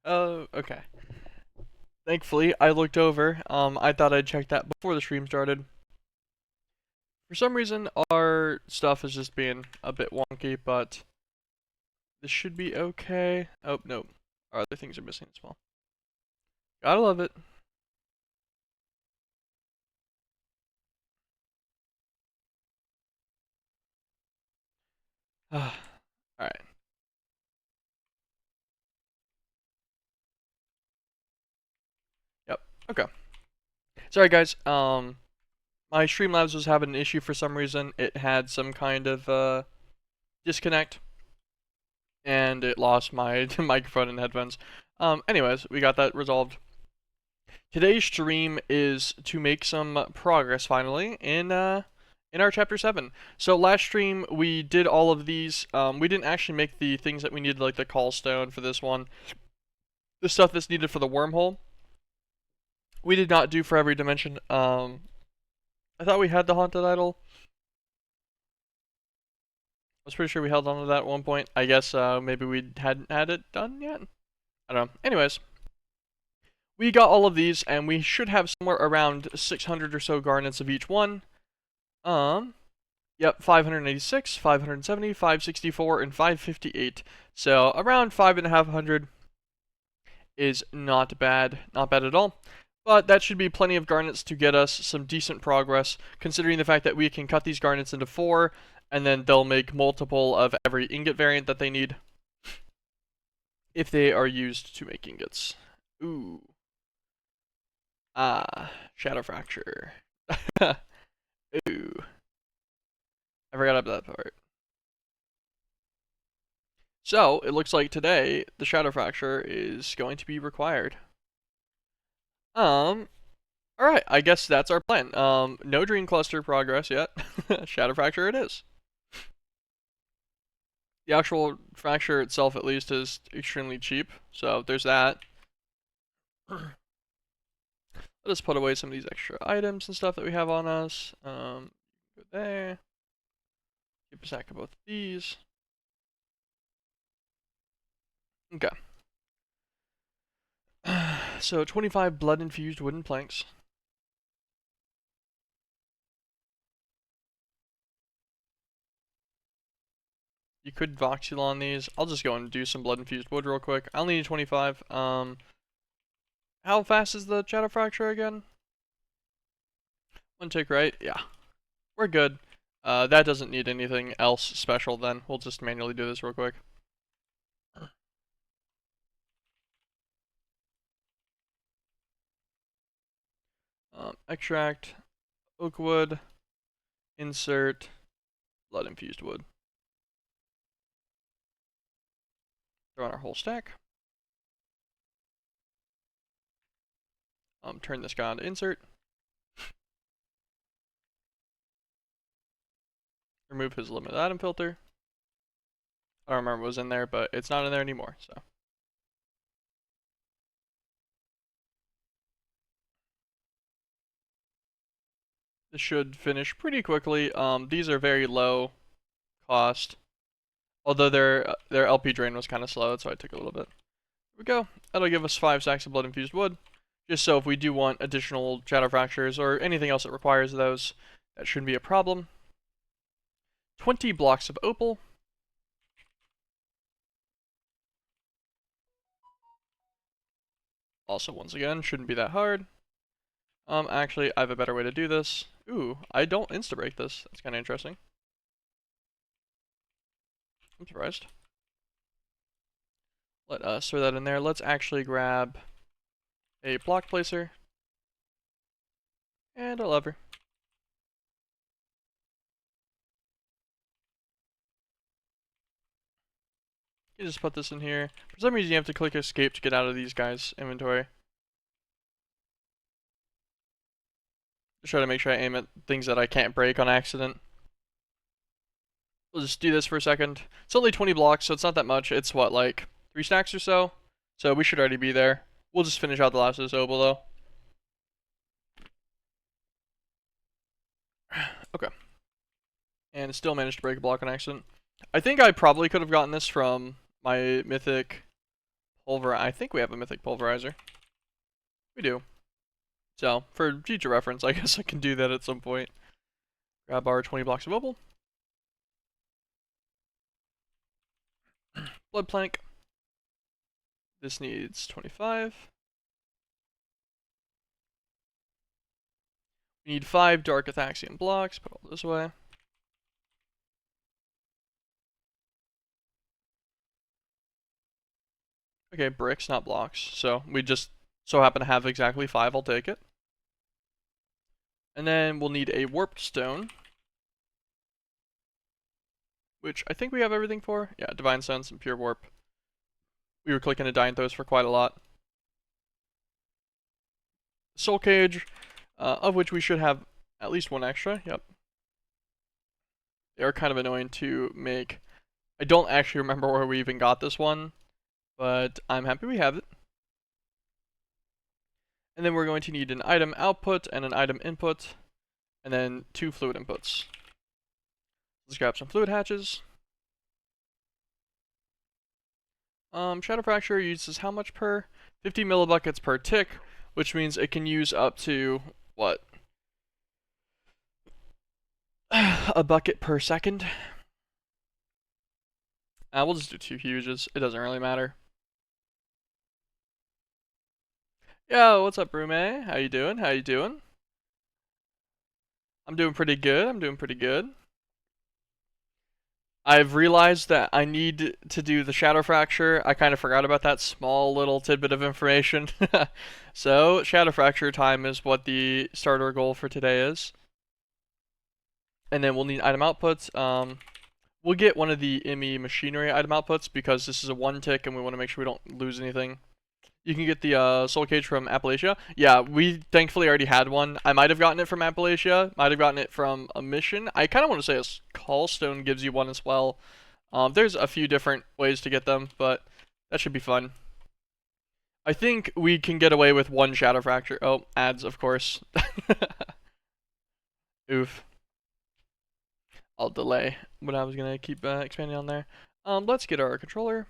Oh, okay. Thankfully, I looked over. I thought I'd check that before the stream started. For some reason, our stuff is just being a bit wonky, but this should be okay. Oh, no. Our other things are missing as well. Gotta love it. Alright. Yep. Okay. Sorry, guys. My Streamlabs was having an issue for some reason. It had some kind of, disconnect. And it lost my microphone and headphones. Anyways, we got that resolved. Today's stream is to make some progress finally in our chapter 7. So last stream we did all of these. We didn't actually make the things that we needed, like the call stone for this one. The stuff that's needed for the wormhole. We did not do for every dimension. I thought we had the haunted idol. I was pretty sure we held on to that at one point. I guess maybe we hadn't had it done yet. I don't know. Anyways, we got all of these, and we should have somewhere around 600 or so garnets of each one. Yep, 586, 570, 564, and 558. So around 5,500 is not bad. Not bad at all. But that should be plenty of garnets to get us some decent progress, considering the fact that we can cut these garnets into 4, and then they'll make multiple of every ingot variant that they need, if they are used to make ingots. Ooh. Shadow Fracture. Ooh. I forgot about that part. So, it looks like today, the Shadow Fracture is going to be required. Alright, I guess that's our plan. No Dream Cluster progress yet. Shadow Fracture it is. The actual fracture itself, at least, is extremely cheap, so there's that. Let us put away some of these extra items and stuff that we have on us. Go there. Keep a stack of both of these. Okay. So 25 blood-infused wooden planks. You could voxel on these. I'll just go and do some blood-infused wood real quick. I'll need 25. How fast is the Shadow Fracture again? One tick, right? Yeah. We're good. That doesn't need anything else special then. We'll just manually do this real quick. Extract, oak wood, insert, blood-infused wood. Throw on our whole stack. Turn this guy on to insert. Remove his limited item filter. I don't remember what was in there, but it's not in there anymore, so. This should finish pretty quickly. These are very low cost. Although their LP drain was kind of slow, so I took a little bit. Here we go. That'll give us 5 stacks of blood-infused wood. Just so if we do want additional Shadow Fractures or anything else that requires those, that shouldn't be a problem. 20 blocks of opal. Also, once again, shouldn't be that hard. Actually, I have a better way to do this. Ooh, I don't insta-break this. That's kind of interesting. I'm surprised. Let us throw that in there. Let's actually grab a block placer and a lever. You just put this in here. For some reason, you have to click escape to get out of these guys' inventory. Just try to make sure I aim at things that I can't break on accident. We'll just do this for a second. It's only 20 blocks, so it's not that much. It's what, like 3 stacks or so? So we should already be there. We'll just finish out the last of this opal though. Okay. And still managed to break a block on accident. I think I probably could have gotten this from my mythic I think we have a mythic pulverizer. We do. So, for future reference, I guess I can do that at some point. Grab our 20 blocks of opal. Blood plank. This needs 25. We need 5 dark Athaxian blocks. Put all this away. Okay, bricks, not blocks. So, we just so happen to have exactly 5. I'll take it. And then we'll need a warped stone, which I think we have everything for. Yeah, divine sense and pure warp. We were clicking a Dianthos for quite a lot. Soul cage, of which we should have at least 1 extra. Yep. They are kind of annoying to make. I don't actually remember where we even got this one, but I'm happy we have it. And then we're going to need an item output and an item input, and then 2 fluid inputs. Let's grab some fluid hatches. Shadow Fracture uses how much per? 50 millibuckets per tick, which means it can use up to, what? A bucket per second. We'll just do 2 huges. It doesn't really matter. Yo, what's up, Brume? How you doing? How you doing? I'm doing pretty good. I'm doing pretty good. I've realized that I need to do the Shadow Fracture. I kind of forgot about that small little tidbit of information. So, Shadow Fracture time is what the starter goal for today is. And then we'll need item outputs. We'll get one of the IMI machinery item outputs because this is a 1 tick and we want to make sure we don't lose anything. You can get the soul cage from Appalachia. Yeah, we thankfully already had one. I might have gotten it from Appalachia. Might have gotten it from a mission. I kind of want to say a callstone gives you one as well. There's a few different ways to get them, but that should be fun. I think we can get away with 1 Shadow Fracture. Oh, ads, of course. Oof. I'll delay what I was going to keep expanding on there. Let's get our controller.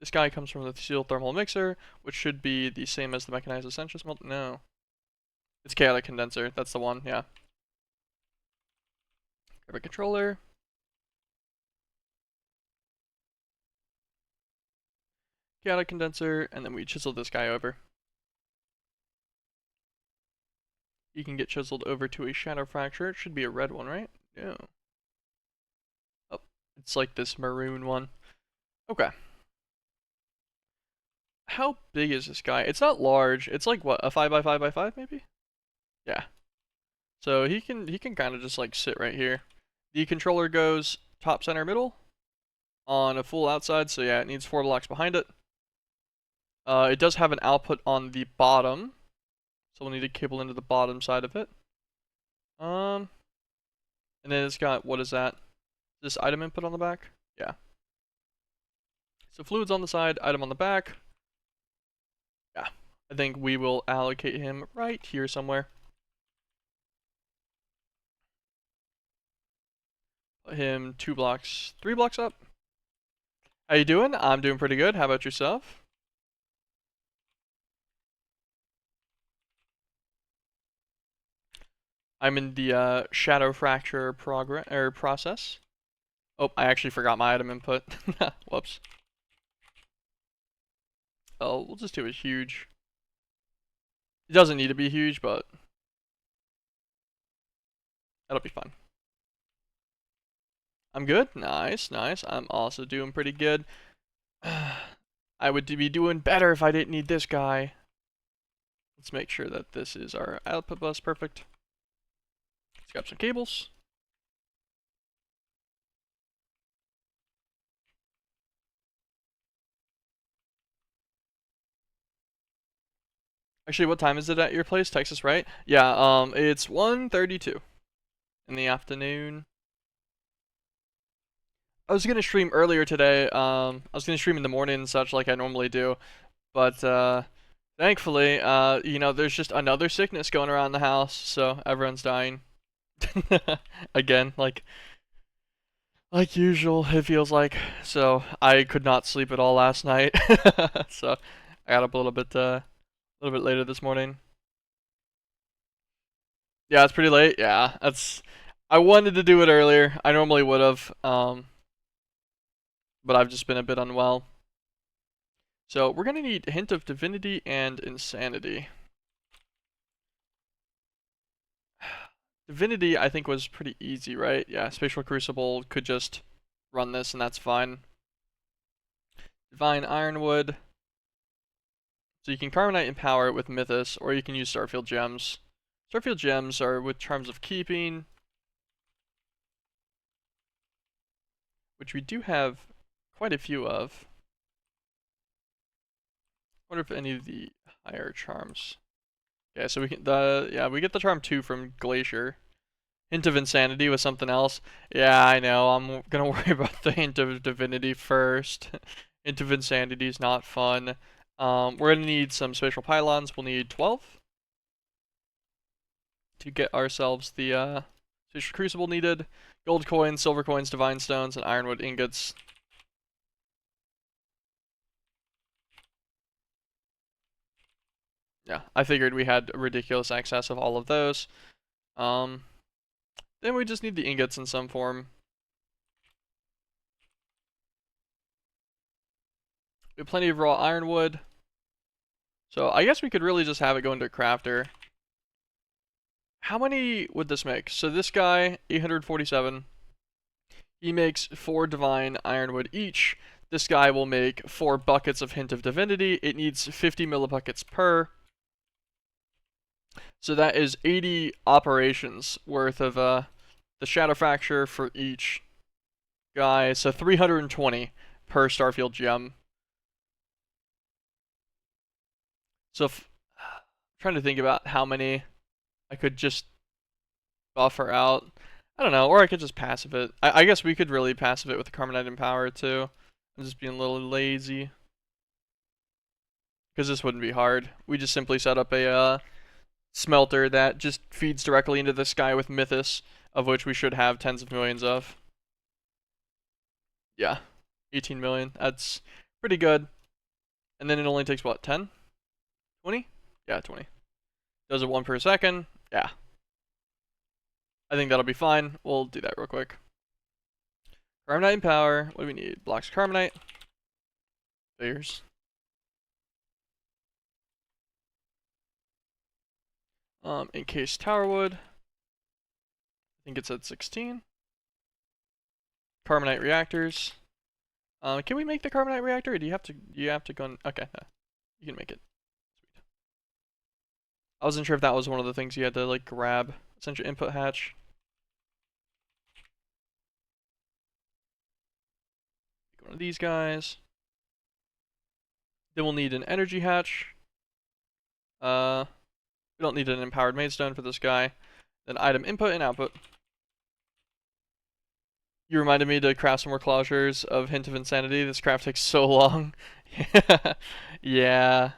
This guy comes from the Steel Thermal Mixer, which should be the same as the Mechanized Ascension Smelt. No. It's Chaotic Condenser. That's the one, yeah. Grab a controller. Chaotic Condenser, and then we chisel this guy over. You can get chiseled over to a Shadow Fracture. It should be a red one, right? Yeah. Oh, it's like this maroon one. Okay. How big is this guy? It's not large. It's like what, a 5x5x5 maybe? Yeah. So he can kind of just like sit right here. The controller goes top, center, middle on a full outside. So yeah, it needs 4 blocks behind it. It does have an output on the bottom, so we'll need to cable into the bottom side of it. And then it's got, what is that? This item input on the back? Yeah. So fluids on the side, item on the back. Yeah, I think we will allocate him right here somewhere. Put him 2 blocks, 3 blocks up. How you doing? I'm doing pretty good. How about yourself? I'm in the Shadow Fracture process. Oh, I actually forgot my item input. Whoops. Oh, we'll just do a huge. It doesn't need to be huge, but that'll be fun. I'm good. Nice, nice. I'm also doing pretty good. I would be doing better if I didn't need this guy. Let's make sure that this is our output bus. Perfect. Let's grab some cables. Actually, what time is it at your place? Texas, right? Yeah, it's 1:32 in the afternoon. I was gonna stream earlier today. I was gonna stream in the morning and such like I normally do, but thankfully, you know, there's just another sickness going around the house, so everyone's dying. Again, like, Like usual, it feels like. So I could not sleep at all last night. So I got up a little bit later this morning. Yeah, it's pretty late. Yeah, that's. I wanted to do it earlier. I normally would have, but I've just been a bit unwell. So we're gonna need Hint of Divinity and Insanity. Divinity, I think, was pretty easy, right? Yeah, Spatial Crucible could just run this, and that's fine. Divine Ironwood. So you can Carbonite and Power it with Mythos, or you can use Starfield Gems. Starfield Gems are with Charms of Keeping, which we do have quite a few of. I wonder if any of the higher charms. Yeah, so we get the charm 2 from Glacier. Hint of Insanity was something else. Yeah, I know. I'm gonna worry about the Hint of Divinity first. Hint of Insanity is not fun. We're gonna need some spatial pylons. We'll need 12 to get ourselves the spatial crucible needed. Gold coins, silver coins, divine stones, and ironwood ingots. Yeah, I figured we had ridiculous excess of all of those. Then we just need the ingots in some form. We have plenty of raw ironwood. So I guess we could really just have it go into a crafter. How many would this make? So this guy, 847. He makes 4 divine ironwood each. This guy will make 4 buckets of Hint of Divinity. It needs 50 millibuckets per. So that is 80 operations worth of the Shadow Fracture for each guy. So 320 per Starfield gem. So I'm trying to think about how many I could just buffer out. I don't know, or I could just passive it. I guess we could really passive it with the Carbonite and Power too. I'm just being a little lazy. Because this wouldn't be hard. We just simply set up a smelter that just feeds directly into the sky with Mythos, of which we should have tens of millions of. Yeah, 18 million. That's pretty good. And then it only takes what, 10? 20? Yeah, 20. Does it 1 per second? Yeah. I think that'll be fine. We'll do that real quick. Carbonite and Power. What do we need? Blocks of Carbonite. Figures. Encased Tower Wood. I think it's at 16. Carbonite reactors. Can we make the Carbonite reactor? Or do you have to go? Okay, no. You can make it. Sweet. I wasn't sure if that was one of the things you had to like grab. Essential input hatch. One of these guys. Then we'll need an energy hatch. We don't need an empowered maidstone for this guy. Then item input and output. You reminded me to craft some more closures of Hint of Insanity. This craft takes so long. Yeah.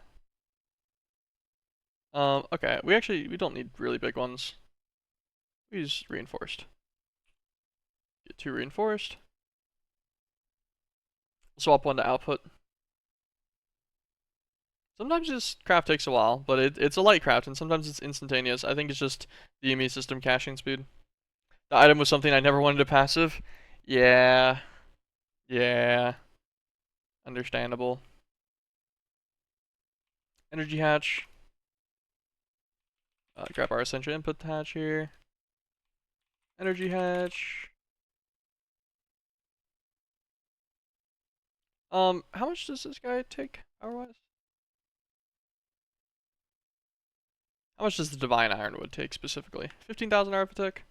Okay. We don't need really big ones. We use reinforced. Get 2 reinforced. Swap 1 to output. Sometimes this craft takes a while, but it's a light craft, and sometimes it's instantaneous. I think it's just the EME system caching speed. The item was something I never wanted to passive. Yeah. Yeah. Understandable. Energy hatch. Grab our essential input hatch here. Energy hatch. How much does this guy take power-wise? How much does the Divine Ironwood take specifically? 15,000 arithmetic?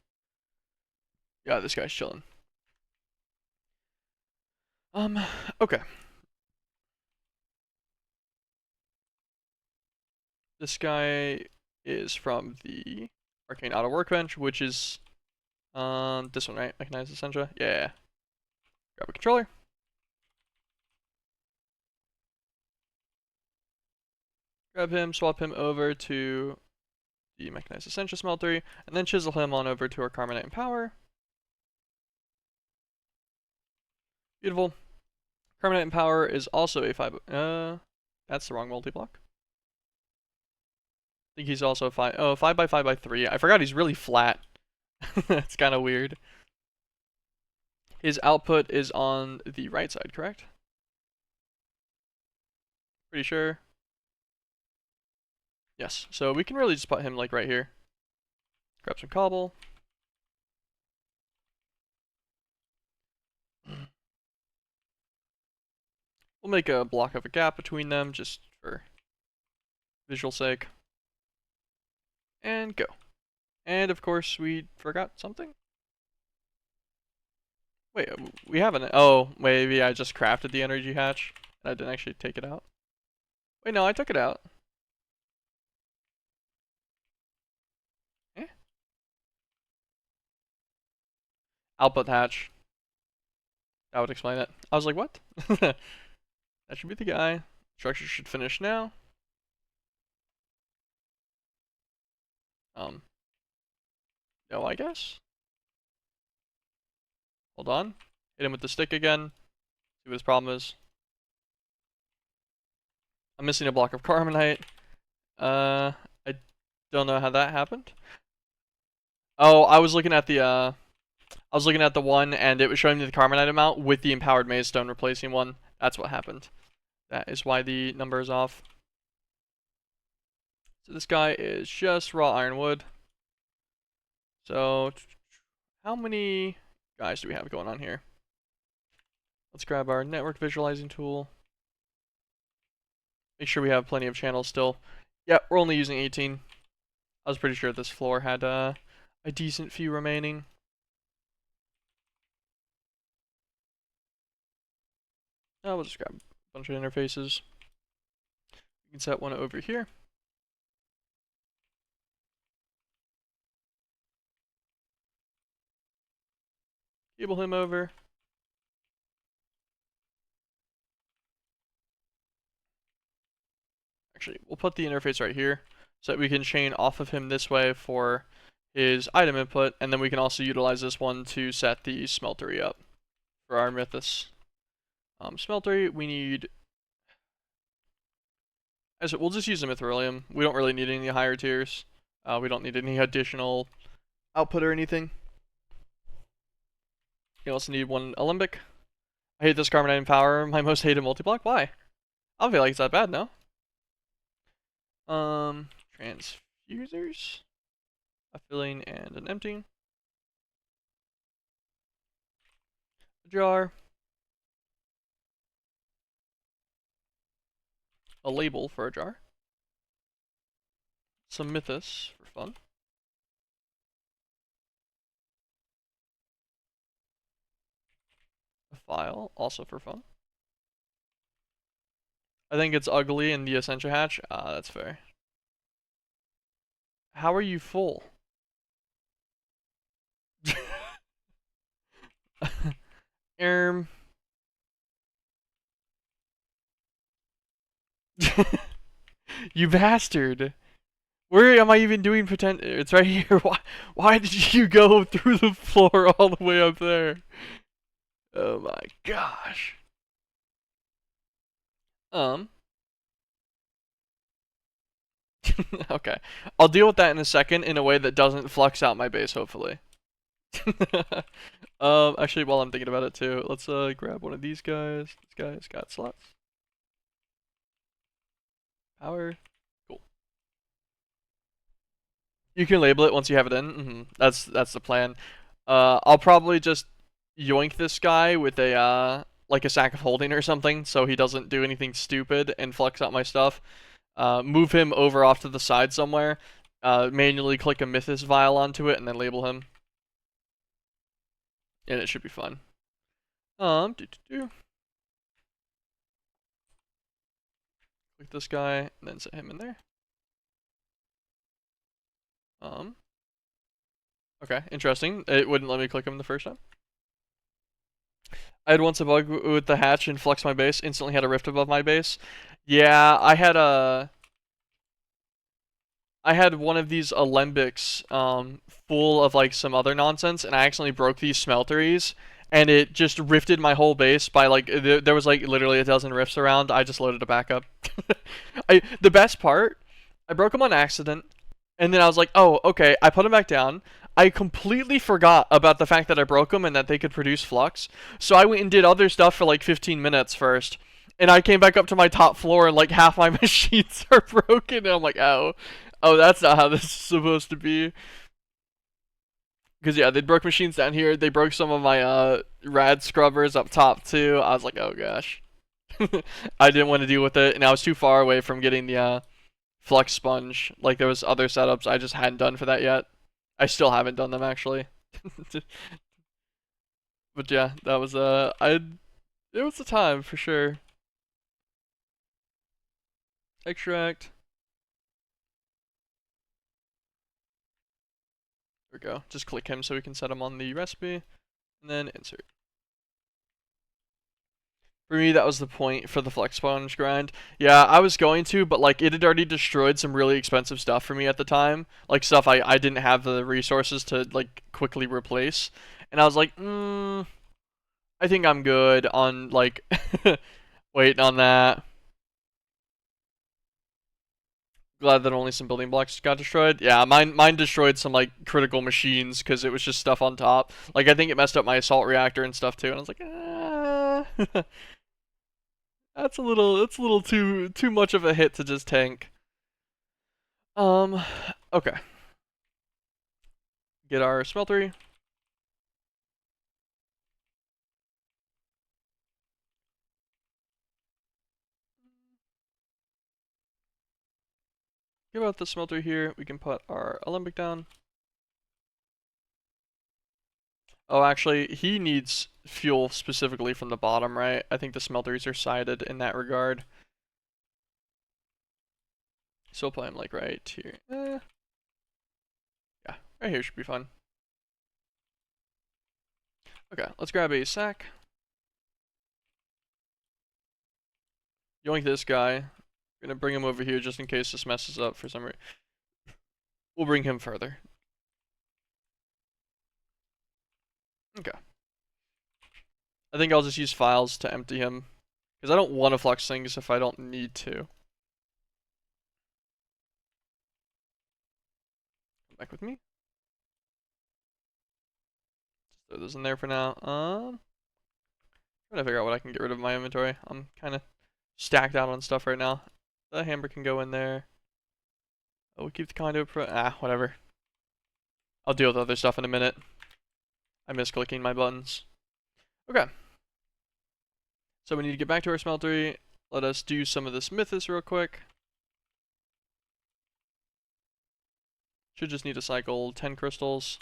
Yeah, this guy's chilling. Okay. This guy is from the Arcane Auto Workbench, which is this one, right? Mechanized Essentia? Yeah. Grab a controller. Grab him, swap him over to the Mechanized Essentia Smeltery, and then chisel him on over to our Carbonite and Power. Beautiful. Permanent in power is also a 5. That's the wrong multi-block. I think he's also 5. Oh, 5 by 5 by 3. I forgot he's really flat. It's kind of weird. His output is on the right side, correct? Pretty sure. Yes. So we can really just put him like right here. Grab some cobble. We'll make a block of a gap between them just for visual sake. And go. And of course we forgot something. Wait, we haven't. Oh, maybe I just crafted the energy hatch and I didn't actually take it out. Wait, no, I took it out. Eh? Output hatch. That would explain it. I was like, what? That should be the guy. Structure should finish now. No, I guess. Hold on. Hit him with the stick again. See what his problem is. I'm missing a block of carbonite. I don't know how that happened. Oh, I was looking at the one and it was showing me the carbonite amount with the empowered maze stone replacing one. That's what happened. That is why the number is off. So this guy is just raw ironwood. So how many guys do we have going on here? Let's grab our network visualizing tool. Make sure we have plenty of channels still. Yep, we're only using 18. I was pretty sure this floor had a decent few remaining. We'll just grab a bunch of interfaces. We can set one over here. Cable him over. Actually, we'll put the interface right here so that we can chain off of him this way for his item input, and then we can also utilize this one to set the smeltery up for our Mythos. Smeltery, we need... We'll just use the Mithrilium. We don't really need any higher tiers. We don't need any additional output or anything. You also need one Alembic. I hate this carbonite in power. My most hated multi-block. Why? I don't feel like it's that bad, no? Transfusers. A filling and an emptying. A jar. A label for a jar. Some Mythos for fun. A file, also for fun. I think it's ugly in the Essentia hatch. That's fair. How are you full? You bastard. Where am I even doing pretend? It's right here. Why did you go through the floor all the way up there? Oh my gosh. Okay. I'll deal with that in a second in a way that doesn't flux out my base, hopefully. Actually, while I'm thinking about it too, let's grab one of these guys. This guy's got slots. Power. Cool. You can label it once you have it in. That's the plan. I'll probably just yoink this guy with a like a sack of holding or something, so he doesn't do anything stupid and flux out my stuff. Move him over off to the side somewhere. Manually click a Mythos vial onto it and then label him. And it should be fun. Click this guy and then set him in there. Okay, interesting. It wouldn't let me click him the first time. I had once a bug with the hatch and flux my base. Instantly had a rift above my base. Yeah, I had one of these alembics full of like some other nonsense, and I accidentally broke these smelteries, and it just rifted my whole base by like there was like literally a dozen rifts around. I just loaded it back up. The best part, I broke them on accident, and then I was like, oh, okay. I put them back down. I completely forgot about the fact that I broke them and that they could produce flux. So I went and did other stuff for like 15 minutes first. And I came back up to my top floor and like half my machines are broken. And I'm like, oh, that's not how this is supposed to be. Because yeah, they broke machines down here. They broke some of my rad scrubbers up top too. I was like, oh gosh. I didn't want to deal with it, and I was too far away from getting the flux sponge. Like there was other setups I just hadn't done for that yet. I still haven't done them actually. But yeah, that was it was a time for sure. Extract. There we go. Just click him so we can set him on the recipe, and then insert. For me, that was the point for the flex sponge grind. Yeah, I was going to, but like it had already destroyed some really expensive stuff for me at the time. Like stuff I didn't have the resources to like quickly replace. And I was like, I think I'm good on like waiting on that. Glad that only some building blocks got destroyed. Yeah, mine destroyed some like critical machines because it was just stuff on top. Like I think it messed up my assault reactor and stuff too. And I was like, that's a little too much of a hit to just tank. Okay. Get our smeltery. Give out the smelter here. We can put our alembic down. Oh, actually, he needs fuel specifically from the bottom, right? I think the smelteries are sided in that regard. So we'll put him like right here. Yeah, right here should be fine. Okay, let's grab a sack. Yoink this guy. We're gonna bring him over here just in case this messes up for some reason. We'll bring him further. Okay. I think I'll just use files to empty him. Because I don't want to flux things if I don't need to. Come back with me. Throw those in there for now. Trying to figure out what I can get rid of my inventory. I'm kind of stacked out on stuff right now. The hammer can go in there. Oh, we'll keep the conduit whatever. I'll deal with other stuff in a minute. I miss clicking my buttons. Okay. So we need to get back to our smeltery. Let us do some of this mythos real quick. Should just need to cycle 10 crystals.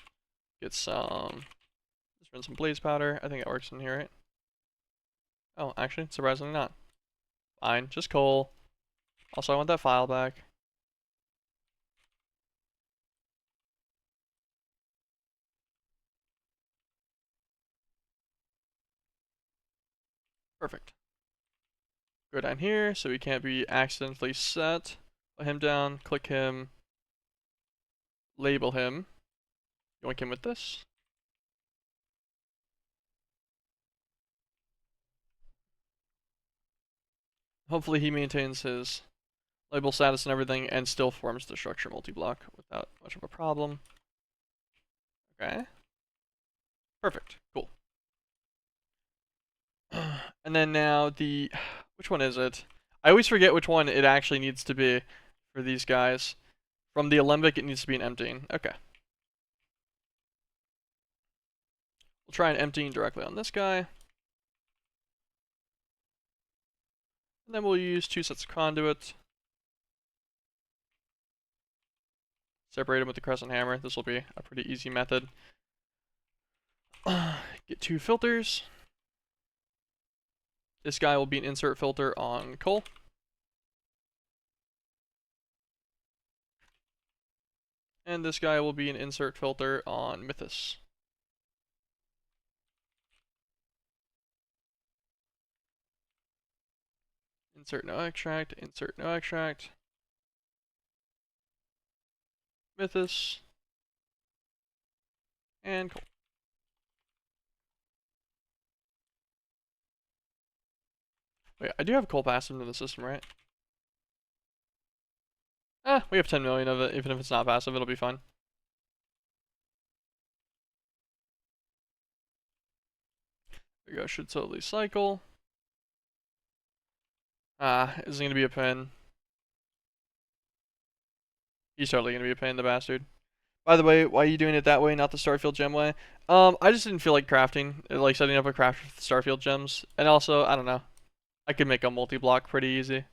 Get some... Just run some blaze powder. I think it works in here, right? Oh, actually, surprisingly not. Fine, just coal. Also, I want that file back. Perfect. Go down here so he can't be accidentally set. Put him down, click him, label him. Yoink him with this. Hopefully he maintains his label status and everything and still forms the structure multi-block without much of a problem. Okay. Perfect. Cool. And then now the... Which one is it? I always forget which one it actually needs to be for these guys. From the alembic, it needs to be an emptying. Okay. We'll try an emptying directly on this guy. And then we'll use 2 sets of conduit. Separate them with the crescent hammer. This will be a pretty easy method. Get 2 filters. This guy will be an insert filter on coal. And this guy will be an insert filter on mythos. Insert no extract, insert no extract. Mythos. And coal. Wait, I do have coal passed into the system, right? We have 10 million of it. Even if it's not passive, it'll be fine. There we go. Should totally cycle. Is he gonna be a pain? He's totally gonna be a pain, the bastard. By the way, why are you doing it that way, not the Starfield gem way? I just didn't feel like crafting, like setting up a craft with Starfield gems. And also, I don't know. I could make a multi-block pretty easy.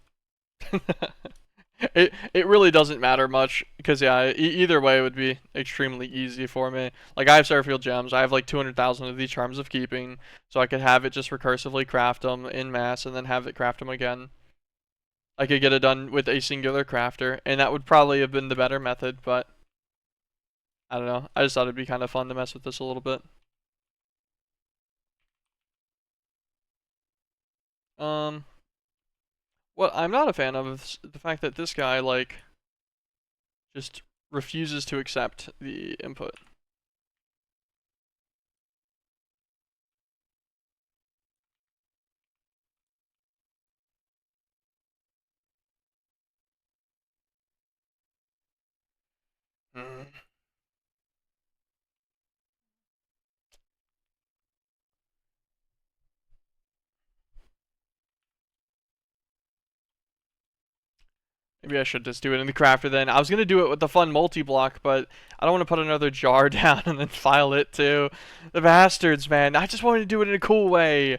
It really doesn't matter much because yeah, either way would be extremely easy for me. Like I have Starfield gems, I have like 200,000 of these charms of keeping, so I could have it just recursively craft them in mass and then have it craft them again. I could get it done with a singular crafter, and that would probably have been the better method, but I don't know. I just thought it'd be kind of fun to mess with this a little bit. What I'm not a fan of is the fact that this guy like just refuses to accept the input. Hmm. Maybe I should just do it in the crafter then. I was gonna do it with the fun multi-block, but I don't want to put another jar down and then file it too. The bastards, man. I just wanted to do it in a cool way.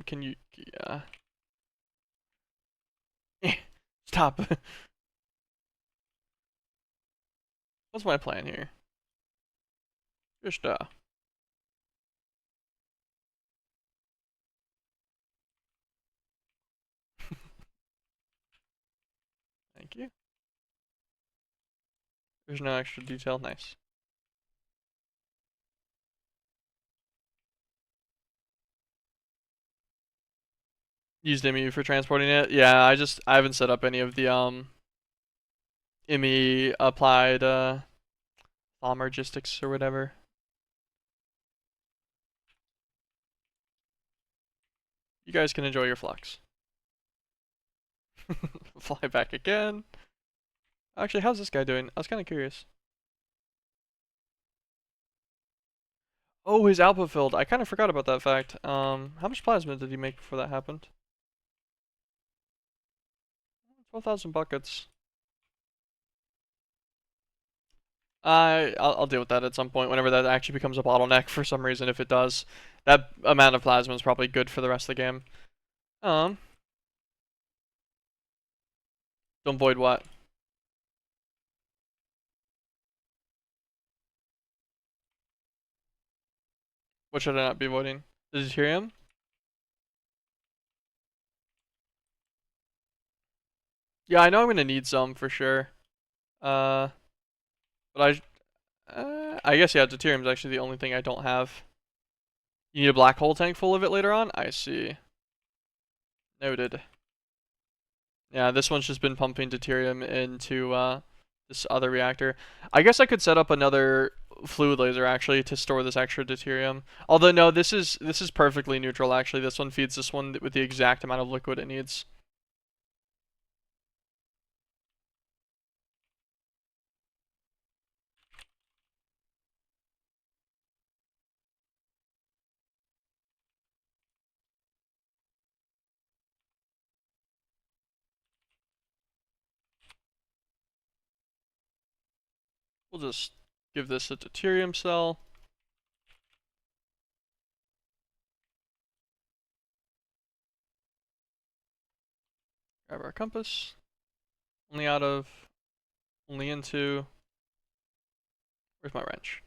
Can you, yeah. Stop. What's my plan here? Just, thank you. There's no extra detail. Nice. Used ME for transporting it. Yeah, I haven't set up any of the ME applied logistics or whatever. You guys can enjoy your flux. Fly back again. Actually, how's this guy doing? I was kind of curious. Oh, his output filled. I kind of forgot about that fact. How much plasma did he make before that happened? 12,000 buckets. I'll deal with that at some point whenever that actually becomes a bottleneck for some reason. If it does, that amount of plasma is probably good for the rest of the game. Don't void what? What should I not be voiding? The deuterium? Yeah, I know I'm gonna need some for sure. But I guess yeah, deuterium's actually the only thing I don't have. You need a black hole tank full of it later on? I see. Noted. Yeah, this one's just been pumping deuterium into this other reactor. I guess I could set up another fluid laser actually to store this extra deuterium. Although no, this is perfectly neutral actually. This one feeds this one with the exact amount of liquid it needs. We'll just give this a deuterium cell. Grab our compass. Only out of, only into. Where's my wrench?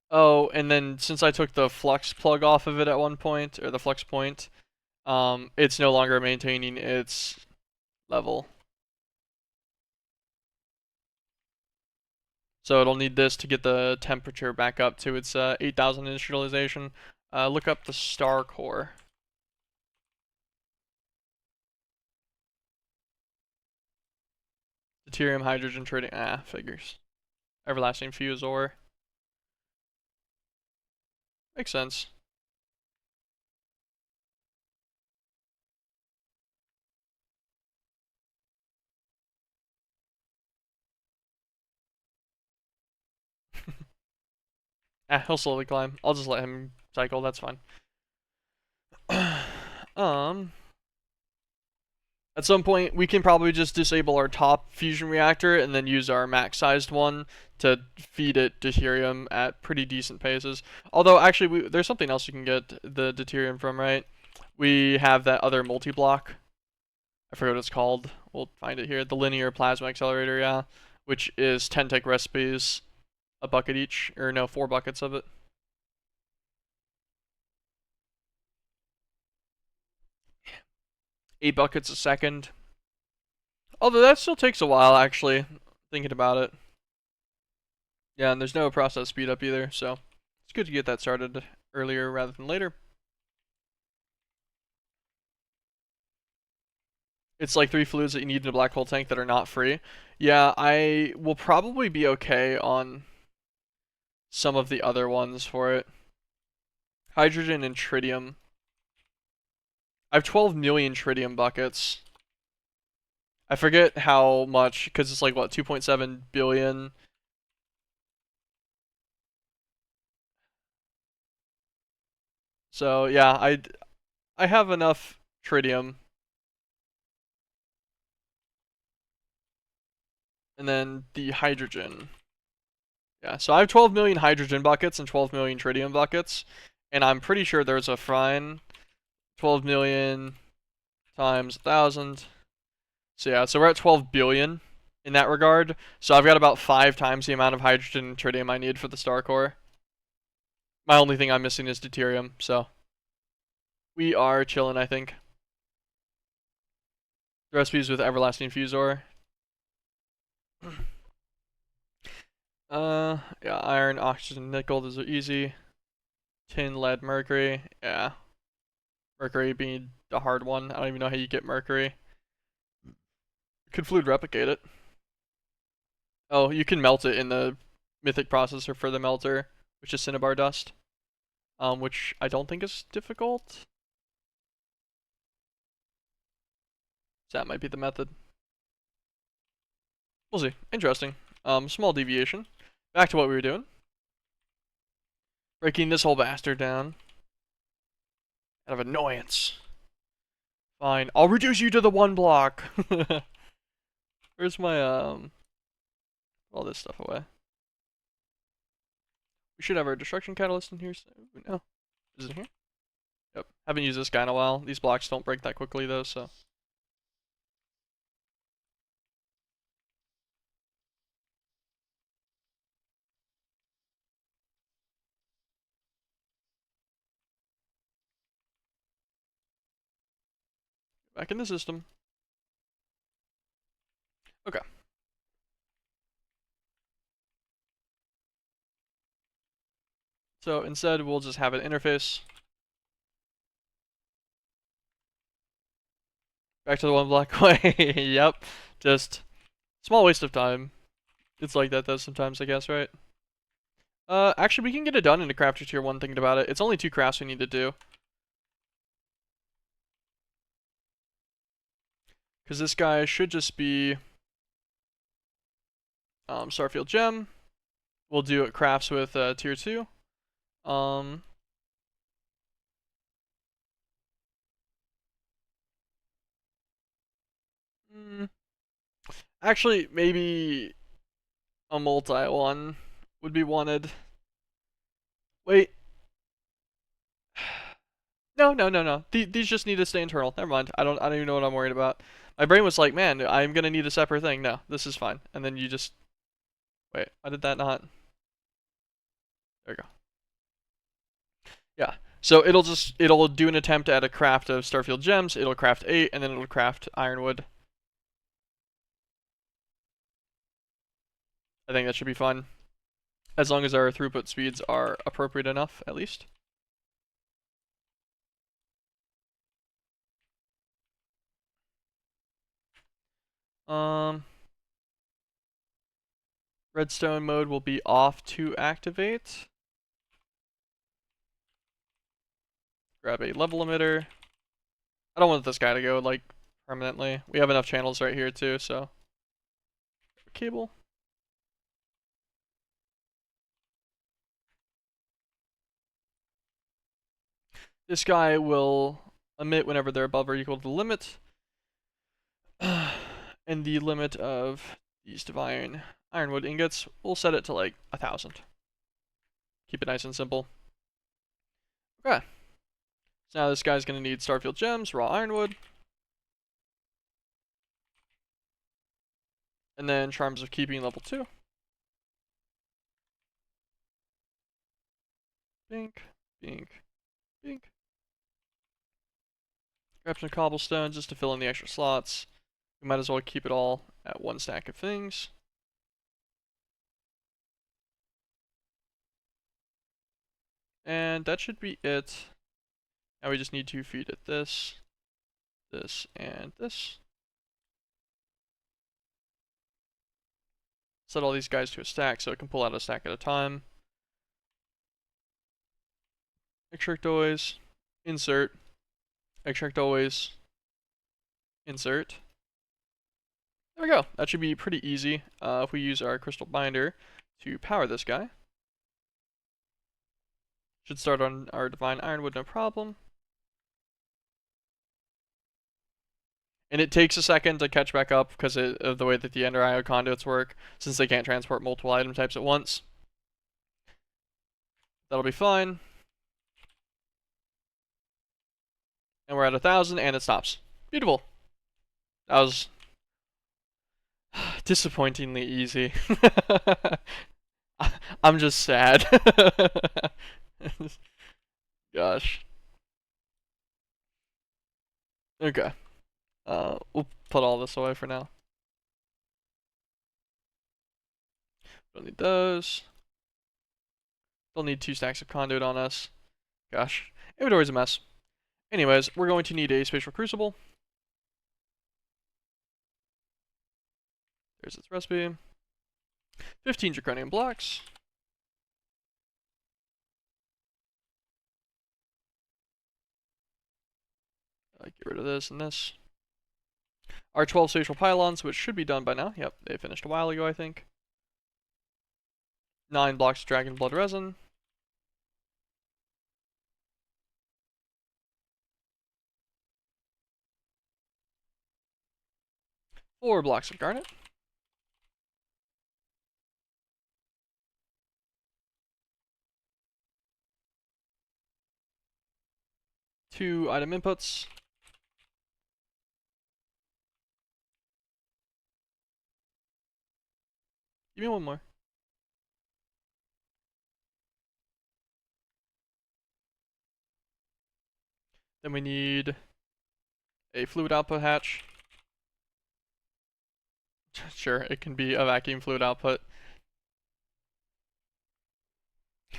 Oh, and then since I took the flux plug off of it at one point, or the flux point, it's no longer maintaining its level. So it'll need this to get the temperature back up to its 8,000 initialization. Look up the star core. Deuterium, hydrogen, tritium. Figures. Everlasting fuse ore. Makes sense. He'll slowly climb. I'll just let him cycle, that's fine. At some point, we can probably just disable our top fusion reactor and then use our max-sized one to feed it deuterium at pretty decent paces. Although, actually, there's something else you can get the deuterium from, right? We have that other multi-block. I forget what it's called. We'll find it here. The linear plasma accelerator, yeah. Which is 10 tech recipes, a bucket each. Or no, 4 buckets of it. Eight buckets a second. Although that still takes a while, actually, thinking about it. Yeah, and there's no process speed up either, so it's good to get that started earlier rather than later. It's like 3 fluids that you need in a black hole tank that are not free. Yeah, I will probably be okay on some of the other ones for it. Hydrogen and tritium. I have 12 million tritium buckets. I forget how much, because it's like, what, 2.7 billion? So, yeah, I have enough tritium. And then the hydrogen. Yeah, so I have 12 million hydrogen buckets and 12 million tritium buckets. And I'm pretty sure there's a fine 12 million times 1,000. So yeah, so we're at 12 billion in that regard. So I've got about 5 times the amount of hydrogen and tritium I need for the star core. My only thing I'm missing is deuterium, so we are chilling, I think. The recipes with everlasting fuse ore. Yeah, iron, oxygen, nickel, those are easy. Tin, lead, mercury, yeah. Mercury being the hard one. I don't even know how you get mercury. Could fluid replicate it. Oh, you can melt it in the mythic processor for the melter, which is cinnabar dust. Which I don't think is difficult. So that might be the method. We'll see. Interesting. Small deviation. Back to what we were doing. Breaking this whole bastard down. Out of annoyance. Fine. I'll reduce you to the 1 block. Where's my, all this stuff away? We should have our destruction catalyst in here soon. No. Is it here? Yep. Haven't used this guy in a while. These blocks don't break that quickly, though, so. Back in the system. Okay. So instead, we'll just have an interface. Back to the 1 block way. Yep. Just small waste of time. It's like that though sometimes, I guess, right? Actually, we can get it done in a crafter tier 1 thinking about it. It's only 2 crafts we need to do. Because this guy should just be Starfield Gem. We'll do it crafts with tier 2. Actually, maybe a multi one would be wanted. Wait. No. These just need to stay internal. Never mind. I don't even know what I'm worried about. My brain was like, man, I'm gonna need a separate thing. No, this is fine. And then you just wait. Why did that not? There we go. Yeah. So it'll do an attempt at a craft of Starfield gems. It'll craft 8, and then it'll craft ironwood. I think that should be fun. as long as our throughput speeds are appropriate enough, at least. Redstone mode will be off to activate. Grab a level emitter. I don't want this guy to go, like, permanently. We have enough channels right here, too, so. Cable. This guy will emit whenever they're above or equal to the limit. And the limit of these divine ironwood ingots, we'll set it to, like, 1,000. Keep it nice and simple. Okay. So now this guy's going to need Starfield gems, raw ironwood. And then Charms of Keeping level 2. Bink, bink, bink. Grab some cobblestone just to fill in the extra slots. We might as well keep it all at one stack of things. And that should be it. Now we just need to feed it this, this, and this. Set all these guys to a stack so it can pull out a stack at a time. Extract always, insert, extract always, insert. There we go. That should be pretty easy if we use our crystal binder to power this guy. Should start on our divine ironwood, no problem. And it takes a second to catch back up because of the way that the Ender IO conduits work, since they can't transport multiple item types at once. That'll be fine. And we're at 1,000 and it stops. Beautiful. That was disappointingly easy. I'm just sad. Gosh. Okay. We'll put all this away for now. Don't need those. Don't need 2 stacks of conduit on us. Gosh. Inventory's a mess. Anyways, we're going to need a spatial crucible. There's its recipe. 15 draconium blocks. Get rid of this and this. Our 12 spatial pylons, which should be done by now. Yep, they finished a while ago, I think. 9 blocks of dragon blood resin. Four blocks of garnet. Two item inputs. Give me one more. Then we need a fluid output hatch. Sure, it can be a vacuum fluid output.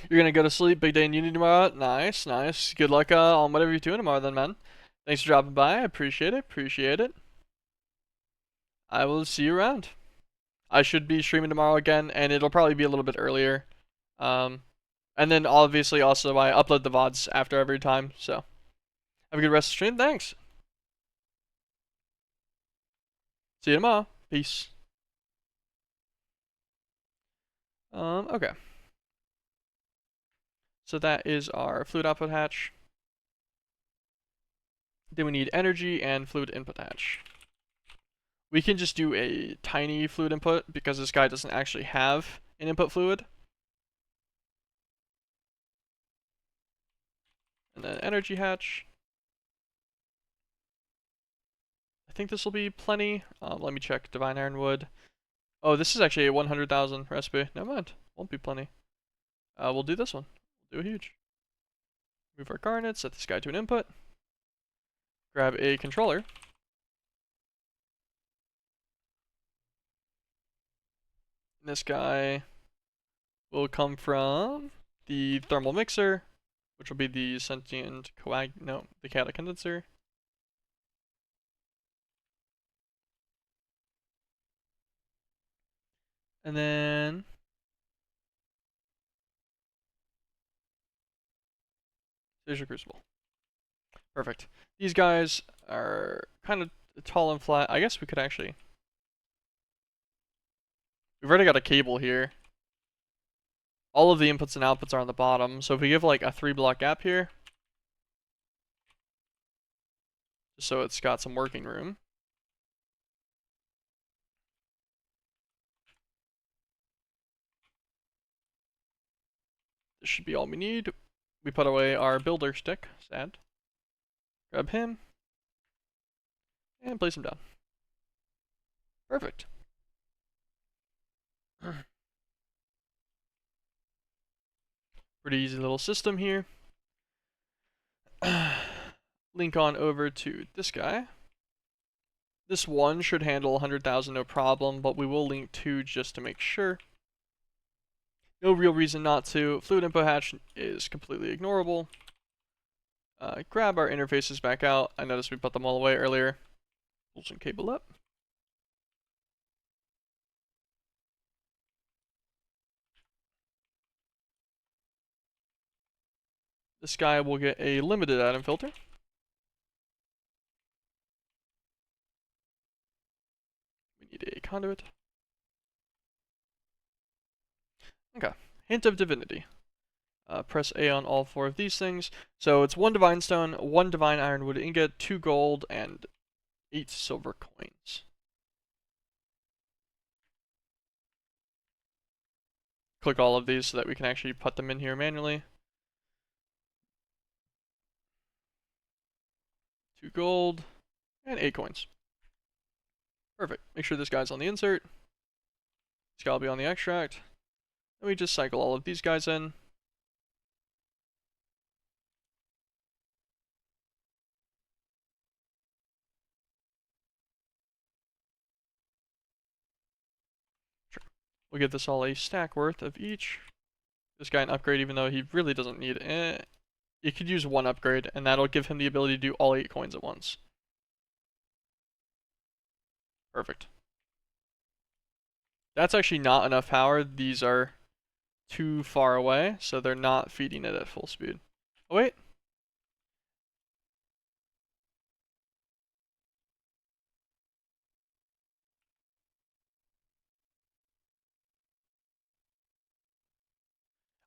You're gonna go to sleep, big day in uni tomorrow. Nice, nice. Good luck on whatever you're doing tomorrow then, man. Thanks for dropping by. I appreciate it, appreciate it. I will see you around. I should be streaming tomorrow again, and it'll probably be a little bit earlier. And then obviously also I upload the VODs after every time, so. Have a good rest of the stream, thanks. See you tomorrow. Peace. Okay. So that is our fluid output hatch. Then we need energy and fluid input hatch. We can just do a tiny fluid input because this guy doesn't actually have an input fluid. And then energy hatch. I think this will be plenty. Let me check divine ironwood. Oh, this is actually a 100,000 recipe. Never mind. Won't be plenty. We'll do this one. We'll do a huge. Move our garnet, set this guy to an input. Grab a controller. This guy will come from the thermal mixer, which will be the sentient the chaotic condenser. And then there's your crucible. Perfect. These guys are kind of tall and flat. I guess we could actually... We've already got a cable here. All of the inputs and outputs are on the bottom. So if we give like a 3-block gap here, just so it's got some working room. This should be all we need. We put away our builder stick. Sad. Grab him. And place him down. Perfect. Pretty easy little system here. Link on over to this guy. This one should handle 100,000 no problem, but we will link 2 just to make sure. No real reason not to. Fluid input hatch is completely ignorable. Grab our interfaces back out. I noticed we put them all away earlier. Pull some cable up. This guy will get a limited item filter. We need a conduit. Okay. Hint of divinity. Press A on all 4 of these things. So it's 1 divine stone, 1 divine ironwood ingot, 2 gold, and 8 silver coins. Click all of these so that we can actually put them in here manually. 2 gold, and 8 coins. Perfect. Make sure this guy's on the insert. This guy will be on the extract. And we just cycle all of these guys in. Sure. We'll give this all a stack worth of each. This guy an upgrade even though he really doesn't need it. You could use 1 upgrade and that'll give him the ability to do all 8 coins at once. Perfect. That's actually not enough power. These are too far away, so they're not feeding it at full speed. Oh wait.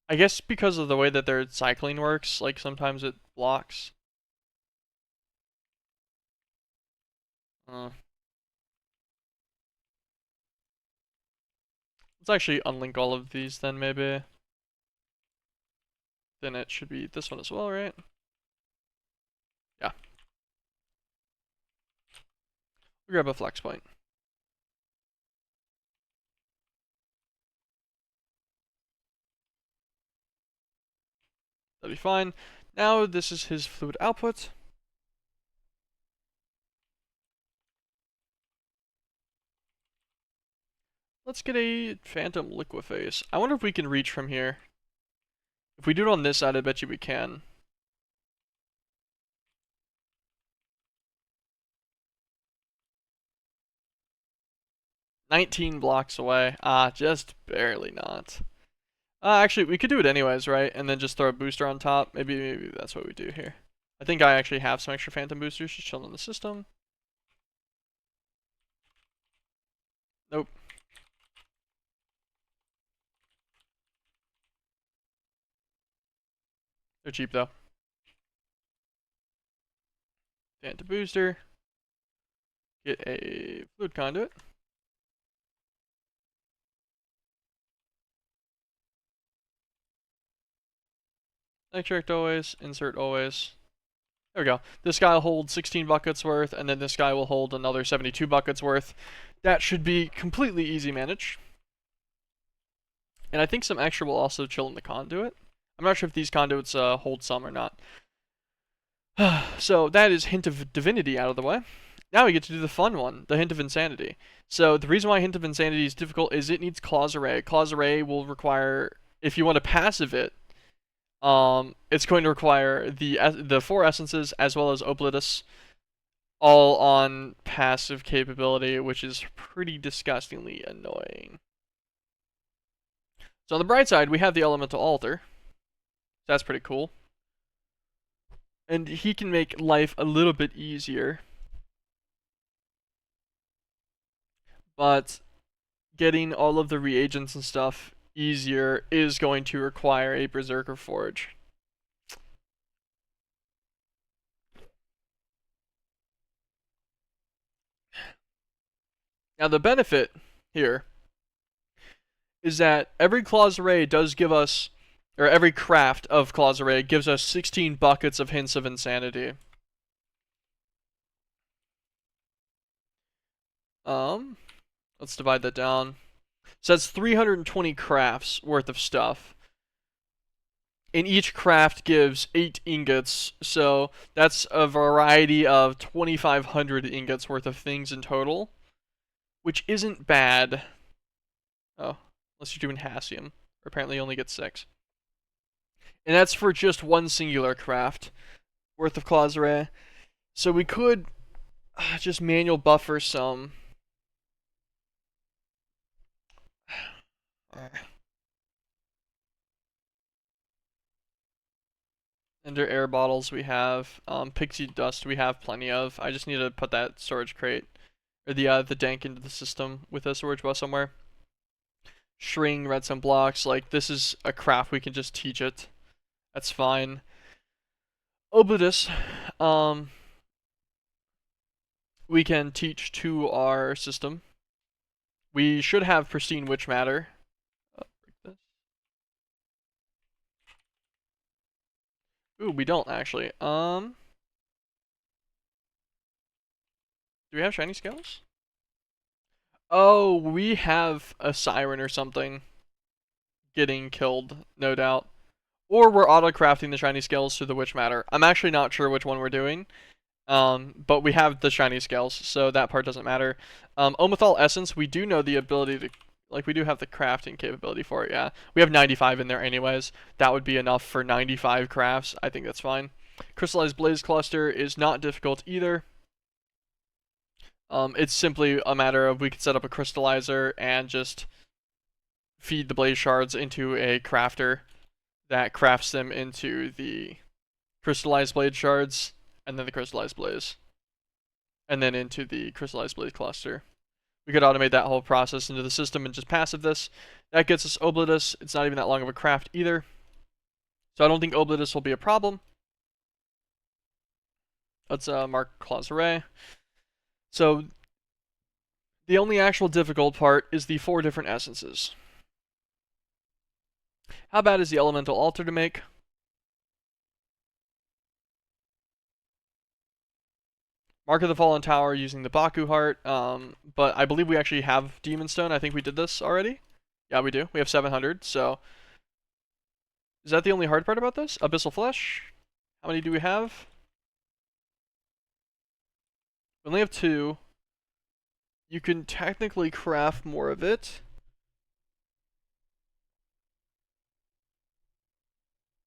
I guess because of the way that their cycling works, like sometimes it blocks. Let's actually unlink all of these then maybe. Then it should be this one as well, right? Yeah. We'll grab a flex point. That'll be fine. Now this is his fluid output. Let's get a phantom liqueface. I wonder if we can reach from here. If we do it on this side, I bet you we can. "19 blocks away. Ah, just barely not. Actually, we could do it anyways, right? And then just throw a booster on top. Maybe that's what we do here. I think I actually have some extra phantom boosters just chilling in the system. Nope. They're cheap though. Phantom booster. Get a fluid conduit. Extract always, insert always. There we go. This guy will hold 16 buckets worth, and then this guy will hold another 72 buckets worth. That should be completely easy managed. And I think some extra will also chill in the conduit. I'm not sure if these conduits hold some or not. So that is Hint of Divinity out of the way. Now we get to do the fun one, the Hint of Insanity. So the reason why Hint of Insanity is difficult is it needs Clause Array. Clause Array will require if you want to passive it, it's going to require the 4 essences as well as Oblitus, all on passive capability, which is pretty disgustingly annoying. So on the bright side, we have the Elemental Altar. That's pretty cool. And he can make life a little bit easier. But getting all of the reagents and stuff easier is going to require a Berserker Forge. Now the benefit here is that every Claws Array does give us, or every craft of Claws Array gives us 16 buckets of Hints of Insanity. Let's divide that down. So that's 320 crafts worth of stuff. And each craft gives 8 ingots, so that's a variety of 2,500 ingots worth of things in total, which isn't bad. Oh, unless you're doing Hassium. Apparently you only get 6. And that's for just one singular craft worth of Claws Array. So we could just manual buffer some. Ender air bottles we have. Pixie dust we have plenty of. I just need to put that storage crate, or the dank into the system with a storage bus somewhere. Shring, redstone blocks, like this is a craft we can just teach it. That's fine. Oblitus, we can teach to our system. We should have pristine witch matter. Ooh, we don't actually. Do we have shiny scales? Oh, we have a siren or something getting killed, no doubt. Or we're auto-crafting the shiny scales through the witch matter. I'm actually not sure which one we're doing. But we have the shiny scales, so that part doesn't matter. Omethal Essence, we do know the ability to, like, we do have the crafting capability for it, yeah. We have 95 in there anyways. That would be enough for 95 crafts. I think that's fine. Crystallized Blaze Cluster is not difficult either. It's simply a matter of we could set up a crystallizer and just feed the blaze shards into a crafter that crafts them into the crystallized blade shards, and then the crystallized blaze, and then into the crystallized blaze cluster. We could automate that whole process into the system and just passive this. That gets us Oblitus. It's not even that long of a craft either. So I don't think Oblitus will be a problem. Let's mark Claws Array. So the only actual difficult part is the 4 different essences. How bad is the Elemental Altar to make? Mark of the Fallen Tower using the Baku Heart, but I believe we actually have Demon Stone. I think we did this already. Yeah, we do. We have 700, so... Is that the only hard part about this? Abyssal Flesh? How many do we have? We only have 2. You can technically craft more of it.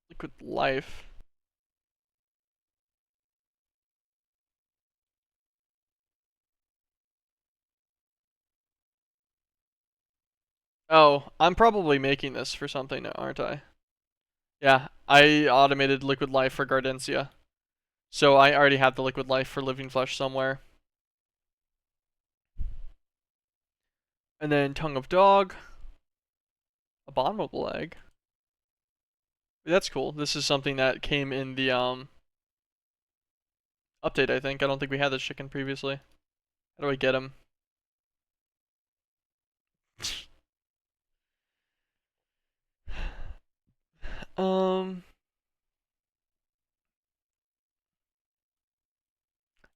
Liquid Life. Oh, I'm probably making this for something, aren't I? Yeah, I automated Liquid Life for Gardencia. So I already have the Liquid Life for Living Flesh somewhere. And then Tongue of Dog. Abominable Egg. That's cool. This is something that came in the update, I think. I don't think we had this chicken previously. How do I get him?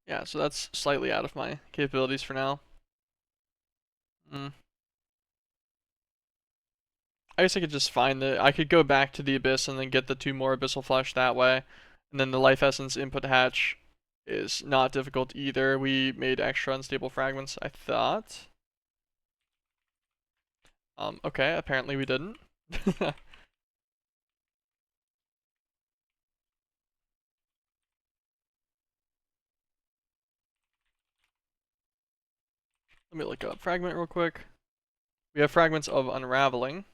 Yeah, so that's slightly out of my capabilities for now. I guess I could just find I could go back to the Abyss and then get the 2 more Abyssal Flesh that way. And then the Life Essence input hatch is not difficult either. We made extra unstable fragments, I thought. Okay, apparently we didn't. Let me look up fragment real quick. We have fragments of unraveling.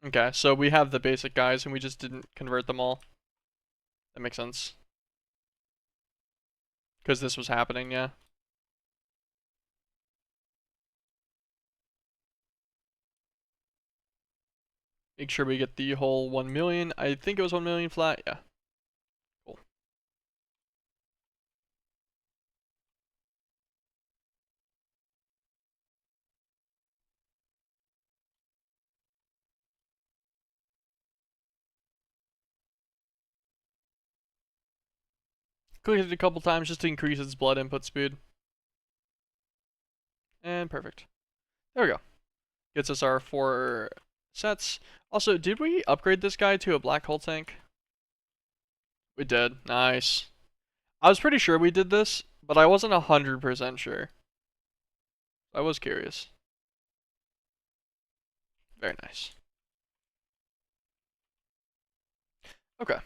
Okay, so we have the basic guys and we just didn't convert them all. That makes sense. Because this was happening, yeah. Make sure we get the whole 1 million. I think it was 1 million flat, yeah. Cool. Click it a couple times just to increase its blood input speed. And perfect. There we go. Gets us our 4 sets. Also, did we upgrade this guy to a black hole tank? We did. Nice. I was pretty sure we did this, but I wasn't 100% sure. I was curious. Very nice. Okay.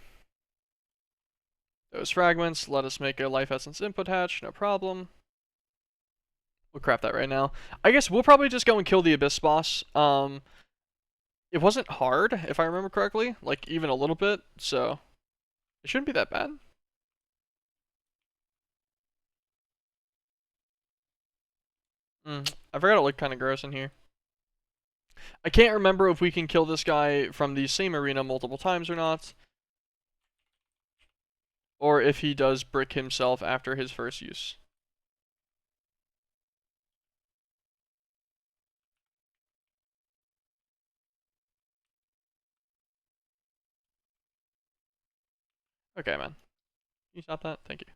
Those fragments let us make a life essence input hatch, no problem. We'll craft that right now. I guess we'll probably just go and kill the Abyss boss. It wasn't hard, if I remember correctly, like even a little bit, so it shouldn't be that bad. I forgot it looked kind of gross in here. I can't remember if we can kill this guy from the same arena multiple times or not. Or if he does brick himself after his first use. Okay, man. Can you stop that? Thank you.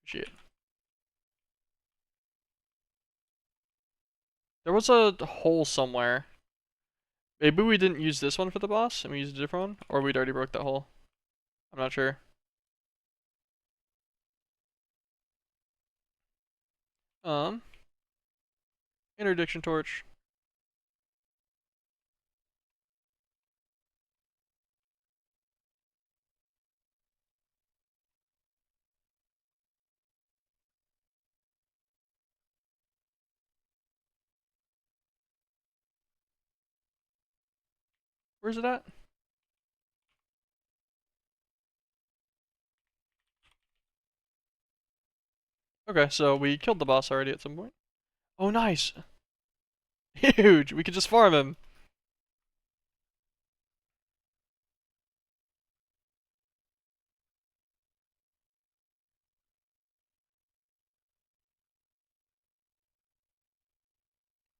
Appreciate it. There was a hole somewhere. Maybe we didn't use this one for the boss and we used a different one? Or we'd already broke that hole. I'm not sure. Interdiction torch. Where's it at? Okay, so we killed the boss already at some point. Oh, nice. Huge. We could just farm him.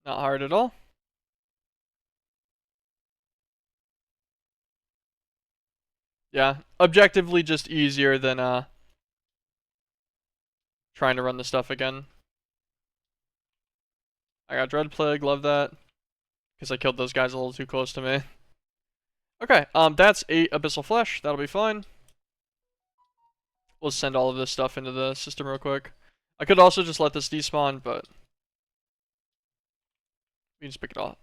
Not hard at all. Yeah, objectively just easier than trying to run the stuff again. I got Dread Plague, love that. Because I killed those guys a little too close to me. Okay, that's 8 Abyssal Flesh. That'll be fine. We'll send all of this stuff into the system real quick. I could also just let this despawn, but we can just pick it all up.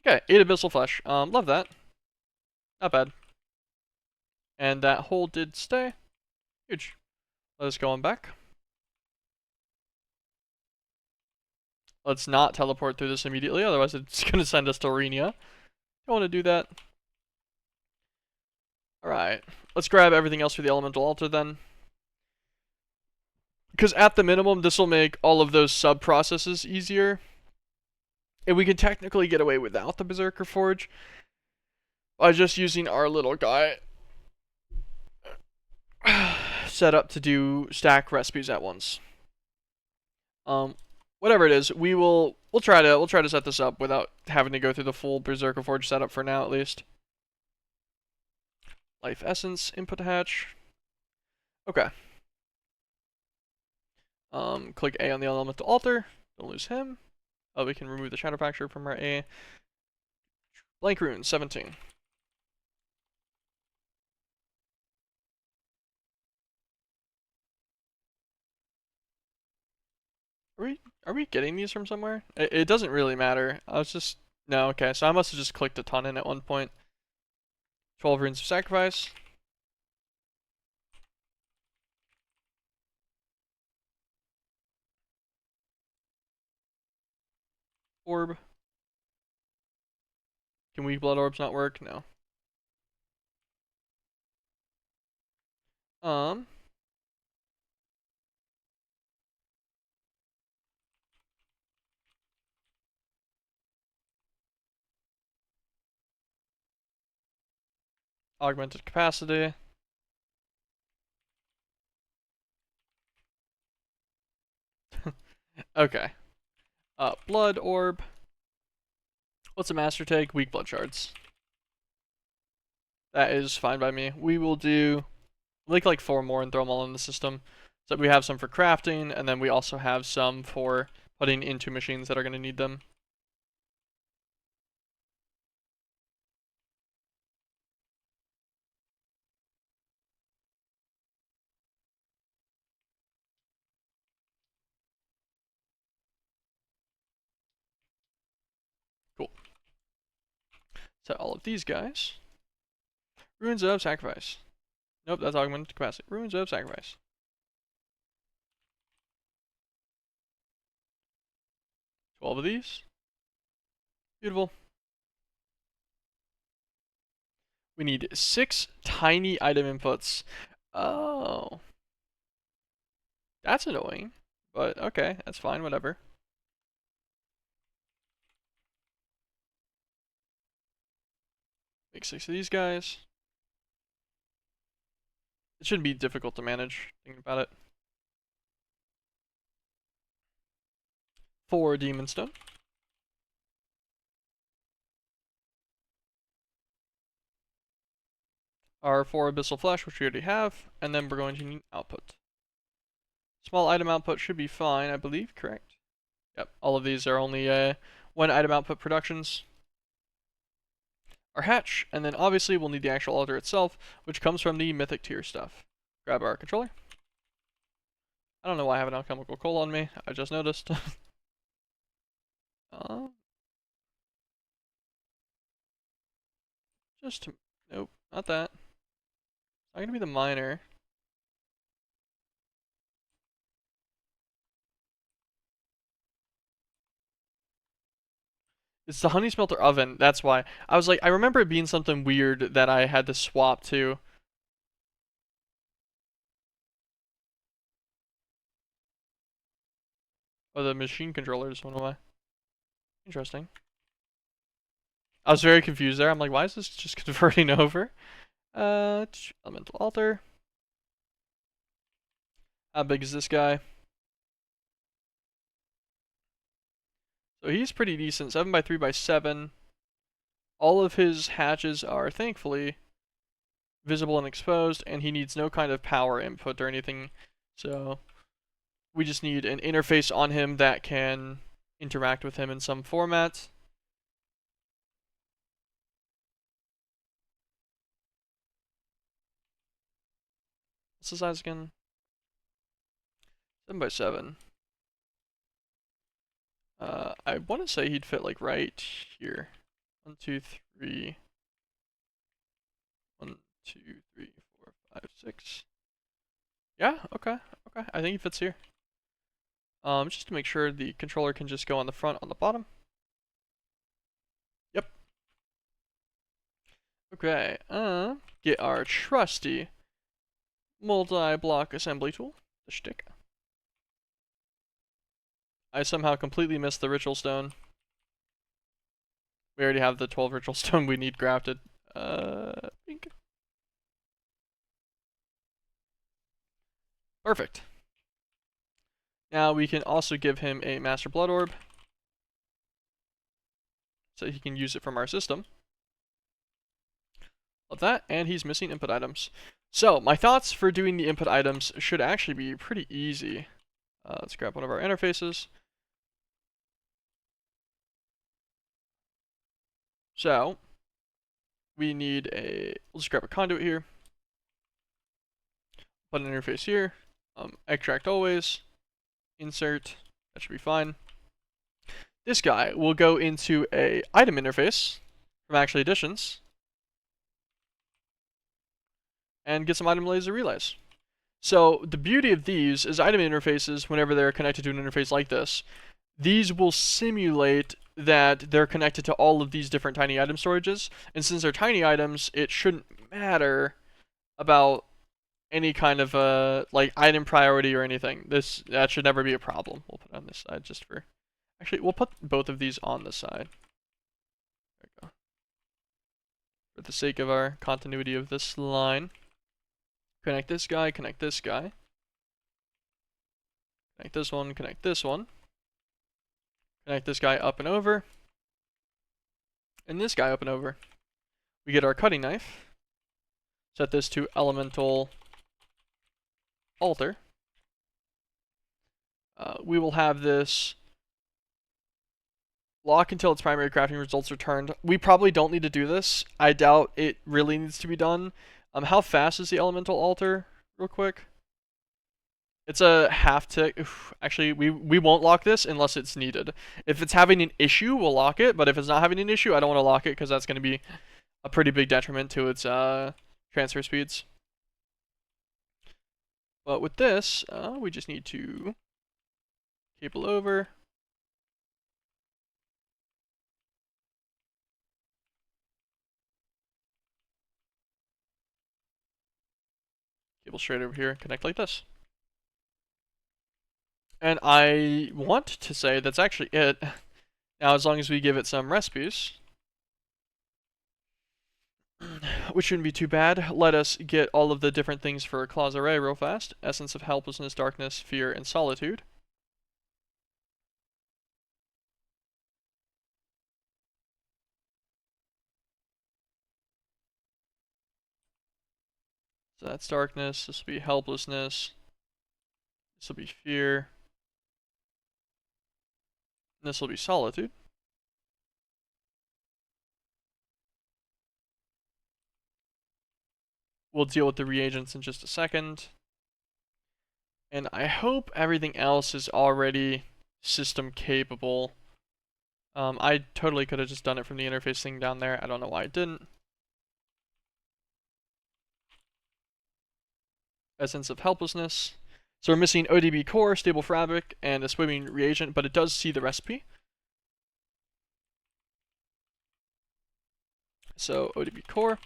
Okay, 8 Abyssal Flesh. Love that. Not bad. And that hole did stay. Huge. Let us go on back. Let's not teleport through this immediately, otherwise it's going to send us to Arenia. Don't want to do that. Alright. Let's grab everything else for the Elemental Altar then. Because at the minimum, this will make all of those sub-processes easier. And we can technically get away without the Berserker Forge by just using our little guy set up to do stack recipes at once. Whatever it is, we'll try to set this up without having to go through the full Berserker Forge setup for now at least. Life Essence input hatch. Okay. Click A on the Elemental Altar. Don't lose him. Oh, we can remove the Shadow Fracture from our A. Blank Rune 17. Are we getting these from somewhere? It doesn't really matter. I was just no, okay, so I must have just clicked a ton in at one point. 12 runes of sacrifice. orb. Can weak blood orbs not work? No. Augmented capacity. Okay. Blood orb. What's a master take? Weak blood shards. That is fine by me. We will do like 4 more and throw them all in the system. So we have some for crafting, and then we also have some for putting into machines that are going to need them. Cool. Set all of these guys. Ruins of Sacrifice. Nope, that's augmented capacity. Ruins of Sacrifice. Twelve of these. Beautiful. We need 6 tiny item inputs. Oh. That's annoying. But okay, that's fine, whatever. Make 6 of these guys. It shouldn't be difficult to manage, thinking about it. 4 Demon Stone. Our 4 Abyssal Flesh, which we already have, and then we're going to need output. Small item output should be fine, I believe, correct? Yep, all of these are only 1 item output productions. Our hatch, and then obviously we'll need the actual altar itself, which comes from the mythic tier stuff. Grab our controller. I don't know why I have an alchemical coal on me, I just noticed. Nope, not that. It's not gonna be the miner. It's the honey smelter oven, that's why. I was like, I remember it being something weird that I had to swap to. Oh, the machine controllers went away. Interesting. I was very confused there. I'm like, why is this just converting over? Elemental altar. How big is this guy? So he's pretty decent. 7 by 3 by 7. All of his hatches are thankfully visible and exposed, and he needs no kind of power input or anything. So we just need an interface on him that can interact with him in some format. What's the size again? 7 by 7. I want to say he'd fit like right here. 1, 2, 3. 1, 2, 3, 4, 5, 6. Yeah, okay. I think he fits here. Just to make sure the controller can just go on the front, on the bottom. Yep. Okay, get our trusty multi-block assembly tool, the shtick. I somehow completely missed the ritual stone. We already have the 12 ritual stone we need grafted. Pink. Perfect. Now we can also give him a master blood orb, so he can use it from our system. Love that, and he's missing input items. So my thoughts for doing the input items should actually be pretty easy. Let's grab one of our interfaces. So we need we'll just grab a conduit here. Put an interface here. Extract always. Insert. That should be fine. This guy will go into a item interface from Actually Additions and get some item laser relays. So the beauty of these is item interfaces, whenever they're connected to an interface like this, these will simulate that they're connected to all of these different tiny item storages. And since they're tiny items, it shouldn't matter about any kind of like item priority or anything. That should never be a problem. We'll put it on this side just for. Actually, we'll put both of these on the side. There we go. For the sake of our continuity of this line. Connect this guy, connect this guy. Connect this one, connect this one. Connect this guy up and over. And this guy up and over. We get our cutting knife. Set this to elemental altar. We will have this lock until its primary crafting results returned. We probably don't need to do this. I doubt it really needs to be done. How fast is the elemental altar? Real quick. It's a half tick. Actually, we won't lock this unless it's needed. If it's having an issue, we'll lock it. But if it's not having an issue, I don't want to lock it because that's going to be a pretty big detriment to its transfer speeds. But with this, we just need to cable over. Cable straight over here, connect like this. And I want to say that's actually it. Now, as long as we give it some recipes, which shouldn't be too bad, let us get all of the different things for Claws Array real fast. Essence of Helplessness, Darkness, Fear, and Solitude. So that's Darkness, this will be Helplessness, this will be Fear, and this will be Solitude. We'll deal with the reagents in just a second. And I hope everything else is already system capable. I totally could have just done it from the interface thing down there. I don't know why I didn't. Essence of Helplessness. So we're missing ODB core, stable fabric, and a swimming reagent, but it does see the recipe. So ODB core.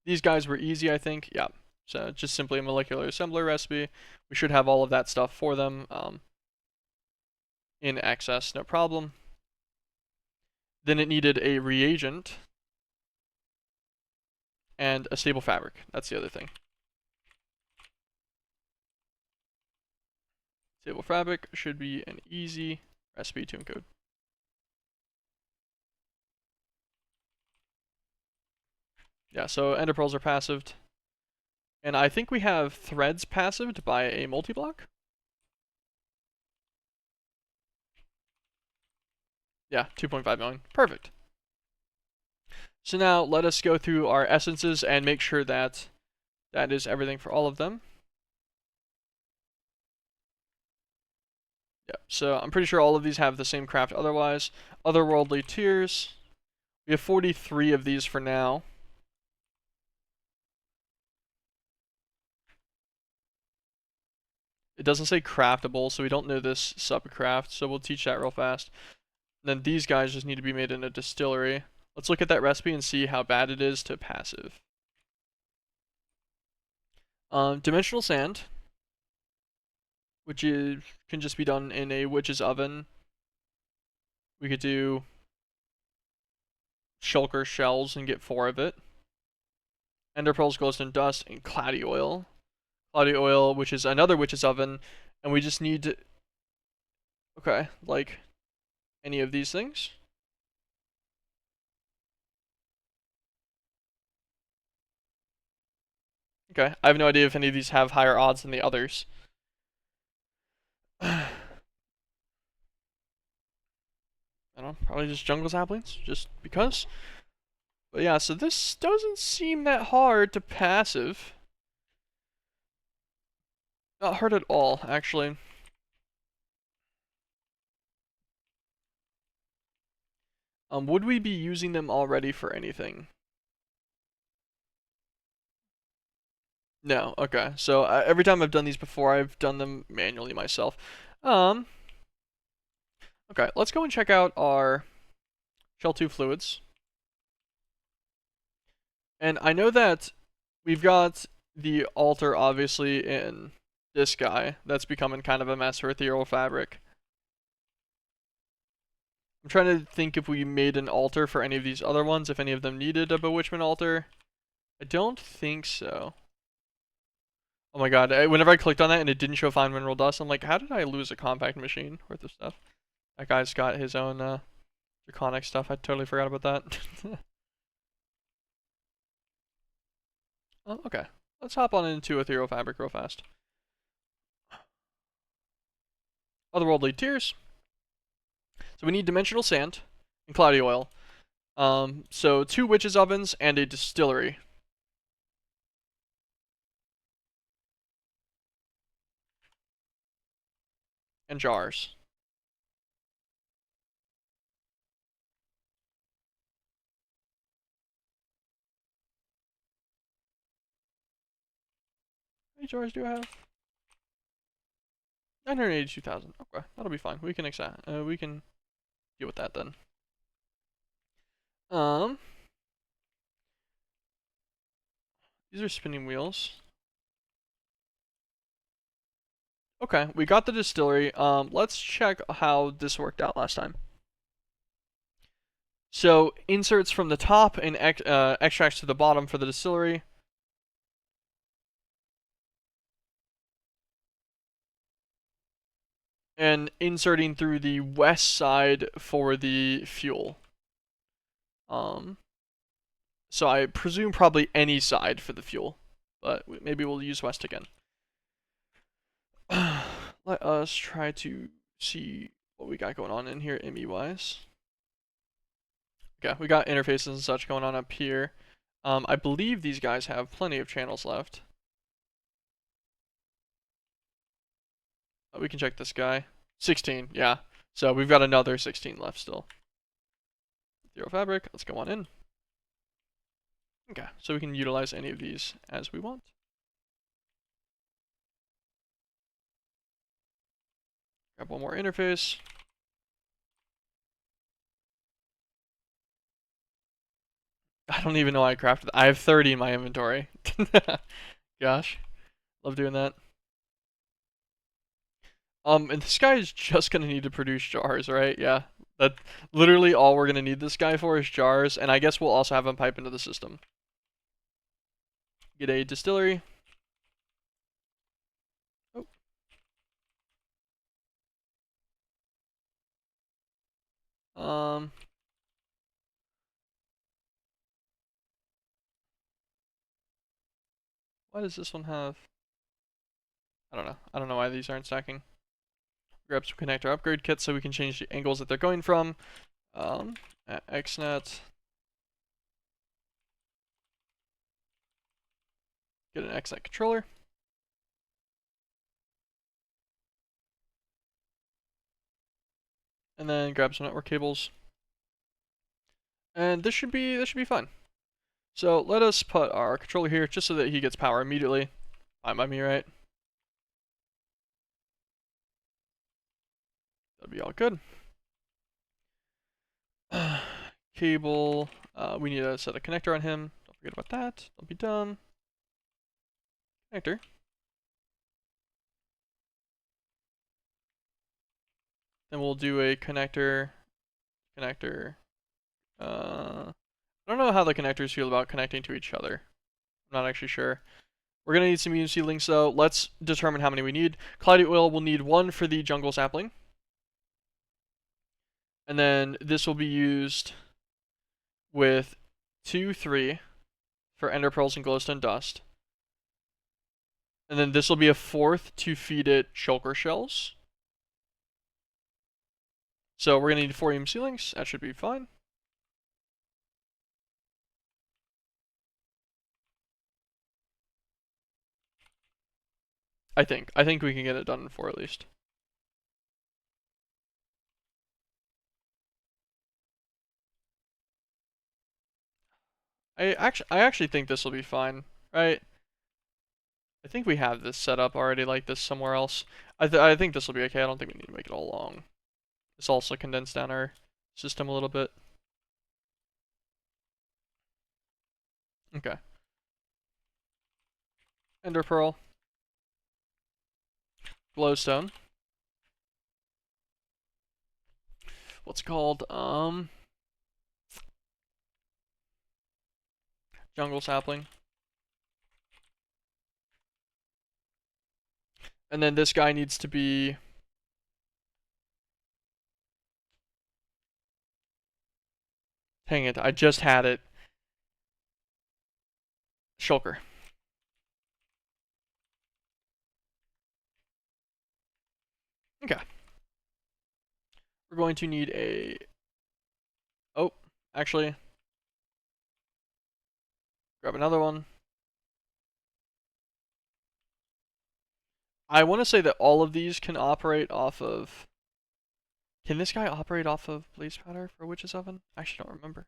These guys were easy, I think. Yeah. So just simply a molecular assembler recipe. We should have all of that stuff for them in access, no problem. Then it needed a reagent and a stable fabric. That's the other thing. Stable fabric should be an easy recipe to encode. Yeah, so ender pearls are passived. And I think we have threads passived by a multi-block. Yeah, 2.5 million. Perfect. So now let us go through our essences and make sure that that is everything for all of them. Yeah, so I'm pretty sure all of these have the same craft otherwise. Otherworldly Tears. We have 43 of these for now. It doesn't say craftable, so we don't know this subcraft, so we'll teach that real fast. And then these guys just need to be made in a distillery. Let's look at that recipe and see how bad it is to passive. Dimensional sand, which can just be done in a witch's oven. We could do shulker shells and get 4 of it. Ender pearls, glowstone dust, and cloudy oil. Cloudy oil, which is another witch's oven, and we just need to, okay, like any of these things. Okay, I have no idea if any of these have higher odds than the others. I don't know, probably just jungle saplings, just because. But yeah, so this doesn't seem that hard to passive. Not hard at all, actually. Would we be using them already for anything? No, okay. So every time I've done these before, I've done them manually myself. Okay, let's go and check out our shell tube fluids. And I know that we've got the altar obviously in this guy that's becoming kind of a mess for ethereal fabric. I'm trying to think if we made an altar for any of these other ones, if any of them needed a bewitchment altar. I don't think so. Oh my god, whenever I clicked on that and it didn't show fine mineral dust, I'm like, how did I lose a compact machine worth of stuff? That guy's got his own draconic stuff. I totally forgot about that. Oh, okay. Let's hop on into ethereal fabric real fast. Otherworldly tears. So we need dimensional sand and cloudy oil. So 2 witches ovens and a distillery. And jars. How many jars do I have? 982,000. Okay, that'll be fine. We can we can deal with that then. These are spinning wheels. Okay, we got the distillery. Let's check how this worked out last time. So inserts from the top and extracts to the bottom for the distillery. And inserting through the west side for the fuel. So I presume probably any side for the fuel, but maybe we'll use west again. Let us try to see what we got going on in here ME-wise. Okay, we got interfaces and such going on up here. I believe these guys have plenty of channels left. We can check this guy. 16, yeah. So we've got another 16 left still. Zero fabric, let's go on in. Okay, so we can utilize any of these as we want. Grab one more interface. I don't even know why I crafted that. I have 30 in my inventory. Gosh, love doing that. And this guy is just gonna need to produce jars, right? Yeah, that literally all we're gonna need this guy for is jars, and I guess we'll also have him pipe into the system. Get a distillery. Oh. Why does this one have? I don't know. I don't know why these aren't stacking. Grab some connector upgrade kits so we can change the angles that they're going from. XNet. Get an XNet controller. And then grab some network cables. And this should be fun. So let us put our controller here just so that he gets power immediately. Fine by me, right? That'll be all good. Cable. We need to set a connector on him. Don't forget about that. Don't be dumb. Connector. Then we'll do a connector. I don't know how the connectors feel about connecting to each other. I'm not actually sure. We're going to need some UNC links though. Let's determine how many we need. Cloudy oil will need 1 for the jungle sapling. And then this will be used with 2, 3 for ender pearls and glowstone dust. And then this will be a 4th to feed it shulker shells. So we're going to need 4 UNC links. That should be fine. I think we can get it done in 4 at least. I actually think this will be fine, right? I think we have this set up already like this somewhere else. I think this will be okay. I don't think we need to make it all long. This also condensed down our system a little bit. Okay. Ender Pearl. Glowstone. What's it called? Jungle Sapling. And then this guy needs to be... Dang it, I just had it. Shulker. Okay. We're going to need a... Oh, actually. Grab another one. I want to say that all of these can operate off of... Can this guy operate off of Blaze Powder for Witch's Oven? I actually don't remember.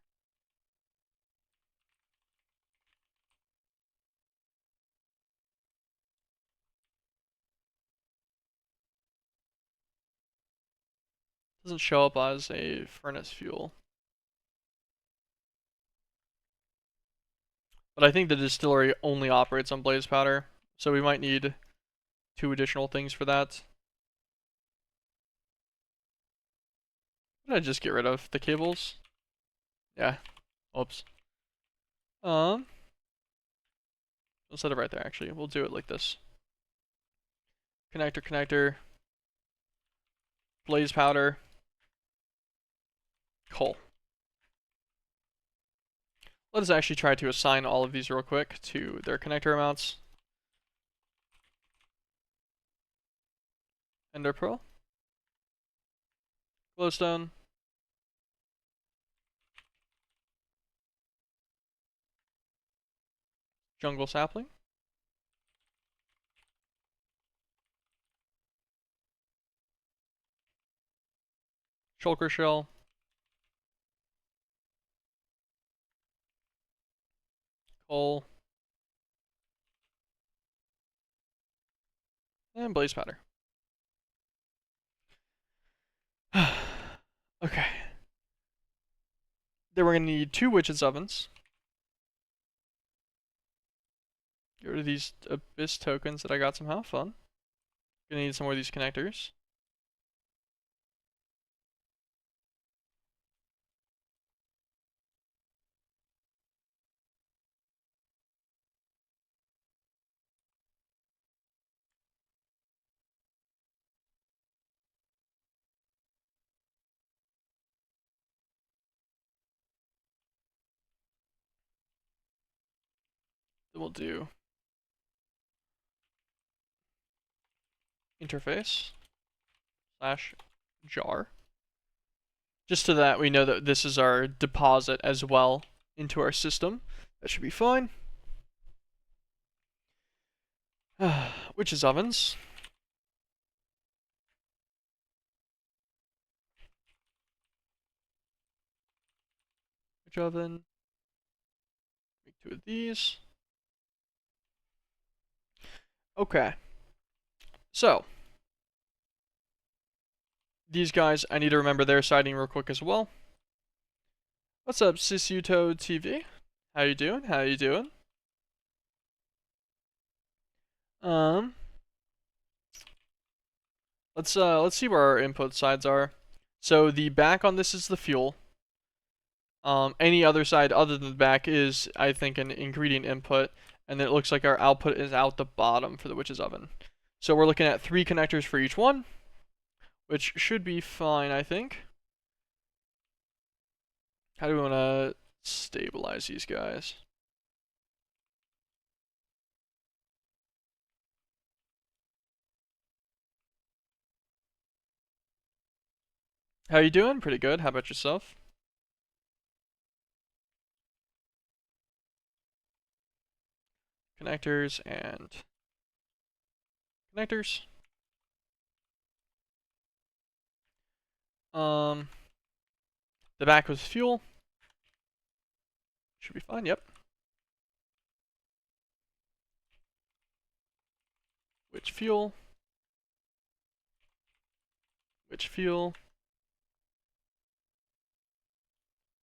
Doesn't show up as a furnace fuel. But I think the distillery only operates on Blaze Powder, so we might need 2 additional things for that. Did I just get rid of the cables? Yeah. Oops. We'll set it right there, actually. We'll do it like this. Connector, connector. Blaze Powder. Coal. Let us actually try to assign all of these real quick to their connector amounts. Ender Pearl. Glowstone. Jungle Sapling. Shulker Shell. Coal. And Blaze Powder. Okay. Then we're going to need 2 Witch's Ovens. Get rid of these Abyss tokens that I got somehow. Fun. Gonna need some more of these connectors. Then we'll do interface / jar. Just so that we know that this is our deposit as well into our system. That should be fine. Witch's ovens. Witch oven. Make 2 of these. Okay. So these guys, I need to remember their siding real quick as well. What's up, Sisuto TV? How you doing? How you doing? Let's see where our input sides are. So the back on this is the fuel. Any other side other than the back is, I think, an ingredient input, and then it looks like our output is out the bottom for the witch's oven. So we're looking at 3 connectors for each one, which should be fine, I think. How do we want to stabilize these guys? How you doing? Pretty good. How about yourself? Connectors and connectors. The back was fuel. Should be fine, yep. Which fuel? Which fuel?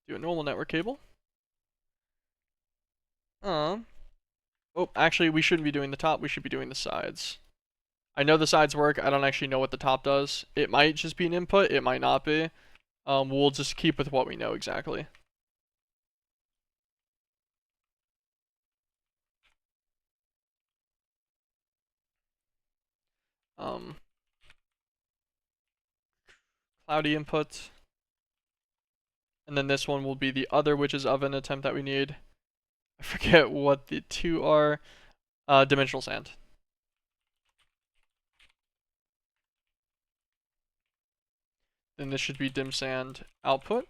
Do a normal network cable. Oh, actually, we shouldn't be doing the top. We should be doing the sides. I know the sides work. I don't actually know what the top does. It might just be an input. It might not be. We'll just keep with what we know exactly. Um, Cloudy input. And then this one will be the other witch's oven attempt that we need. I forget what the two are. Dimensional sand. Then this should be dim sand output.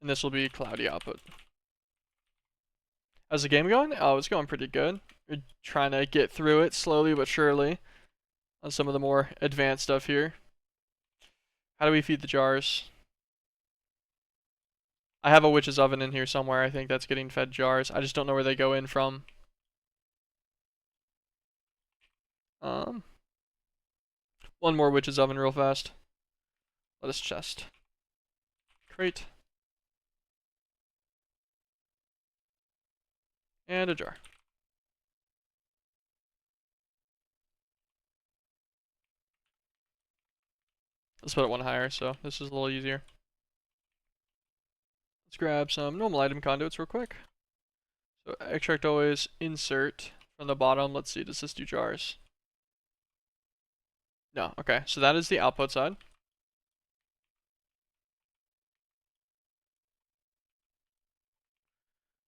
And this will be cloudy output. How's the game going? Oh, it's going pretty good. We're trying to get through it slowly but surely on some of the more advanced stuff here. How do we feed the jars? I have a witch's oven in here somewhere. I think that's getting fed jars. I just don't know where they go in from. One more witch's oven real fast. Let us chest. Crate. And a jar. Let's put it one higher, so this is a little easier. Let's grab some normal item conduits real quick. So extract always, insert from the bottom. Let's see, does this do jars? No, okay, so that is the output side.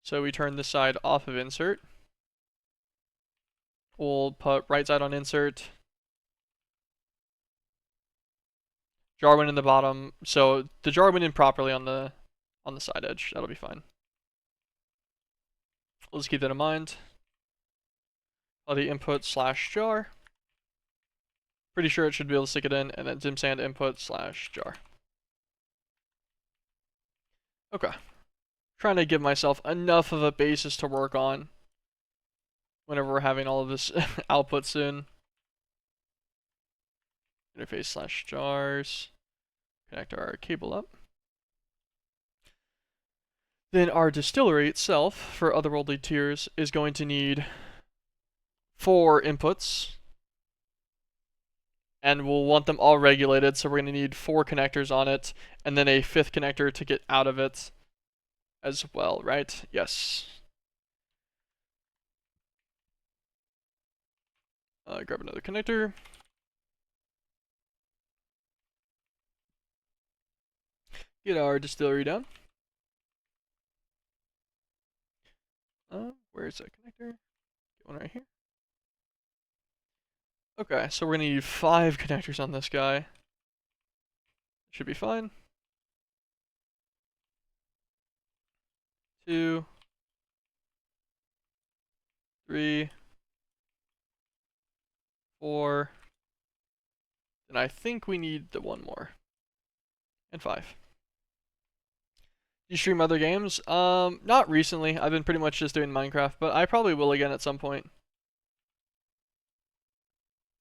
So we turn this side off of insert. We'll put right side on insert. Jar went in the bottom, so the jar went in properly on the side edge. That'll be fine. Let's keep that in mind. The input slash jar. Pretty sure it should be able to stick it in, and then dim sand input slash jar. Okay. Trying to give myself enough of a basis to work on whenever we're having all of this output soon. Interface slash jars. Connect our cable up. Then our distillery itself, for otherworldly tiers, is going to need 4 inputs. And we'll want them all regulated, so we're going to need 4 connectors on it, and then a 5th connector to get out of it as well, right? Yes. Grab another connector. Get our distillery down. Where's that connector? Get one right here. Okay, so we're gonna need 5 connectors on this guy. Should be fine. 2, 3, 4. And I think we need the 1 more. And 5. Do you stream other games? Not recently. I've been pretty much just doing Minecraft, but I probably will again at some point.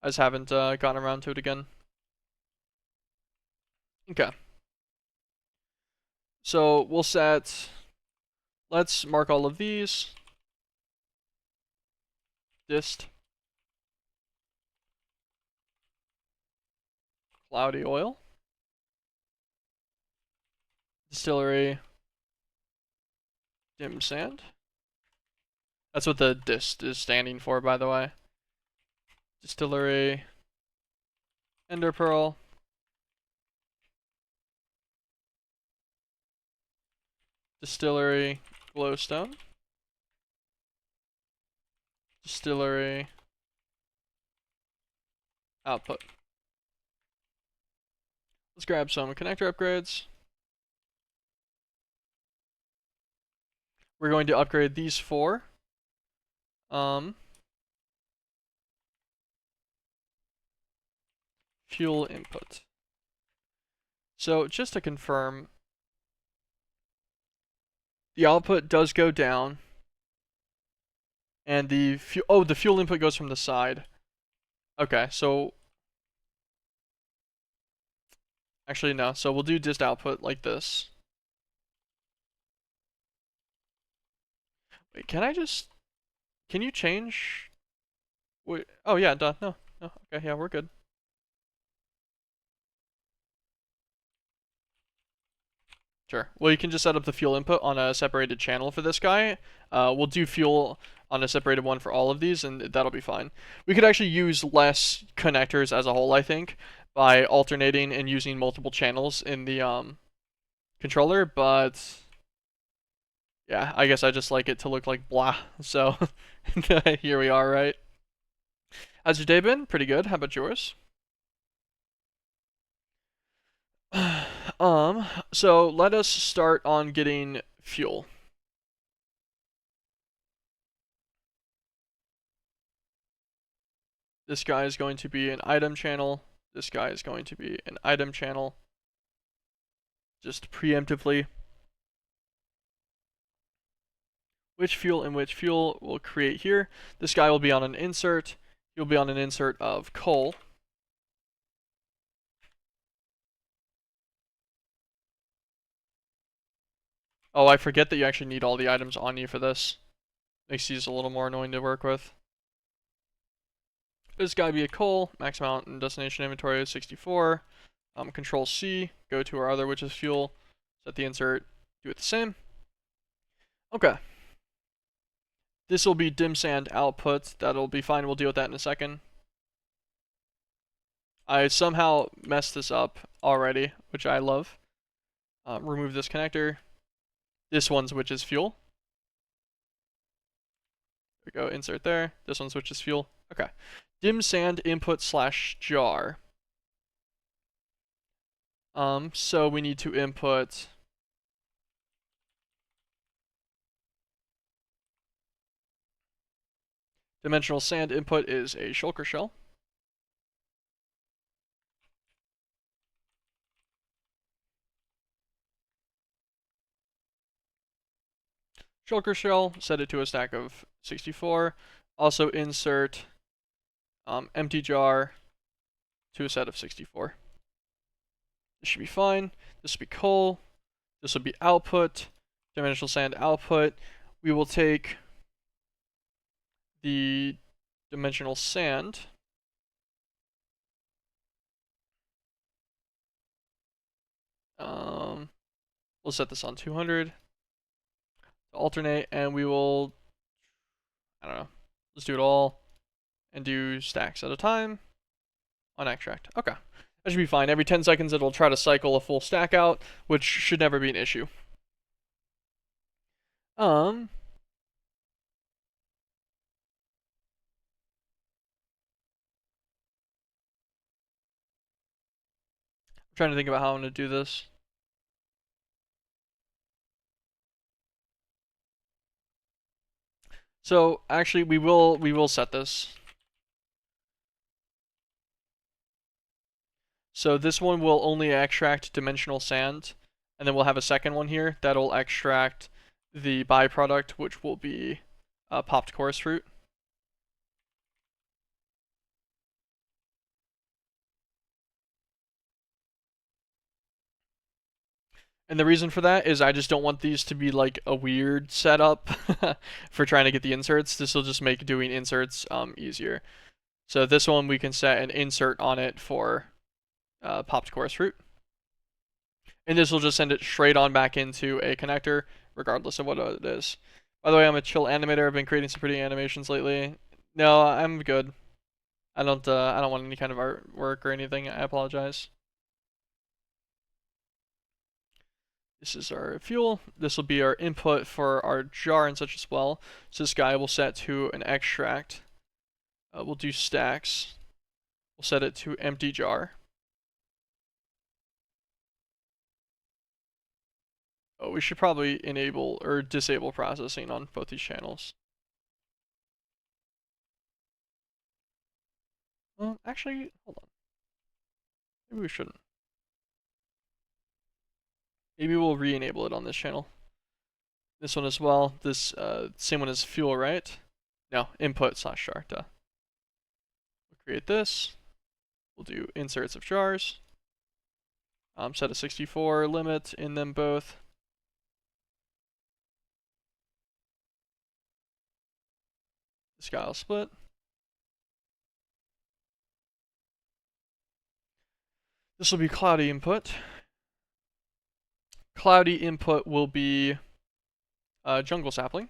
I just haven't gotten around to it again. Okay. So we'll set, let's mark all of these. Dist. Cloudy oil. Distillery. Dim sand. That's what the dist is standing for, by the way. Distillery. Ender pearl. Distillery. Glowstone. Distillery. Output. Let's grab some connector upgrades. We're going to upgrade these 4. Fuel input. So just to confirm, the output does go down, and the fuel input goes from the side. Okay, so actually no. So we'll do dist output like this. Wait, can you change? Wait, oh yeah, duh, no, no, okay, yeah, we're good. Sure. Well, you can just set up the fuel input on a separated channel for this guy. We'll do fuel on a separated one for all of these, and that'll be fine. We could actually use less connectors as a whole, I think, by alternating and using multiple channels in the controller, but yeah, I guess I just like it to look like blah, so here we are, right? How's your day been? Pretty good. How about yours? So let us start on getting fuel. This guy is going to be an item channel. This guy is going to be an item channel. Just preemptively. Which fuel and which fuel we'll create here. This guy will be on an insert. He'll be on an insert of coal. Oh, I forget that you actually need all the items on you for this. Makes these a little more annoying to work with. This guy be a coal. Max amount and destination inventory is 64. Control C. Go to our other, which is fuel. Set the insert. Do it the same. Okay. This will be dim sand output. That'll be fine. We'll deal with that in a second. I somehow messed this up already, which I love. Remove this connector. This one switches fuel. There we go. Insert there. This one switches fuel. Okay. Dim sand input slash jar. So we need to input dimensional sand input is a shulker shell. Shulker shell, set it to a stack of 64. Also insert empty jar to a set of 64. This should be fine. This will be coal. This will be output. Dimensional sand output. We will take the dimensional sand. We'll set this on 200 to alternate, and we will, I don't know, let's do it all and do stacks at a time on extract. Okay, that should be fine. Every 10 seconds it'll try to cycle a full stack out, which should never be an issue. I'm trying to think about how I'm going to do this. So actually we will set this. So this one will only extract dimensional sand, and then we'll have a second one here that'll extract the byproduct, which will be popped chorus fruit. And the reason for that is I just don't want these to be like a weird setup for trying to get the inserts. This will just make doing inserts easier. So this one we can set an insert on it for popped chorus fruit. And this will just send it straight on back into a connector, regardless of what it is. By the way, I'm a chill animator. I've been creating some pretty animations lately. No, I'm good. I don't want any kind of artwork or anything. I apologize. This is our fuel. This will be our input for our jar and such as well. So this guy will set to an extract. We'll do stacks. We'll set it to empty jar. Oh, we should probably enable or disable processing on both these channels. Well, actually, hold on. Maybe we shouldn't. Maybe we'll re-enable it on this channel. This one as well. This same one as fuel, right? No, input slash jar. Duh. We'll create this. We'll do inserts of jars. Set a 64 limit in them both. Scale split. This will be cloudy input. Cloudy input will be jungle sapling.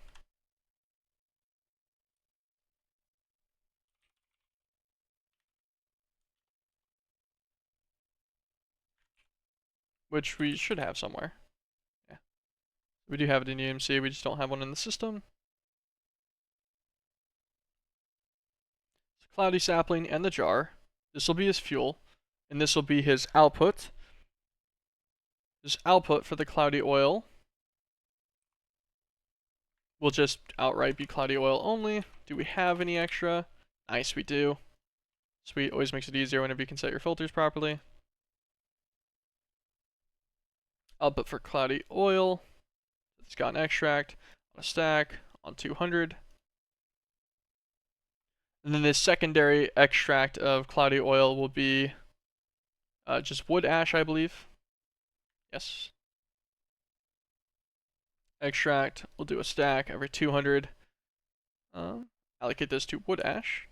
Which we should have somewhere. Yeah. We do have it in EMC, we just don't have one in the system. Cloudy sapling and the jar. This will be his fuel, and this will be his output. His output for the cloudy oil will just outright be cloudy oil only. Do we have any extra? Nice, we do. Sweet, always makes it easier whenever you can set your filters properly. Output for cloudy oil. It's got an extract on a stack on 200. And then this secondary extract of cloudy oil will be just wood ash, I believe. Yes. Extract, we'll do a stack every 200. Allocate this to wood ash.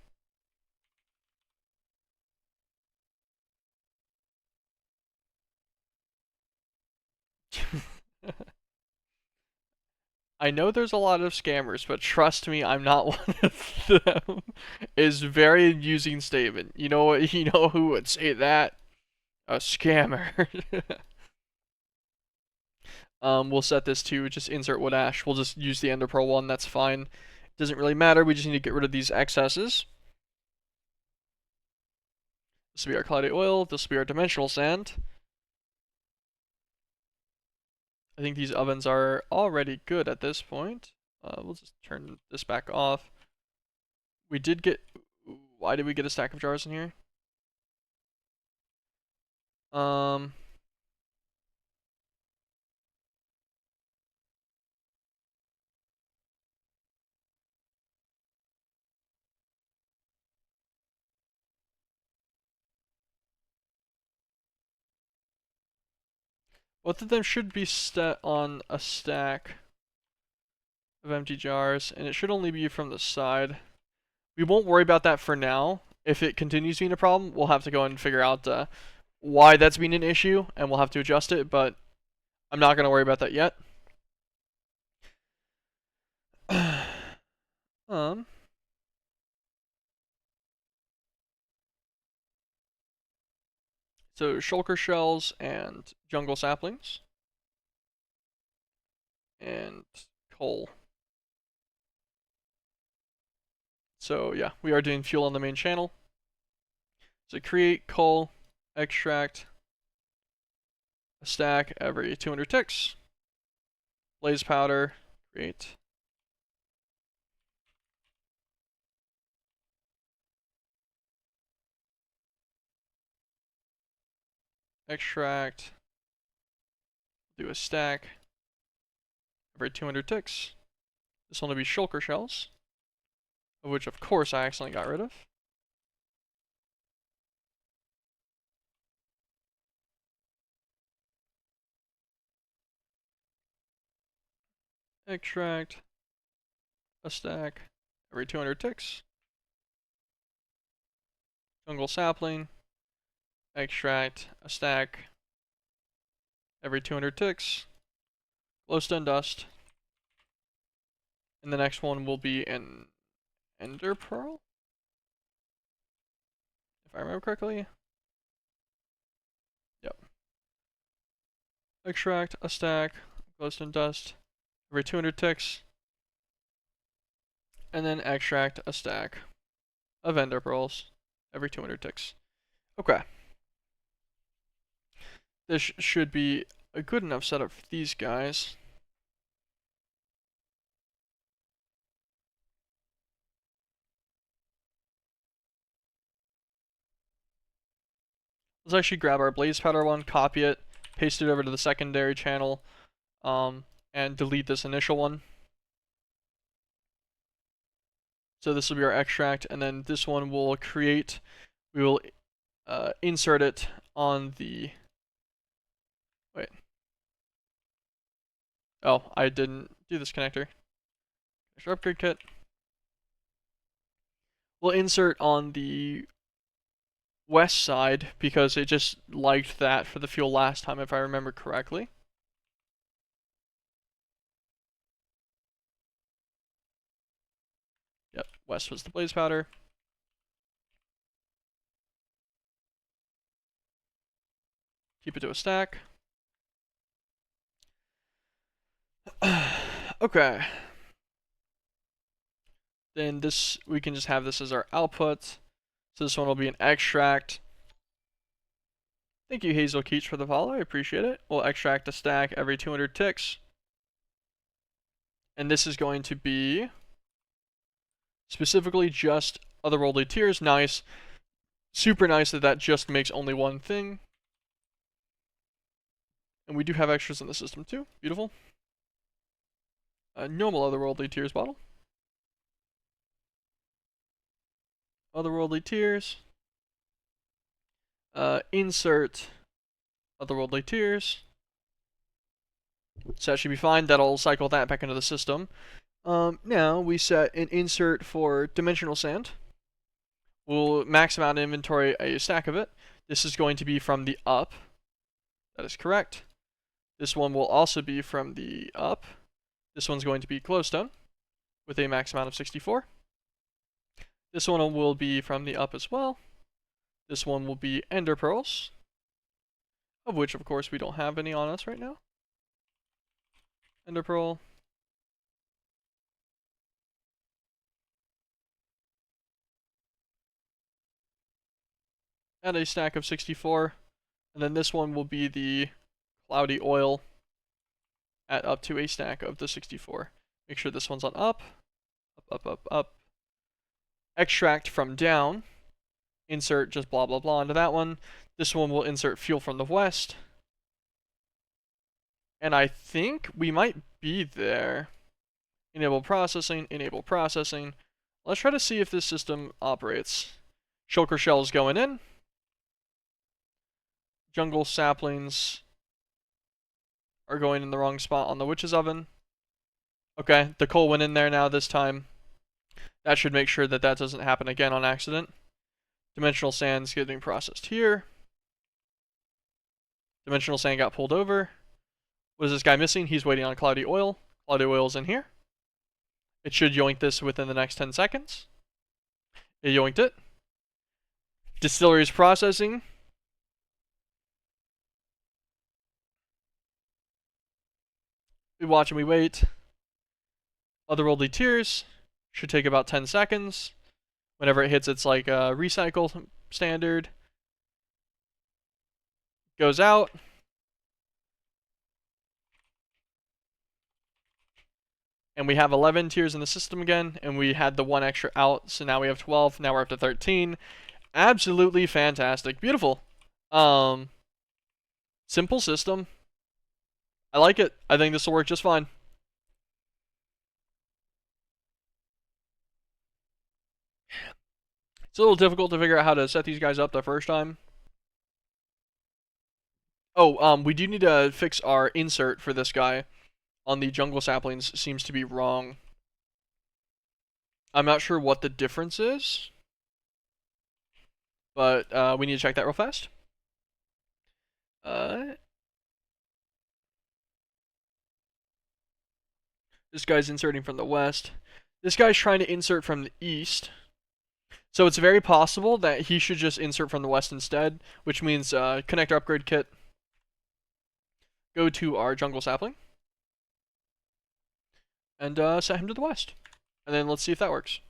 I know there's a lot of scammers, but trust me, I'm not one of them. Is very amusing statement. You know what? You know who would say that? A scammer. We'll set this to just insert wood ash. We'll just use the ender pearl one. That's fine. Doesn't really matter. We just need to get rid of these excesses. This will be our cloudy oil. This will be our dimensional sand. I think these ovens are already good at this point. We'll just turn this back off. We did get... Why did we get a stack of jars in here? Both of them should be set on a stack of empty jars, and it should only be from the side. We won't worry about that for now. If it continues being a problem, we'll have to go and figure out why that's been an issue, and we'll have to adjust it, but I'm not going to worry about that yet. So shulker shells and jungle saplings. And coal. So yeah, we are doing fuel on the main channel. So create coal, extract, a stack every 200 ticks. Blaze powder, create. Extract, do a stack every 200 ticks. This will only be shulker shells, of which of course I accidentally got rid of. Extract, a stack every 200 ticks. Jungle sapling, extract, a stack every 200 ticks. Glowstone dust. And the next one will be an ender pearl, if I remember correctly. Yep. Extract, a stack, glowstone dust, every 200 ticks. And then extract a stack of ender pearls every 200 ticks. Okay. This should be a good enough setup for these guys. Let's actually grab our blaze powder one, copy it, paste it over to the secondary channel, and delete this initial one. So this will be our extract, and then this one will create, we will insert it on the, wait. Oh, I didn't do this connector. Extra upgrade kit. We'll insert on the west side because it just liked that for the fuel last time, if I remember correctly. Yep, west was the blaze powder. Keep it to a stack. Okay. Then this, we can just have this as our output. So this one will be an extract. Thank you, Hazel Keats, for the follow. I appreciate it. We'll extract a stack every 200 ticks. And this is going to be specifically just otherworldly tears. Nice. Super nice that that just makes only one thing. And we do have extras in the system too. Beautiful. A normal otherworldly tears bottle. Otherworldly tears. Insert otherworldly tears. So that should be fine. That'll cycle that back into the system. Now we set an insert for dimensional sand. We'll max amount inventory a stack of it. This is going to be from the up. That is correct. This one will also be from the up. This one's going to be glowstone with a max amount of 64. This one will be from the up as well. This one will be ender pearls, of which of course we don't have any on us right now. Ender pearl. And a stack of 64. And then this one will be the cloudy oil at up to a stack of the 64. Make sure this one's on up. Up. Extract from down. Insert just blah blah blah into that one. This one will insert fuel from the west. And I think we might be there. Enable processing, enable processing. Let's try to see if this system operates. Shulker shells going in. Jungle saplings are going in the wrong spot on the witch's oven. Okay, the coal went in there now this time. That should make sure that that doesn't happen again on accident. Dimensional sand's getting processed here. Dimensional sand got pulled over. What is this guy missing? He's waiting on cloudy oil. Cloudy oil's in here. It should yoink this within the next 10 seconds. It yoinked it. Distillery's processing. We watch and we wait. Otherworldly tears should take about 10 seconds. Whenever it hits its like recycle standard, goes out. And we have 11 tiers in the system again, and we had the one extra out, so now we have 12. Now we're up to 13. Absolutely fantastic. Beautiful. Simple system. I like it. I think this will work just fine. It's a little difficult to figure out how to set these guys up the first time. Oh, we do need to fix our insert for this guy on the jungle saplings. Seems to be wrong. I'm not sure what the difference is, but we need to check that real fast. This guy's inserting from the west. This guy's trying to insert from the east. So it's very possible that he should just insert from the west instead, which means connector upgrade kit. Go to our jungle sapling. And set him to the west. And then let's see if that works.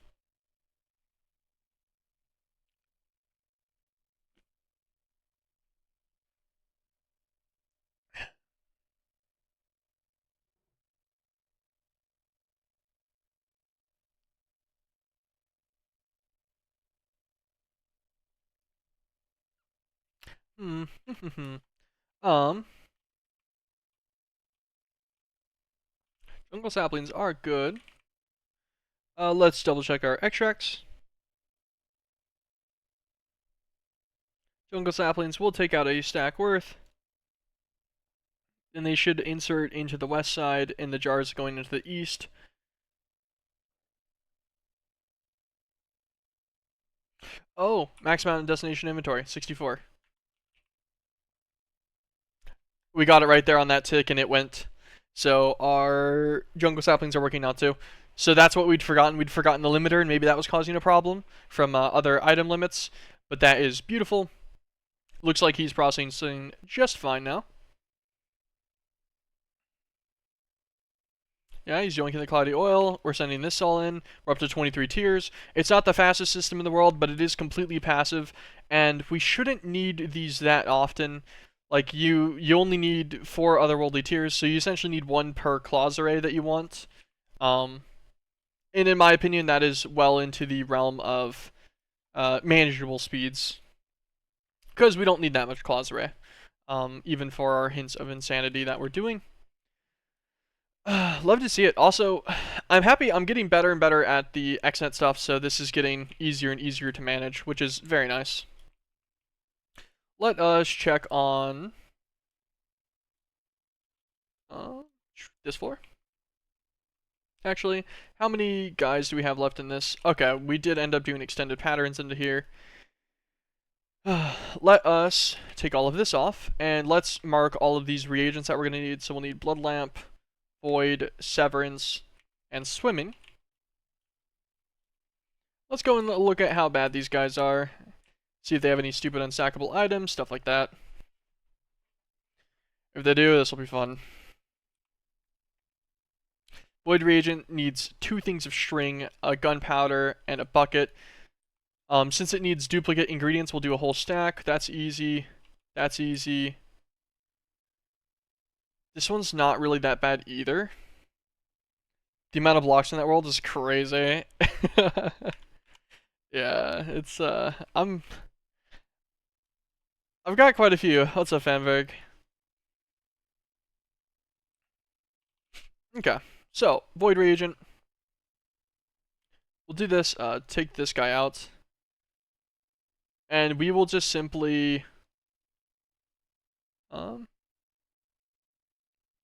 Jungle saplings are good. Let's double check our extracts. Jungle saplings will take out a stack worth. And they should insert into the west side, and the jars going into the east. Oh, max amount in destination inventory, 64. We got it right there on that tick, and it went. So our jungle saplings are working now too. So that's what we'd forgotten. We'd forgotten the limiter, and maybe that was causing a problem from other item limits. But that is beautiful. Looks like he's processing just fine now. Yeah, he's yoinking the cloudy oil. We're sending this all in. We're up to 23 tiers. It's not the fastest system in the world, but it is completely passive, and we shouldn't need these that often. Like you only need 4 otherworldly tiers, so you essentially need 1 per clause array that you want. Um, and in my opinion, that is well into the realm of manageable speeds, because we don't need that much clause array, even for our hints of insanity that we're doing. Love to see it. Also, I'm happy I'm getting better and better at the XNet stuff, so this is getting easier and easier to manage, which is very nice. Let us check on this floor. Actually, how many guys do we have left in this? Okay, we did end up doing extended patterns into here. Let us take all of this off, and let's mark all of these reagents that we're going to need. So we'll need Blood Lamp, Void, Severance, and Swimming. Let's go and look at how bad these guys are. See if they have any stupid unstackable items, stuff like that. If they do, this will be fun. Void Reagent needs 2 things of string, a gunpowder, and a bucket. Since it needs duplicate ingredients, we'll do a whole stack. That's easy. That's easy. This one's not really that bad either. The amount of blocks in that world is crazy. Yeah, it's I've got quite a few. What's up, Fanberg? Okay, so Void Reagent. We'll do this, take this guy out. And we will just simply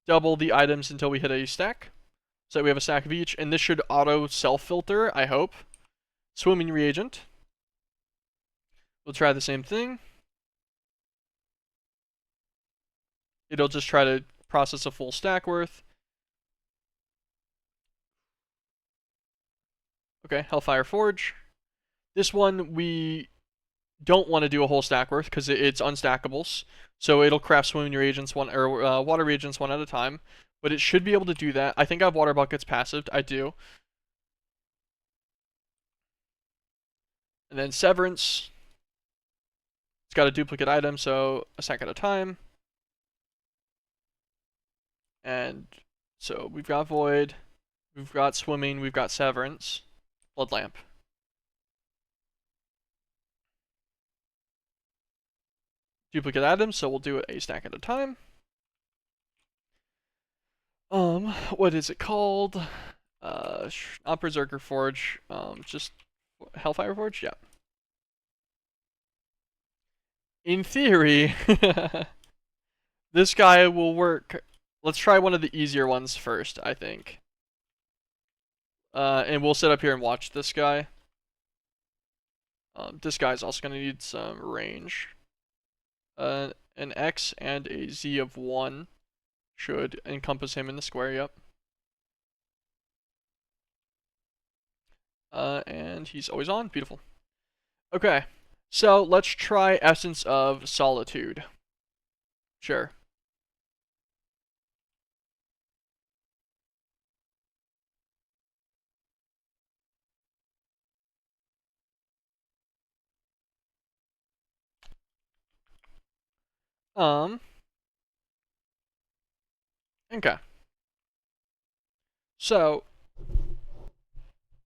double the items until we hit a stack. So we have a stack of each, and this should auto self-filter, I hope. Swimming Reagent. We'll try the same thing. It'll just try to process a full stack worth. Okay, Hellfire Forge. This one we don't want to do a whole stack worth because it's unstackables. So it'll craft swimming reagents water reagents one at a time. But it should be able to do that. I think I have water buckets passive. I do. And then Severance. It's got a duplicate item, so a stack at a time. And so we've got Void, we've got Swimming, we've got Severance, Blood Lamp. Duplicate items, so we'll do it a stack at a time. What is it called? Not Berserker Forge, just Hellfire Forge? Yeah. In theory, this guy will work. Let's try one of the easier ones first, I think. And we'll sit up here and watch this guy. This guy's also going to need some range. An X and a Z of 1 should encompass him in the square, yep. And he's always on, beautiful. Okay, so let's try Essence of Solitude. Sure. Okay. So,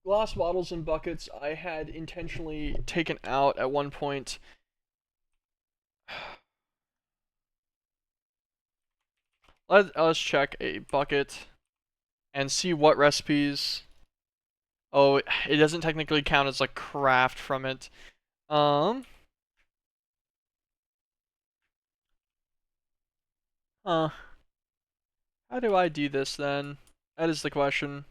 glass bottles and buckets I had intentionally taken out at one point. Let's check a bucket and see what recipes. Oh, it doesn't technically count as like craft from it. How do I do this then? That is the question.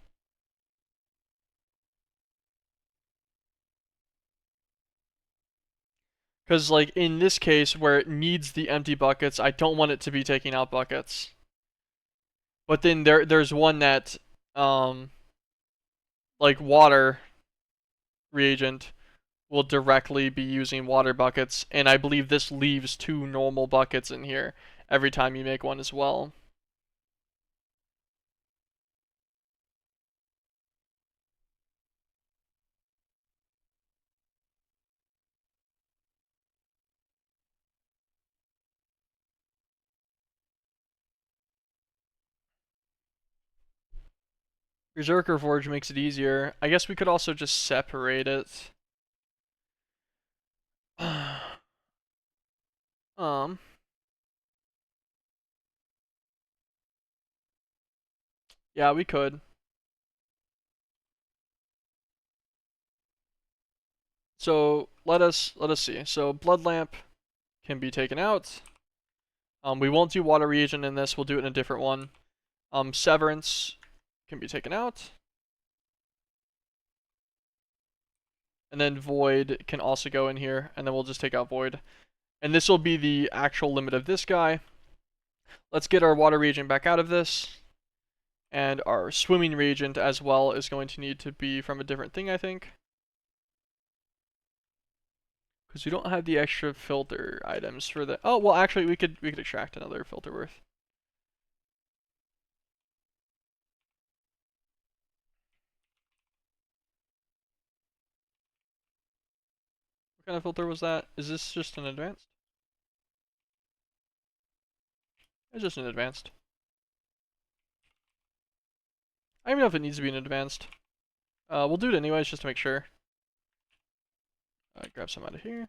Because, like, in this case, where it needs the empty buckets, I don't want it to be taking out buckets. But then there's one that, like, water reagent will directly be using water buckets, and I believe this leaves 2 normal buckets in here every time you make one as well. Berserker Forge makes it easier. I guess we could also just separate it. um, yeah, we could. So let us see. So blood lamp can be taken out. We won't do water reagent in this. We'll do it in a different one. Severance can be taken out. And then void can also go in here, and then we'll just take out void. And this will be the actual limit of this guy. Let's get our water reagent back out of this. And our swimming reagent as well is going to need to be from a different thing, I think. Because we don't have the extra filter items for the... Oh, well, actually, we could extract another filter worth. What kind of filter was that? Is this just an advanced? It's just an advanced. I don't even know if it needs to be an advanced. We'll do it anyways, just to make sure. Grab some out of here.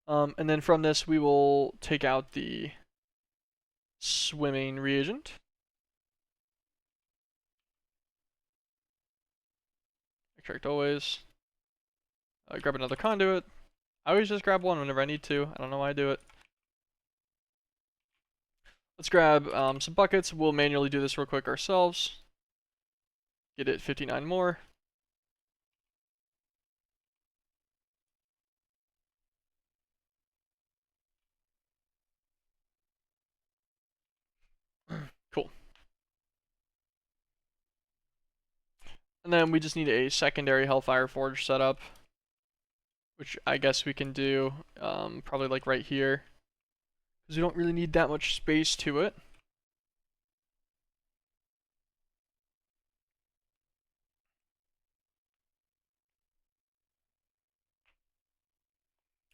And then from this, we will take out the swimming reagent. Extract always. Grab another conduit. I always just grab one whenever I need to. I don't know why I do it. Let's grab some buckets. We'll manually do this real quick ourselves. Get it 59 more. Cool. And then we just need a secondary Hellfire Forge setup, which I guess we can do probably like right here, because we don't really need that much space to it.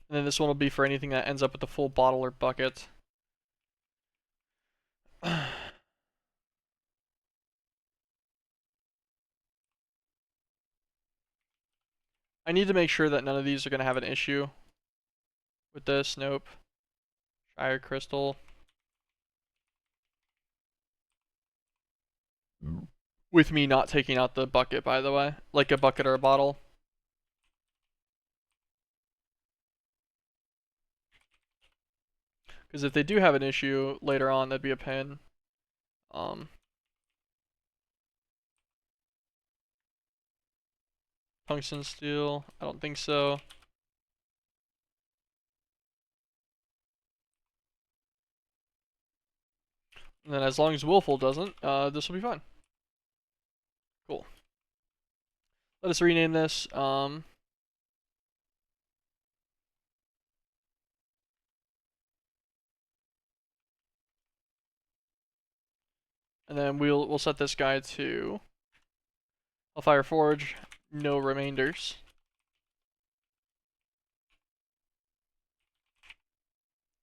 And then this one will be for anything that ends up with a full bottle or bucket. I need to make sure that none of these are going to have an issue with this. Nope. Shire Crystal. With me not taking out the bucket, by the way. Like a bucket or a bottle. Because if they do have an issue later on, that'd be a pain. Tungsten steel. I don't think so. And then as long as Willful doesn't, this will be fine. Cool. Let us rename this. And then we'll set this guy to Hellfire Forge, no remainders.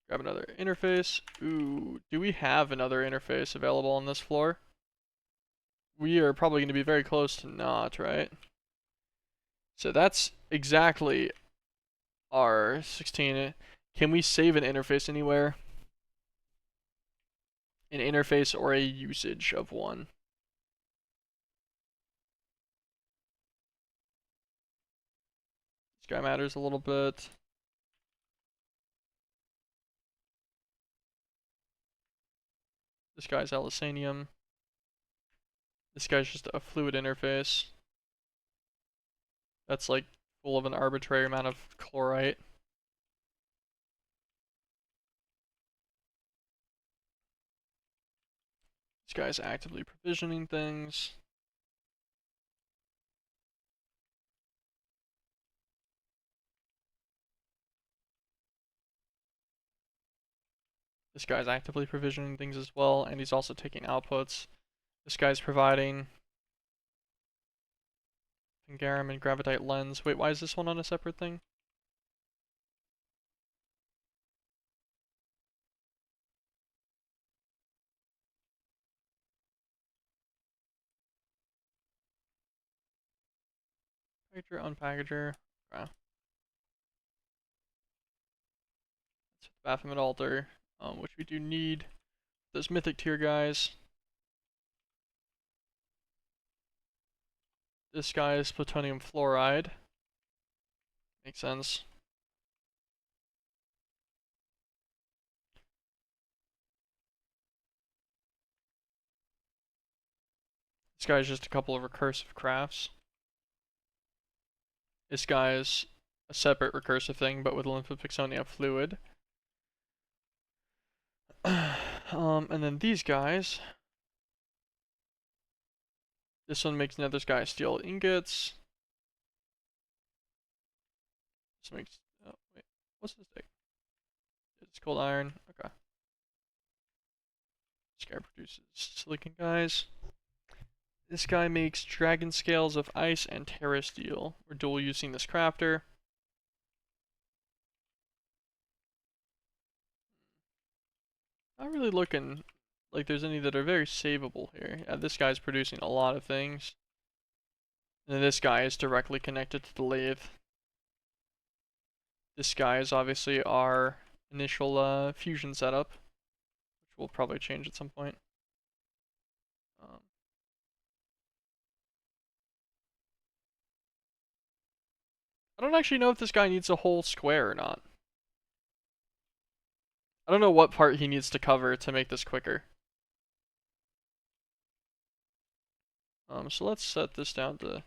Grab another interface. Ooh, do we have another interface available on this floor? We are probably going to be very close to not, right? So that's exactly our 16. Can we save an interface anywhere? An interface or a usage of one? This guy matters a little bit. This guy's Alisanium. This guy's just a fluid interface. that's like full of an arbitrary amount of chlorite. This guy's actively provisioning things. This guy's actively provisioning things as well, and he's also taking outputs. This guy's providing garum and gravitite lens. Wait, why is this one on a separate thing? Packager, unpackager. Okay. That's the Baphomet altar, which we do need. Those mythic tier guys. This guy is plutonium fluoride. Makes sense. This guy's just a couple of recursive crafts. This guy's a separate recursive thing, but with lymphopixonia fluid. And then these guys. This one makes nether sky steel ingots. This makes. Oh, wait. What's this thing? It's cold iron. Okay. This guy produces silicon guys. This guy makes dragon scales of ice and terra steel. We're dual using this crafter. Not really looking like there's any that are very savable here. Yeah, this guy's producing a lot of things. And then this guy is directly connected to the lathe. This guy is obviously our initial fusion setup, which we'll probably change at some point. I don't actually know if this guy needs a whole square or not. I don't know what part he needs to cover to make this quicker. So let's set this down to...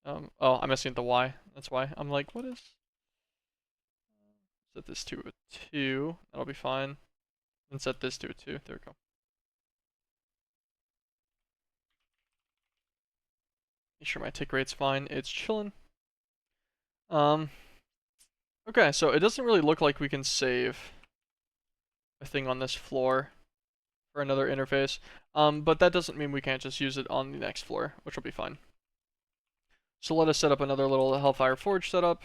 oh, I'm messing with the Y. That's why. I'm like, what is... Set this to a 2. That'll be fine. And set this to a 2. There we go. Make sure my tick rate's fine. It's chillin'. Okay, so it doesn't really look like we can save a thing on this floor for another interface. But that doesn't mean we can't just use it on the next floor, which will be fine. So let us set up another little Hellfire Forge setup.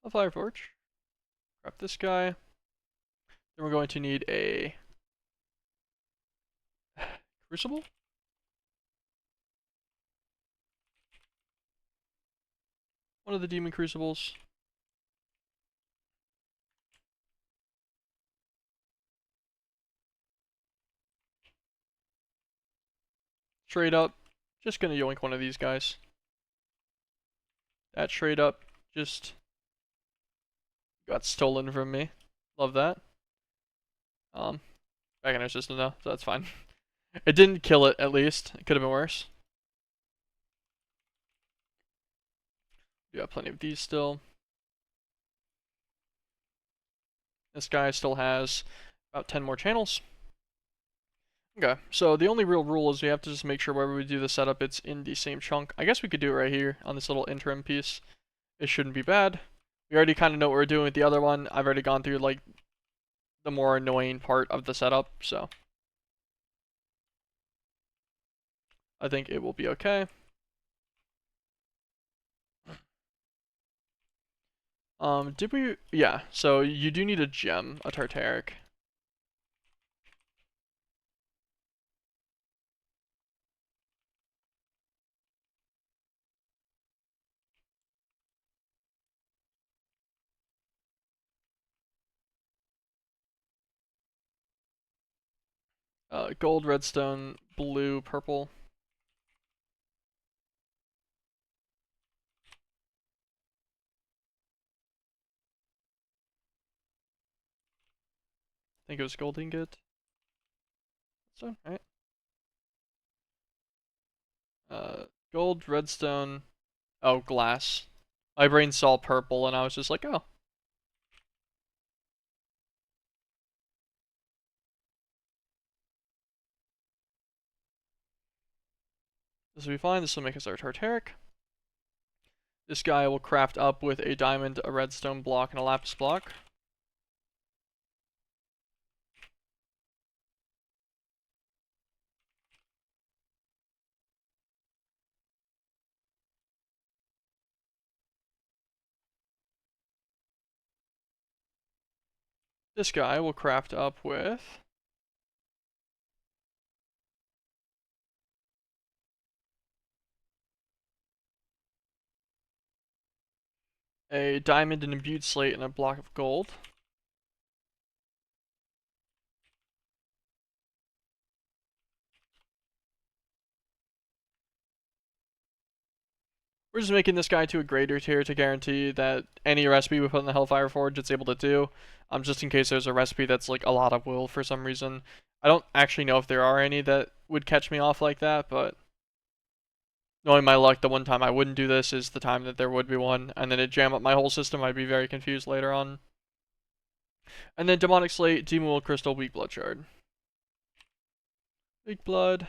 Hellfire Forge. Grab this guy. Then we're going to need a crucible. One of the demon crucibles. Straight up, just gonna yoink one of these guys. That straight up just got stolen from me. Love that. Back in our system though, so that's fine. It didn't kill it, at least. It could have been worse. We got plenty of these still. This guy still has about 10 more channels. Okay, so the only real rule is we have to just make sure wherever we do the setup, it's in the same chunk. I guess we could do it right here on this little interim piece. It shouldn't be bad. We already kind of know what we're doing with the other one. I've already gone through like the more annoying part of the setup, so I think it will be okay. Did we? Yeah, so you do need a gem, a tartaric. Gold, redstone, blue, purple. think it was gold ingot. So, right? Gold, redstone. Oh, glass. My brain saw purple, and I was just like, oh. This will be fine. This will make us our tartaric. This guy will craft up with a diamond, a redstone block, and a lapis block. This guy will craft up with a diamond, an imbued slate, and a block of gold. We're just making this guy to a greater tier to guarantee that any recipe we put in the Hellfire Forge it's able to do. Just in case there's a recipe that's like a lot of wool for some reason. I don't actually know if there are any that would catch me off like that, but knowing my luck, the one time I wouldn't do this is the time that there would be one, and then it'd jam up my whole system. I'd be very confused later on. And then Demonic Slate, Demon Wool Crystal, Weak Blood Shard. Weak Blood.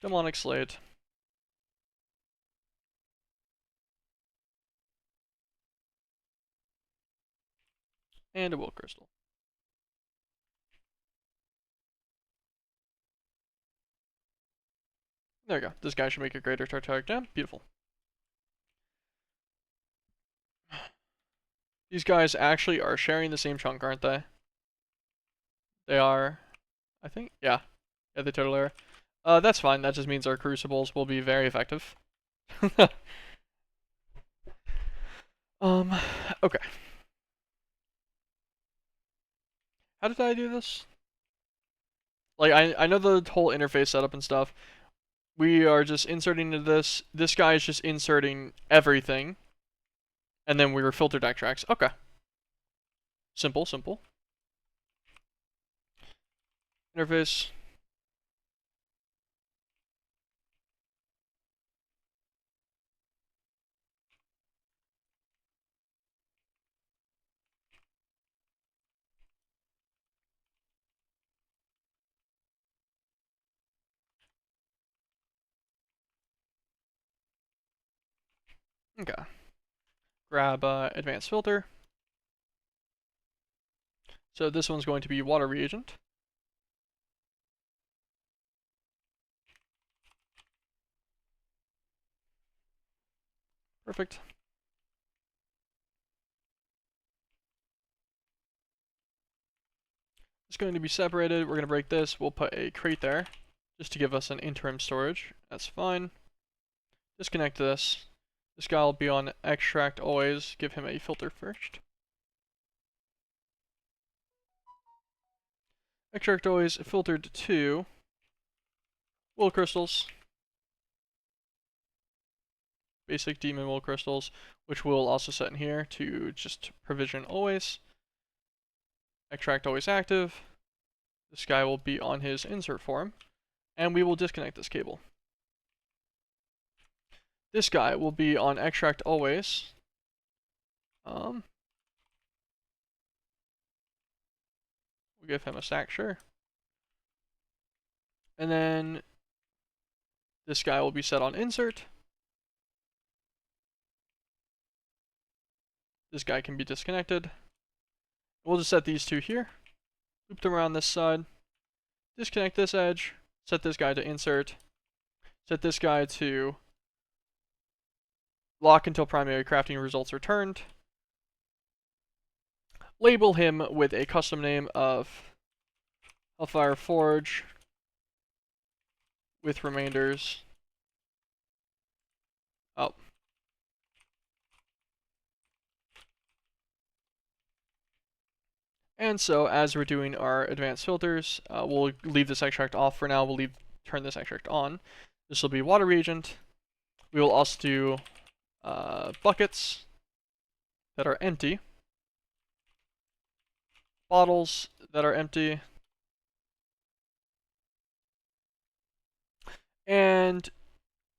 Demonic Slate. And a Wool Crystal. There we go. This guy should make a greater Tartaric Gem. Beautiful. These guys actually are sharing the same chunk, aren't they? They are, I think. Yeah. Yeah, they totally are. That's fine. That just means our crucibles will be very effective. Okay. How did I do this? Like, I know the whole interface setup and stuff. We are just inserting into this. This guy is just inserting everything. And then we were filtered extracts. Okay. Simple, simple. Interface. Okay. Grab advanced filter. So this one's going to be water reagent. Perfect. It's going to be separated. We're going to break this. We'll put a crate there just to give us an interim storage. That's fine. Disconnect this. This guy will be on extract always. Give him a filter first. Extract always filtered to wool crystals. Basic demon wool crystals, which we'll also set in here to just provision always. Extract always active. This guy will be on his insert form, and we will disconnect this cable. This guy will be on extract always. We'll give him a stack, sure. And then this guy will be set on insert. This guy can be disconnected. We'll just set these two here. Loop them around this side. Disconnect this edge. Set this guy to insert. Set this guy to lock until primary crafting results returned. Label him with a custom name of Hellfire Forge with remainders. Oh. And so as we're doing our advanced filters, we'll leave this extract off for now. We'll turn this extract on. This will be water reagent. We will also do buckets that are empty. bottles that are empty. And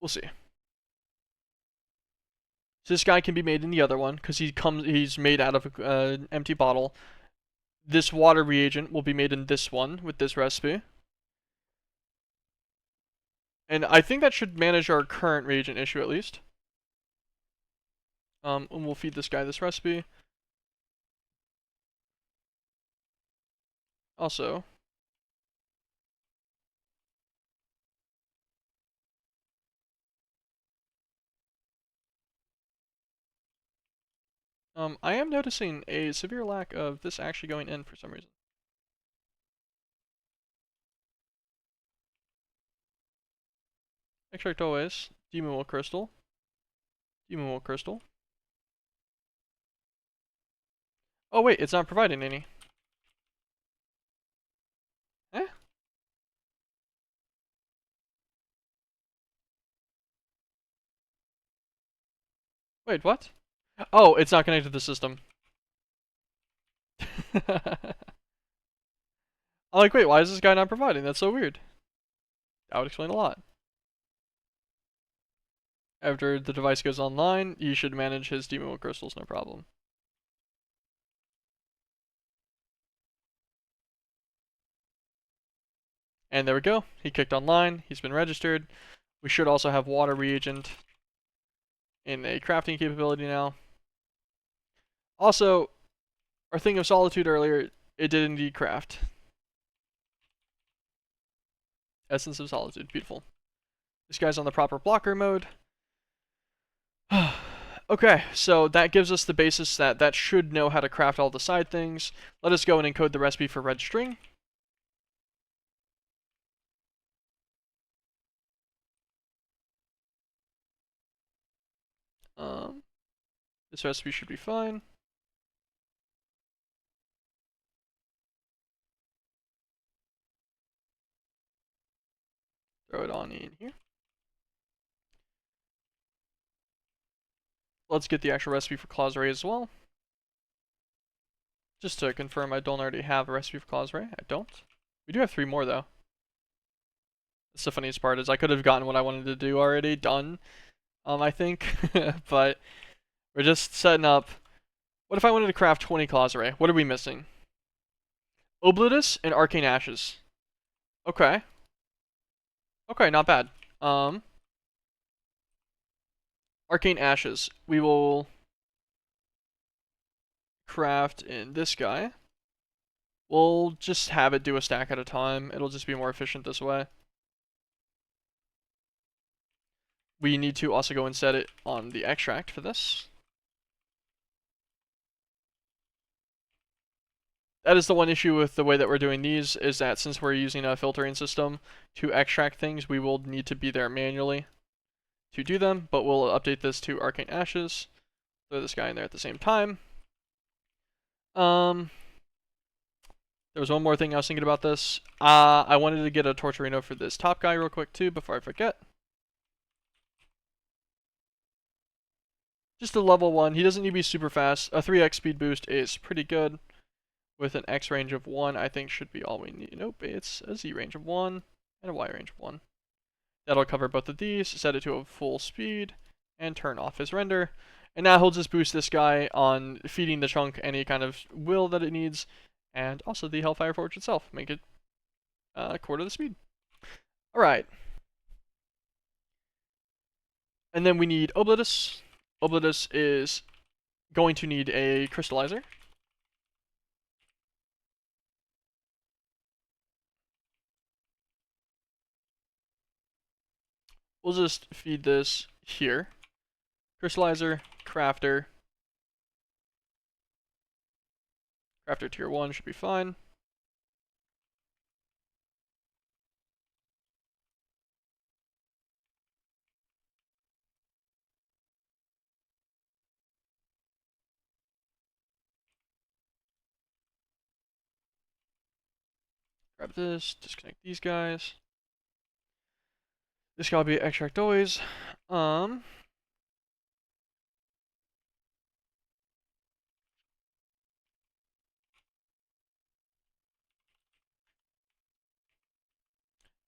we'll see. So this guy can be made in the other one because he's made out of an empty bottle. This water reagent will be made in this one with this recipe. And I think that should manage our current reagent issue at least. And we'll feed this guy this recipe. Also, I am noticing a severe lack of this actually going in for some reason. Extract always. Demon wool crystal. Demon wool crystal. Oh wait, it's not providing any. Eh? Wait, what? Oh, it's not connected to the system. I'm like, wait, why is this guy not providing? That's so weird. That would explain a lot. After the device goes online, you should manage his demon wool crystals, no problem. And there we go. He kicked online. He's been registered. We should also have water reagent in a crafting capability now. Also, our thing of solitude earlier, it did indeed craft. Essence of solitude, beautiful. This guy's on the proper blocker mode. Okay, so that gives us the basis that should know how to craft all the side things. Let us go and encode the recipe for red string. This recipe should be fine. Throw it on in here. Let's get the actual recipe for claws ray as well. Just to confirm I don't already have a recipe for claws ray. I don't. We do have 3 more though. That's the funniest part is I could have gotten what I wanted to do already done. I think. But we're just setting up. What if I wanted to craft 20 claws ray? What are we missing? Oblitus and arcane ashes. Okay. Okay, not bad. Arcane ashes. We will craft in this guy. We'll just have it do a stack at a time. It'll just be more efficient this way. We need to also go and set it on the extract for this. That is the one issue with the way that we're doing these, is that since we're using a filtering system to extract things, we will need to be there manually to do them, but we'll update this to Arcane Ashes. Throw this guy in there at the same time. There was one more thing I was thinking about this. I wanted to get a Torturino for this top guy real quick too, before I forget. Just a level 1. He doesn't need to be super fast. A 3x speed boost is pretty good. With an X range of 1, I think should be all we need. Nope, it's a Z range of 1 and a Y range of 1. That'll cover both of these, set it to a full speed, and turn off his render. And now he'll just boost this guy on feeding the chunk any kind of will that it needs, and also the Hellfire Forge itself. Make it a quarter the speed. Alright. And then we need Oblitus. Oblitus is going to need a crystallizer. We'll just feed this here. Crystallizer, crafter. Crafter tier 1 should be fine. Grab this, disconnect these guys. This guy will be extract always.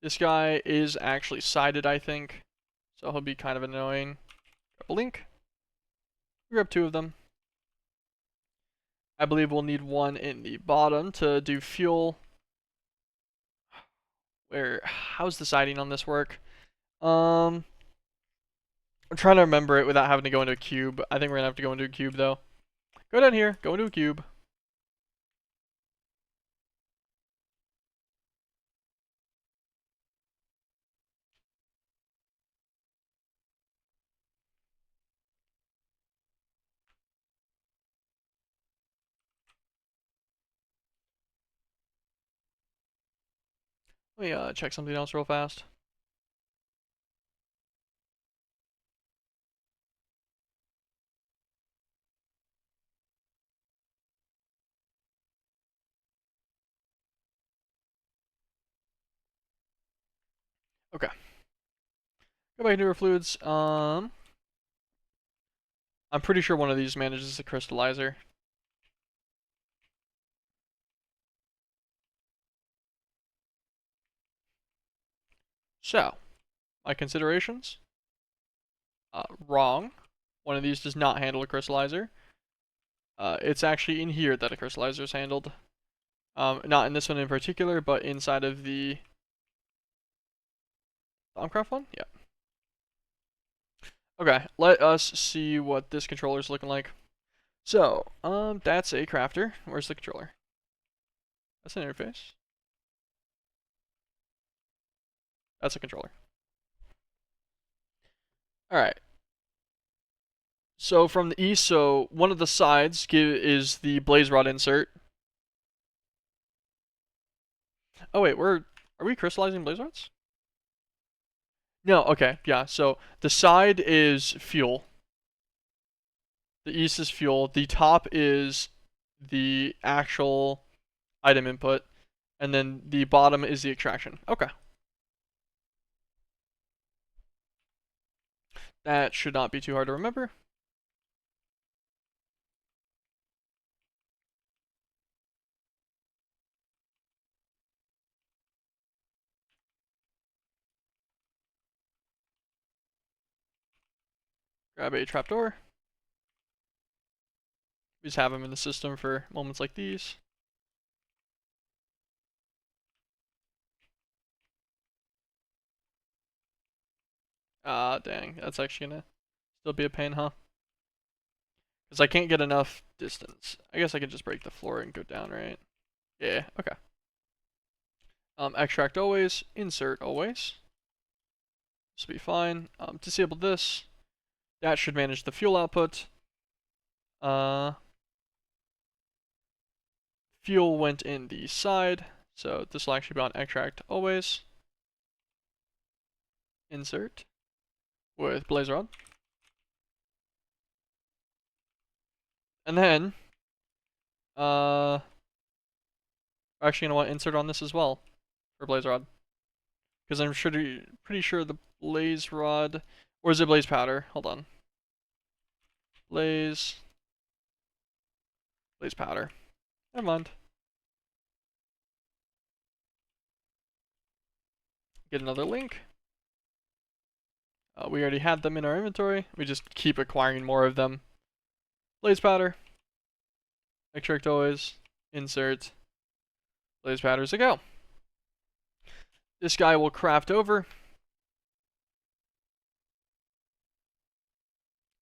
This guy is actually sided, I think, so he'll be kind of annoying. Grab a link. Grab 2 of them. I believe we'll need 1 in the bottom to do fuel. How's the siding on this work? I'm trying to remember it without having to go into a cube. I think we're gonna have to go into a cube though. Go down here, go into a cube. Let me check something else real fast. Okay. Go back into our fluids. I'm pretty sure one of these manages the crystallizer. So, my considerations. Wrong. One of these does not handle a crystallizer. It's actually in here that a crystallizer is handled. Not in this one in particular, but inside of the MeatBallCraft one? Yeah. Okay, let us see what this controller is looking like. So, that's a crafter. Where's the controller? That's an interface. That's a controller. Alright. So from the east, so one of the sides is the blaze rod insert. Oh wait, are we crystallizing blaze rods? No, okay, yeah. So the side is fuel. The east is fuel. The top is the actual item input, and then the bottom is the extraction. Okay. That should not be too hard to remember. Grab a trapdoor. We just have them in the system for moments like these. Ah, dang. That's actually gonna still be a pain, huh? Because I can't get enough distance. I guess I can just break the floor and go down, right? Yeah, okay. Extract always, insert always. This will be fine. Disable this. That should manage the fuel output. Fuel went in the side, so this will actually be on extract always. Insert with blaze rod. And then, actually, you know what? Insert on this as well for blaze rod, because I'm pretty sure the blaze rod, or is it blaze powder? Hold on. Blaze powder. Never mind. Get another link. We already had them in our inventory. We just keep acquiring more of them. Blaze powder. Extract always. Insert. Blaze powders a go. This guy will craft over.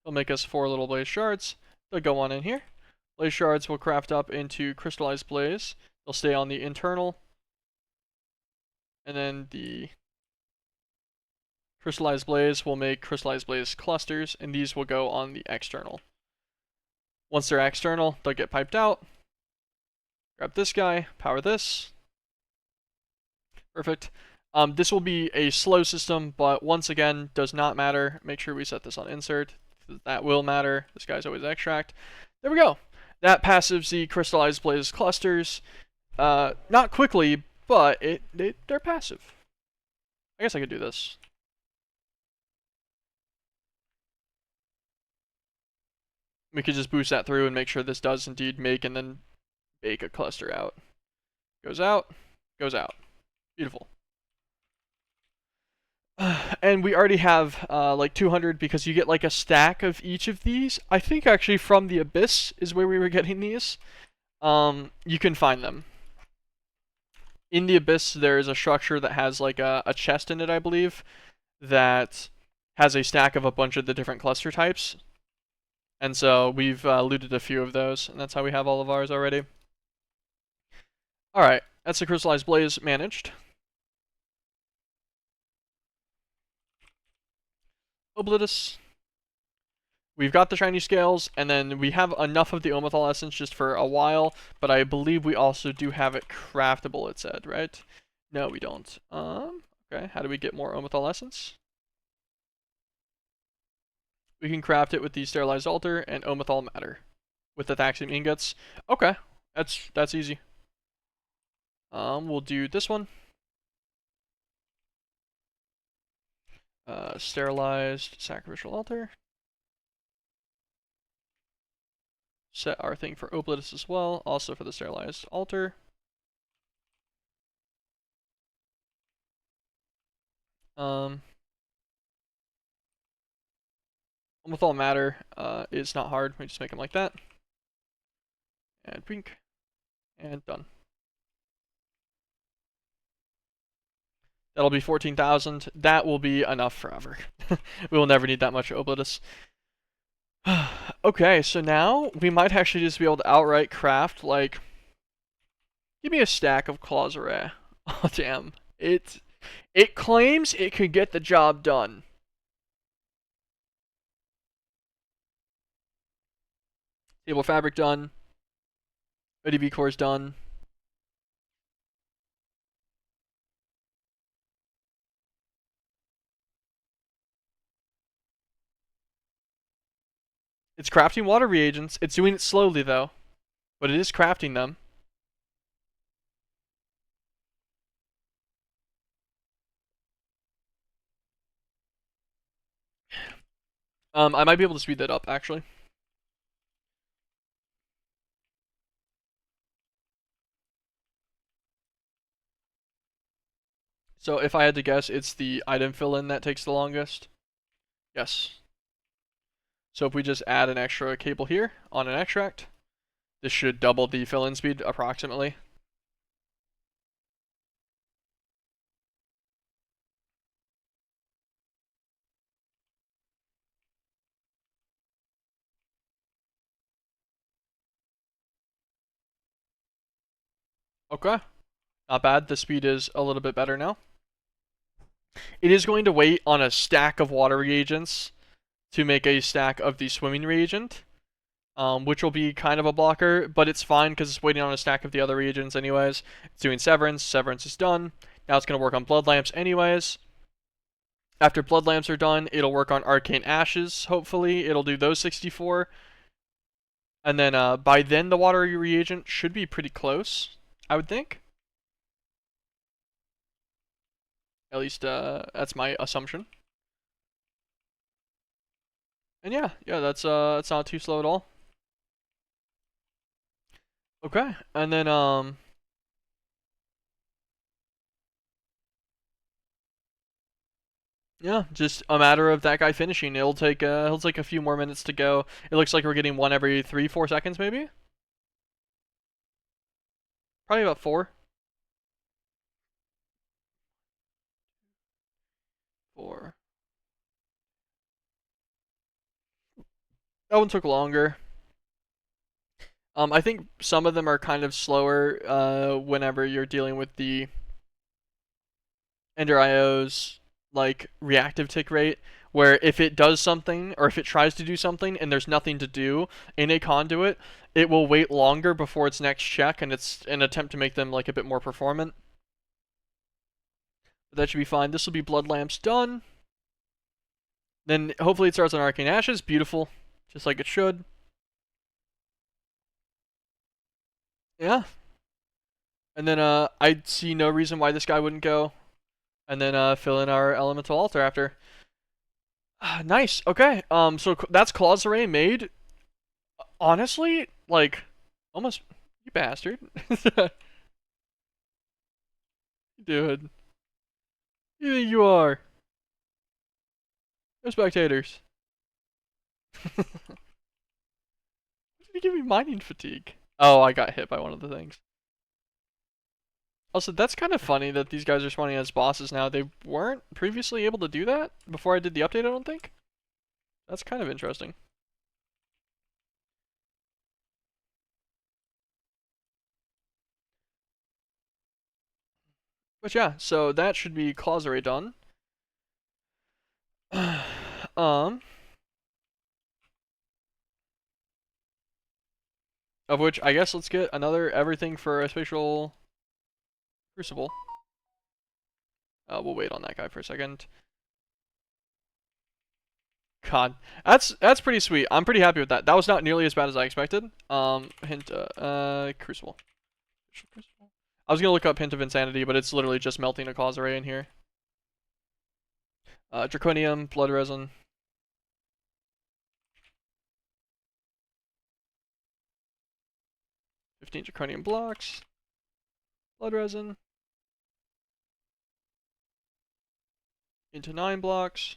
He'll make us 4 little blaze shards. They'll go on in here. Blaze shards will craft up into crystallized blaze. They'll stay on the internal. And then the crystallized blaze will make crystallized blaze clusters, and these will go on the external. Once they're external, they'll get piped out. Grab this guy, power this. Perfect. This will be a slow system, but once again, does not matter. Make sure we set this on insert. That will matter. This guy's always extract. There we go. That passives the crystallized blaze clusters. Not quickly, but they're passive. I guess I could do this. We could just boost that through and make sure this does indeed make and then bake a cluster out. Goes out, goes out. Beautiful. And we already have like 200 because you get like a stack of each of these. I think actually from the Abyss is where we were getting these. You can find them. In the Abyss, there is a structure that has like a chest in it, I believe, that has a stack of a bunch of the different cluster types. And so we've looted a few of those, and that's how we have all of ours already. Alright, that's the Crystallized Blaze managed. Oblitus. We've got the shiny scales, and then we have enough of the Omethal essence just for a while, but I believe we also do have it craftable, it said, right? No, we don't. Okay, how do we get more Omethal essence? We can craft it with the Sterilized Altar and Omethal Matter with the Thaxium ingots. Okay, that's easy. We'll do this one. Sterilized Sacrificial Altar. Set our thing for Oblitus as well, also for the Sterilized Altar. Omethal Matter is not hard. We just make them like that. And pink. And done. That'll be 14,000. That will be enough forever. We will never need that much Oblitus. Okay, so now we might actually just be able to outright craft, like, give me a stack of Clawsarray. Oh, damn. It claims it could get the job done. Stable Fabric done. ODB Core's done. It's crafting water reagents. It's doing it slowly, though. But it is crafting them. I might be able to speed that up, actually. So if I had to guess, it's the item fill-in that takes the longest. Yes. So if we just add an extra cable here on an extract, this should double the fill-in speed approximately. Okay. Not bad. The speed is a little bit better now. It is going to wait on a stack of water reagents to make a stack of the swimming reagent, which will be kind of a blocker, but it's fine because it's waiting on a stack of the other reagents anyways. It's doing Severance. Severance is done. Now it's going to work on Blood Lamps anyways. After Blood Lamps are done, it'll work on Arcane Ashes, hopefully. It'll do those 64. And then by then, the water reagent should be pretty close, I would think. At least that's my assumption. And yeah, that's not too slow at all. Okay, and then yeah, just a matter of that guy finishing. He'll take a few more minutes to go. It looks like we're getting one every 3-4 seconds, maybe. Probably about 4. 4. That one took longer. I think some of them are kind of slower whenever you're dealing with the Ender IO's like reactive tick rate, where if it does something or if it tries to do something and there's nothing to do in a conduit, it will wait longer before its next check, and it's an attempt to make them like a bit more performant. But that should be fine. This will be Blood Lamps done. Then hopefully it starts on Arcane Ashes. Beautiful, just like it should. Yeah. And then I see no reason why this guy wouldn't go. And then fill in our Elemental Altar after. Nice. Okay. So that's Clawsarray made. Honestly, like, almost, you bastard. Dude. You think you are? No spectators. Why did he give me mining fatigue? Oh, I got hit by one of the things. Also, that's kind of funny that these guys are spawning as bosses now. They weren't previously able to do that before I did the update, I don't think. That's kind of interesting. But yeah, so that should be claws already done. um, of which I guess let's get another everything for a spatial crucible. We'll wait on that guy for a second. God, that's pretty sweet. I'm pretty happy with that. That was not nearly as bad as I expected. Hint, crucible. I was gonna look up hint of insanity, but it's literally just melting a cause array in here. Draconium, blood resin. 15 draconium blocks. Blood resin. Into 9 blocks.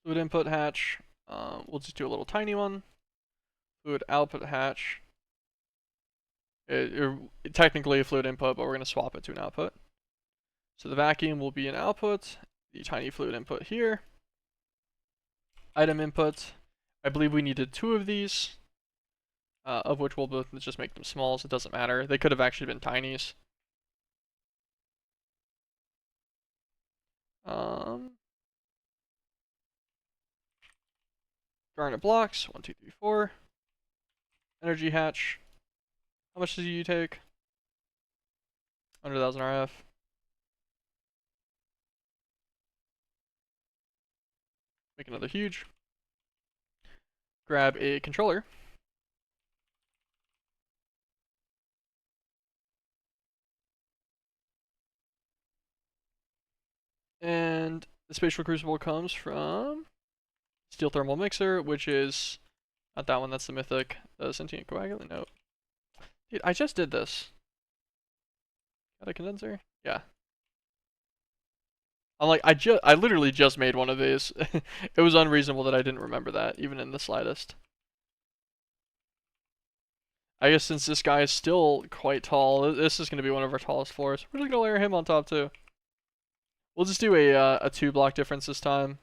Fluid input hatch. We'll just do a little tiny one. Fluid output hatch. Technically a fluid input, but we're going to swap it to an output. So the vacuum will be an output. The tiny fluid input here. Item input. I believe we needed 2 of these. Of which we'll both just make them smalls. It doesn't matter. They could have actually been tinies. Garnet blocks. 1, 2, 3, 4. Energy hatch. How much did you take? 100,000 RF. Make another huge. Grab a controller. And the spatial crucible comes from steel thermal mixer, which is not that one, that's the mythic. The sentient coagulant, no. Dude, I just did this. Got a condenser? Yeah. I'm like, I literally just made one of these. It was unreasonable that I didn't remember that, even in the slightest. I guess since this guy is still quite tall, this is going to be one of our tallest floors. We're just going to layer him on top too. We'll just do a 2-block difference this time.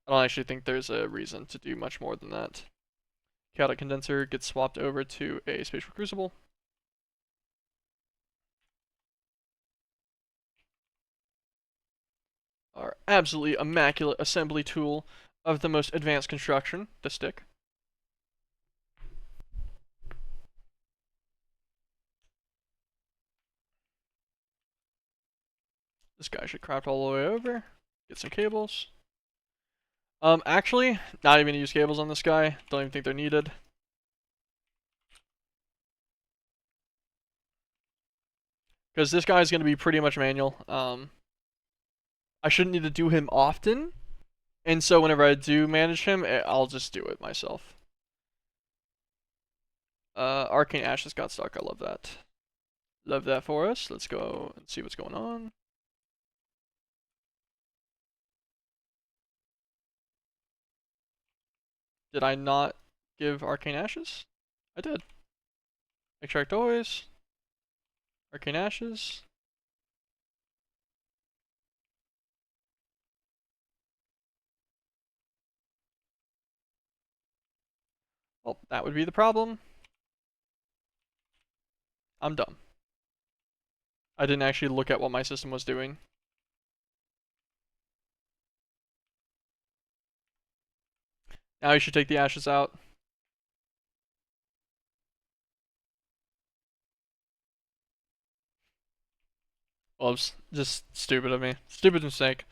I don't actually think there's a reason to do much more than that. Chaotic condenser gets swapped over to a spatial crucible. Our absolutely immaculate assembly tool of the most advanced construction, the stick. This guy should craft all the way over. Get some cables. Actually, not even gonna use cables on this guy. Don't even think they're needed. Because this guy's gonna be pretty much manual. I shouldn't need to do him often. And so whenever I do manage him, I'll just do it myself. Arcane Ashes got stuck. I love that. Love that for us. Let's go and see what's going on. Did I not give Arcane Ashes? I did. Extract always. Arcane Ashes. Well, that would be the problem. I'm dumb. I didn't actually look at what my system was doing. Now you should take the ashes out. Oops, just stupid of me. Stupid mistake.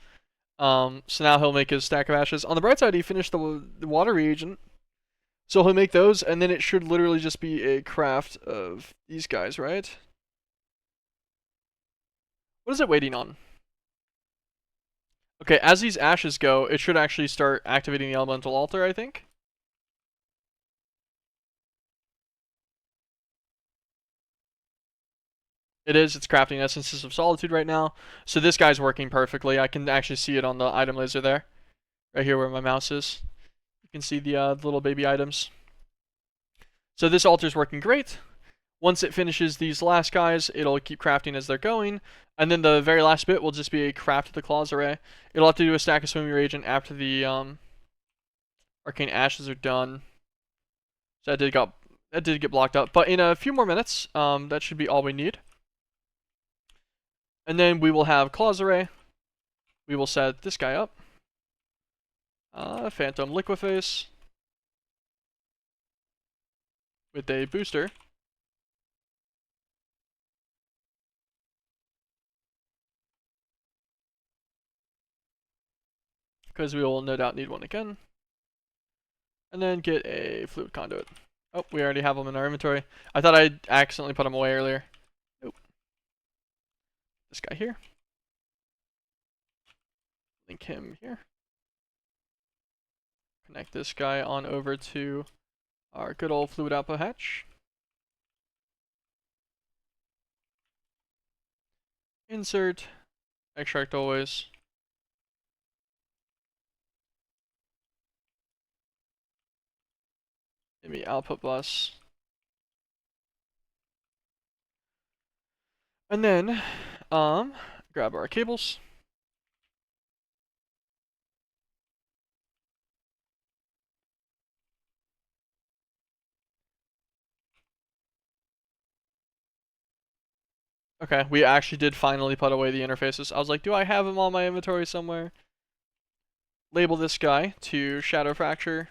So now he'll make his stack of ashes. On the bright side, he finished the water reagent. So he'll make those, and then it should literally just be a craft of these guys, right? What is it waiting on? Okay, as these ashes go, it should actually start activating the elemental altar, I think. It is. It's crafting Essences of Solitude right now. So this guy's working perfectly. I can actually see it on the item laser there. Right here where my mouse is. You can see the little baby items. So this altar's working great. Once it finishes these last guys, it'll keep crafting as they're going. And then the very last bit will just be a craft the claws array. It'll have to do a stack of swimming reagent after the arcane ashes are done. So that did get blocked up. But in a few more minutes, that should be all we need. And then we will have claws array. We will set this guy up. Phantom Liquiface. With a booster. Because we will no doubt need one again. And then get a fluid conduit. Oh, we already have them in our inventory. I thought I accidentally put them away earlier. Nope. This guy here. Link him here. Connect this guy on over to our good old fluid output hatch. Insert. Extract always. Give me output bus. And then, grab our cables. Okay, we actually did finally put away the interfaces. I was like, do I have them on my inventory somewhere? Label this guy to Shadow Fracture.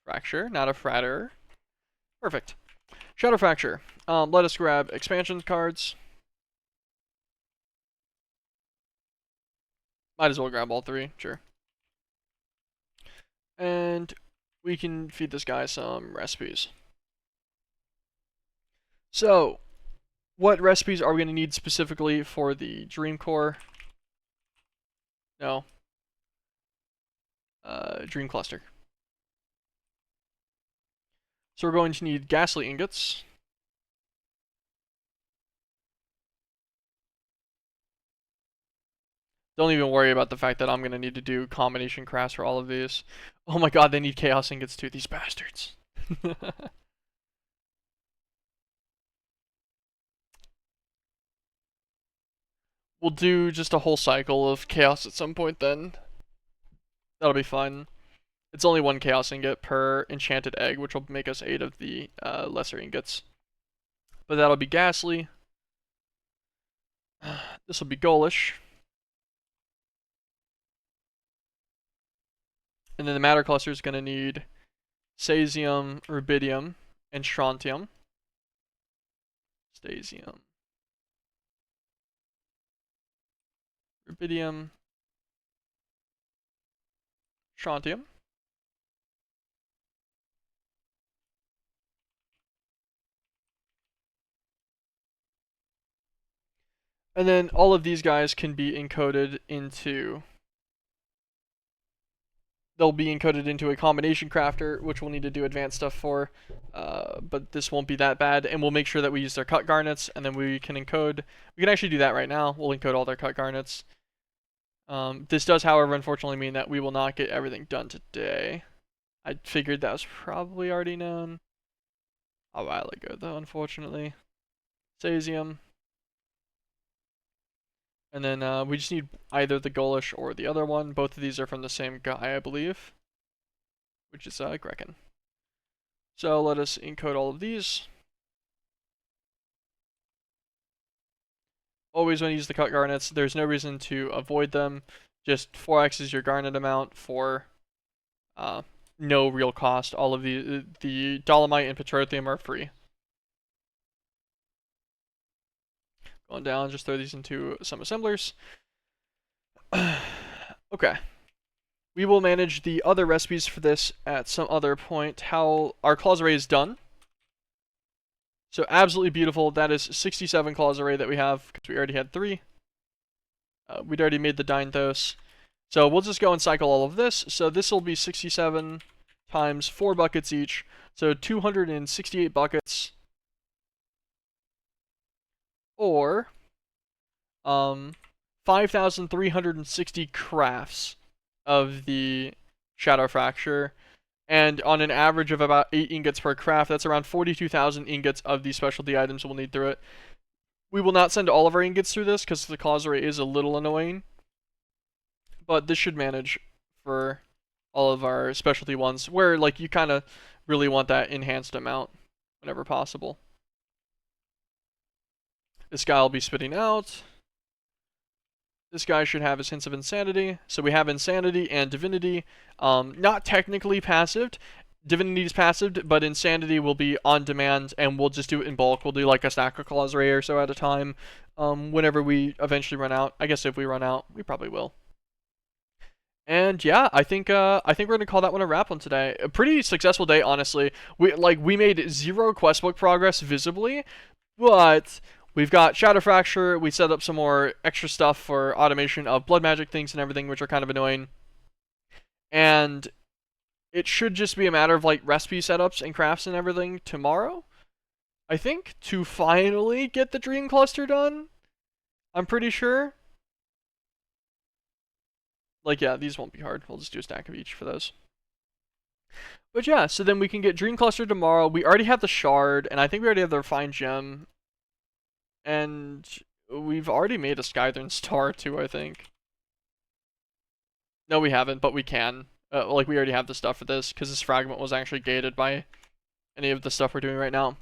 Fracture, not a fratter. Perfect. Shadow Fracture. Let us grab expansion cards. Might as well grab all three, sure. And we can feed this guy some recipes. So, what recipes are we going to need specifically for the Dream Core? No. Dream Cluster. So we're going to need ghastly ingots. Don't even worry about the fact that I'm going to need to do combination crafts for all of these. Oh my god, they need chaos ingots too, these bastards. We'll do just a whole cycle of chaos at some point then. That'll be fun. It's only one chaos ingot per enchanted egg, which will make us 8 of the lesser ingots. But that'll be ghastly. This will be ghoulish. And then the matter cluster is going to need Cesium, Rubidium, and Strontium. Stasium. Rubidium. Strontium. And then all of these guys can be encoded into... They'll be encoded into a combination crafter, which we'll need to do advanced stuff for. But this won't be that bad. And we'll make sure that we use their cut garnets, and then we can encode... We can actually do that right now. We'll encode all their cut garnets. This does, however, unfortunately mean that we will not get everything done today. I figured that was probably already known a while ago, though, unfortunately. Cesium. And then we just need either the ghoulish or the other one. Both of these are from the same guy, I believe, which is Grekken. So let us encode all of these. Always when you use the cut garnets, there's no reason to avoid them. Just 4x is your garnet amount for no real cost. All of the dolomite and petroleum are free. Going down, just throw these into some assemblers. Okay. We will manage the other recipes for this at some other point. How our claws array is done. So absolutely beautiful. That is 67 claws array that we have, because we already had 3. We'd already made the Dynthos. So we'll just go and cycle all of this. So this will be 67 times 4 buckets each, so 268 buckets, or 5,360 crafts of the Shadow Fracture, and on an average of about 8 ingots per craft, that's around 42,000 ingots of these specialty items we'll need through it. We will not send all of our ingots through this because the cause rate is a little annoying, but this should manage for all of our specialty ones, where like you kind of really want that enhanced amount whenever possible. This guy will be spitting out. This guy should have his hints of insanity. So we have insanity and divinity. Not technically passive. Divinity is passive, but insanity will be on demand, and we'll just do it in bulk. We'll do like a stack of claws ray or so at a time. Whenever we eventually run out. I guess if we run out, we probably will. And yeah, I think we're gonna call that one a wrap on today. A pretty successful day, honestly. We made 0 questbook progress visibly, but we've got Shadow Fracture. We set up some more extra stuff for automation of blood magic things and everything, which are kind of annoying. And it should just be a matter of like recipe setups and crafts and everything tomorrow, I think, to finally get the dream cluster done. I'm pretty sure. Like, yeah, these won't be hard. We'll just do a stack of each for those. But yeah, so then we can get Dream Cluster tomorrow. We already have the Shard, and I think we already have the Refined Gem. And we've already made a Skythern Star too, I think. No, we haven't, but we can. Like, we already have the stuff for this, because this fragment was actually gated by any of the stuff we're doing right now.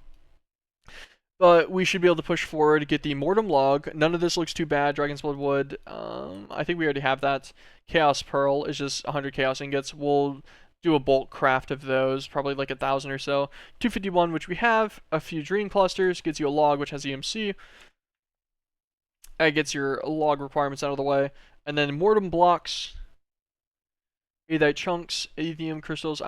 But we should be able to push forward to get the Mortem Log. None of this looks too bad. Dragon's Blood Wood. I think we already have that. Chaos Pearl is just 100 Chaos Ingots. We'll do a bulk craft of those, probably like 1,000 or so. 251, which we have. A few Dream Clusters. Gets you a log, which has EMC. That gets your log requirements out of the way. And then Mortem Blocks. Aethite Chunks. Aethium Crystals.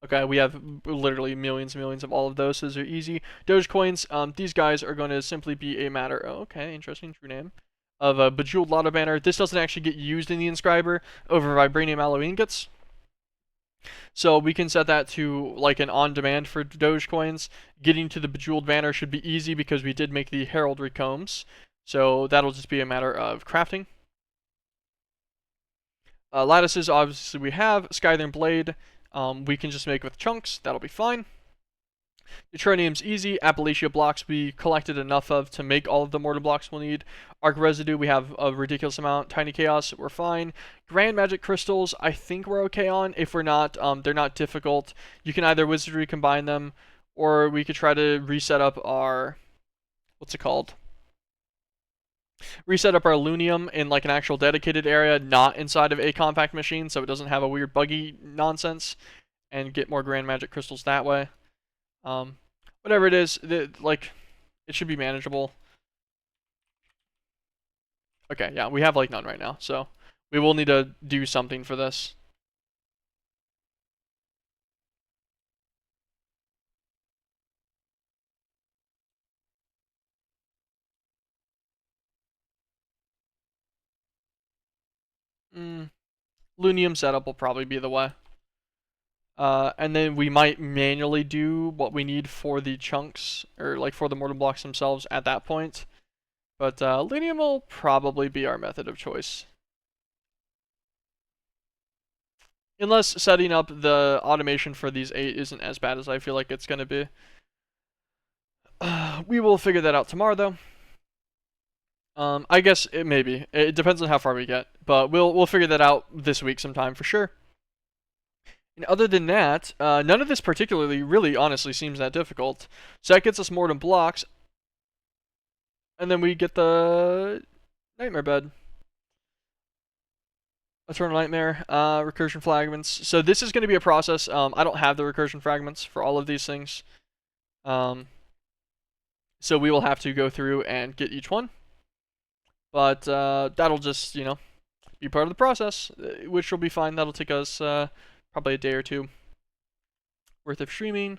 Okay, we have literally millions and millions of all of those, so those are easy. Dogecoins, these guys are going to simply be a matter, okay, interesting, true name, of a Bejeweled Lotto Banner. This doesn't actually get used in the Inscriber over Vibranium Alloy Ingots. So we can set that to like an on-demand for Dogecoins. Getting to the Bejeweled Banner should be easy because we did make the Heraldry Combs. So that'll just be a matter of crafting. Lattices, obviously we have. Skythern Blade. We can just make with chunks. That'll be fine. Neutronium's easy. Appalachia blocks we collected enough of to make all of the mortar blocks we'll need. Arc residue we have a ridiculous amount. Tiny chaos we're fine. Grand magic crystals I think we're okay on. If we're not, they're not difficult. You can either wizardry combine them, or we could try to reset up our reset up our Lunium in like an actual dedicated area, not inside of a compact machine, so it doesn't have a weird buggy nonsense, and get more grand magic crystals that way. Whatever it is, like, it should be manageable. Okay, yeah, we have like none right now, so we will need to do something for this. Lunium setup will probably be the way. And then we might manually do what we need for the chunks, or like for the mortar blocks themselves at that point. But Lunium will probably be our method of choice. Unless setting up the automation for these 8 isn't as bad as I feel like it's going to be. We will figure that out tomorrow, though. I guess it may be. It depends on how far we get, but we'll figure that out this week sometime for sure. And other than that, none of this particularly, really, honestly, seems that difficult. So that gets us Mortem Blocks, and then we get the Nightmare Bed. Eternal Nightmare, Recursion Fragments. So this is going to be a process. I don't have the Recursion Fragments for all of these things. So we will have to go through and get each one. But that'll just, be part of the process, which will be fine. That'll take us probably a day or two worth of streaming.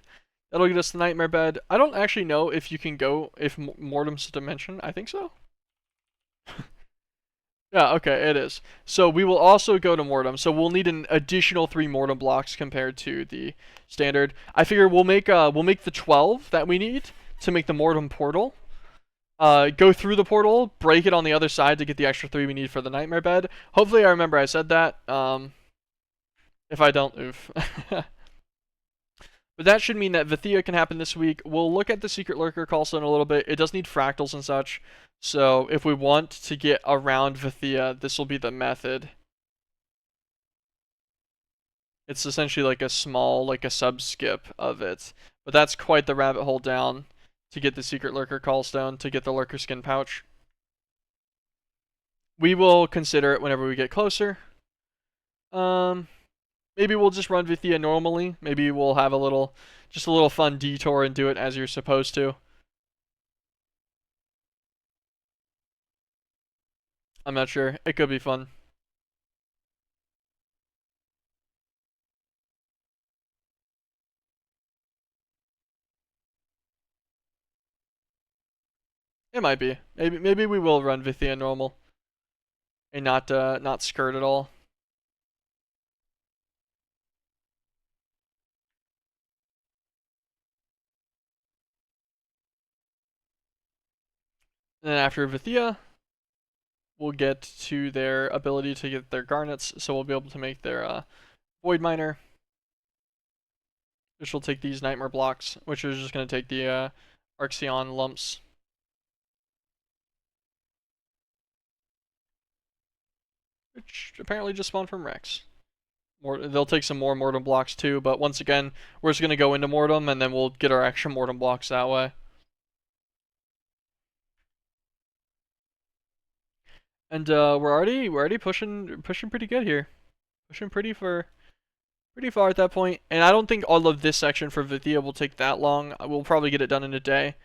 That'll get us the Nightmare Bed. I don't actually know if you can go, if Mortem's a dimension. I think so. Yeah, okay, it is. So we will also go to Mortem. So we'll need an additional 3 Mortem blocks compared to the standard. I figure we'll make the 12 that we need to make the Mortem portal. Go through the portal, break it on the other side to get the extra 3 we need for the Nightmare bed. Hopefully I remember I said that. If I don't, oof. But that should mean that Vithia can happen this week. We'll look at the Secret Lurker Callstone a little bit. It does need fractals and such. So if we want to get around Vithia, this will be the method. It's essentially like a small, like a sub-skip of it. But that's quite the rabbit hole down to get the Secret Lurker Callstone, to get the Lurker Skin Pouch. We will consider it whenever we get closer. Maybe we'll just run Vithia normally. Maybe we'll have just a little fun detour and do it as you're supposed to. I'm not sure. It could be fun. It might be. Maybe we will run Vithia normal and not skirt at all. And then after Vithia, we'll get to their ability to get their garnets, so we'll be able to make their Void Miner, which will take these Nightmare blocks, which is just going to take the Arxeon lumps. Which apparently just spawned from Rex. They'll take some more Mortem blocks too, but once again, we're just going to go into Mortem, and then we'll get our extra Mortem blocks that way. And we're already pushing pretty good here. Pushing pretty far at that point. And I don't think all of this section for Vithia will take that long. We'll probably get it done in a day.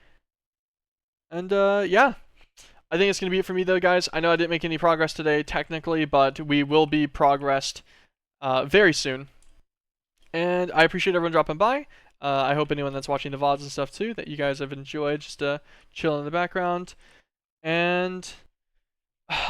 And yeah. I think it's going to be it for me though, guys. I know I didn't make any progress today technically, but we will be progressed very soon. And I appreciate everyone dropping by. I hope anyone that's watching the VODs and stuff too, that you guys have enjoyed just chilling in the background. And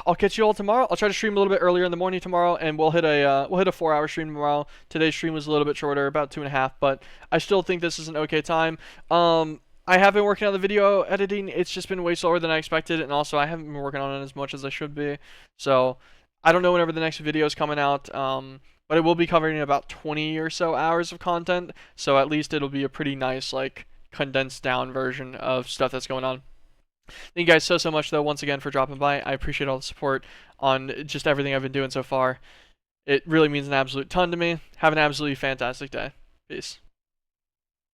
I'll catch you all tomorrow. I'll try to stream a little bit earlier in the morning tomorrow, and we'll hit a 4-hour stream tomorrow. Today's stream was a little bit shorter, about 2.5, but I still think this is an okay time. I have been working on the video editing. It's just been way slower than I expected, and also I haven't been working on it as much as I should be. So I don't know whenever the next video is coming out, but it will be covering about 20 or so hours of content. So at least it'll be a pretty nice, like, condensed down version of stuff that's going on. Thank you guys so much, though, once again, for dropping by. I appreciate all the support on just everything I've been doing so far. It really means an absolute ton to me. Have an absolutely fantastic day. Peace.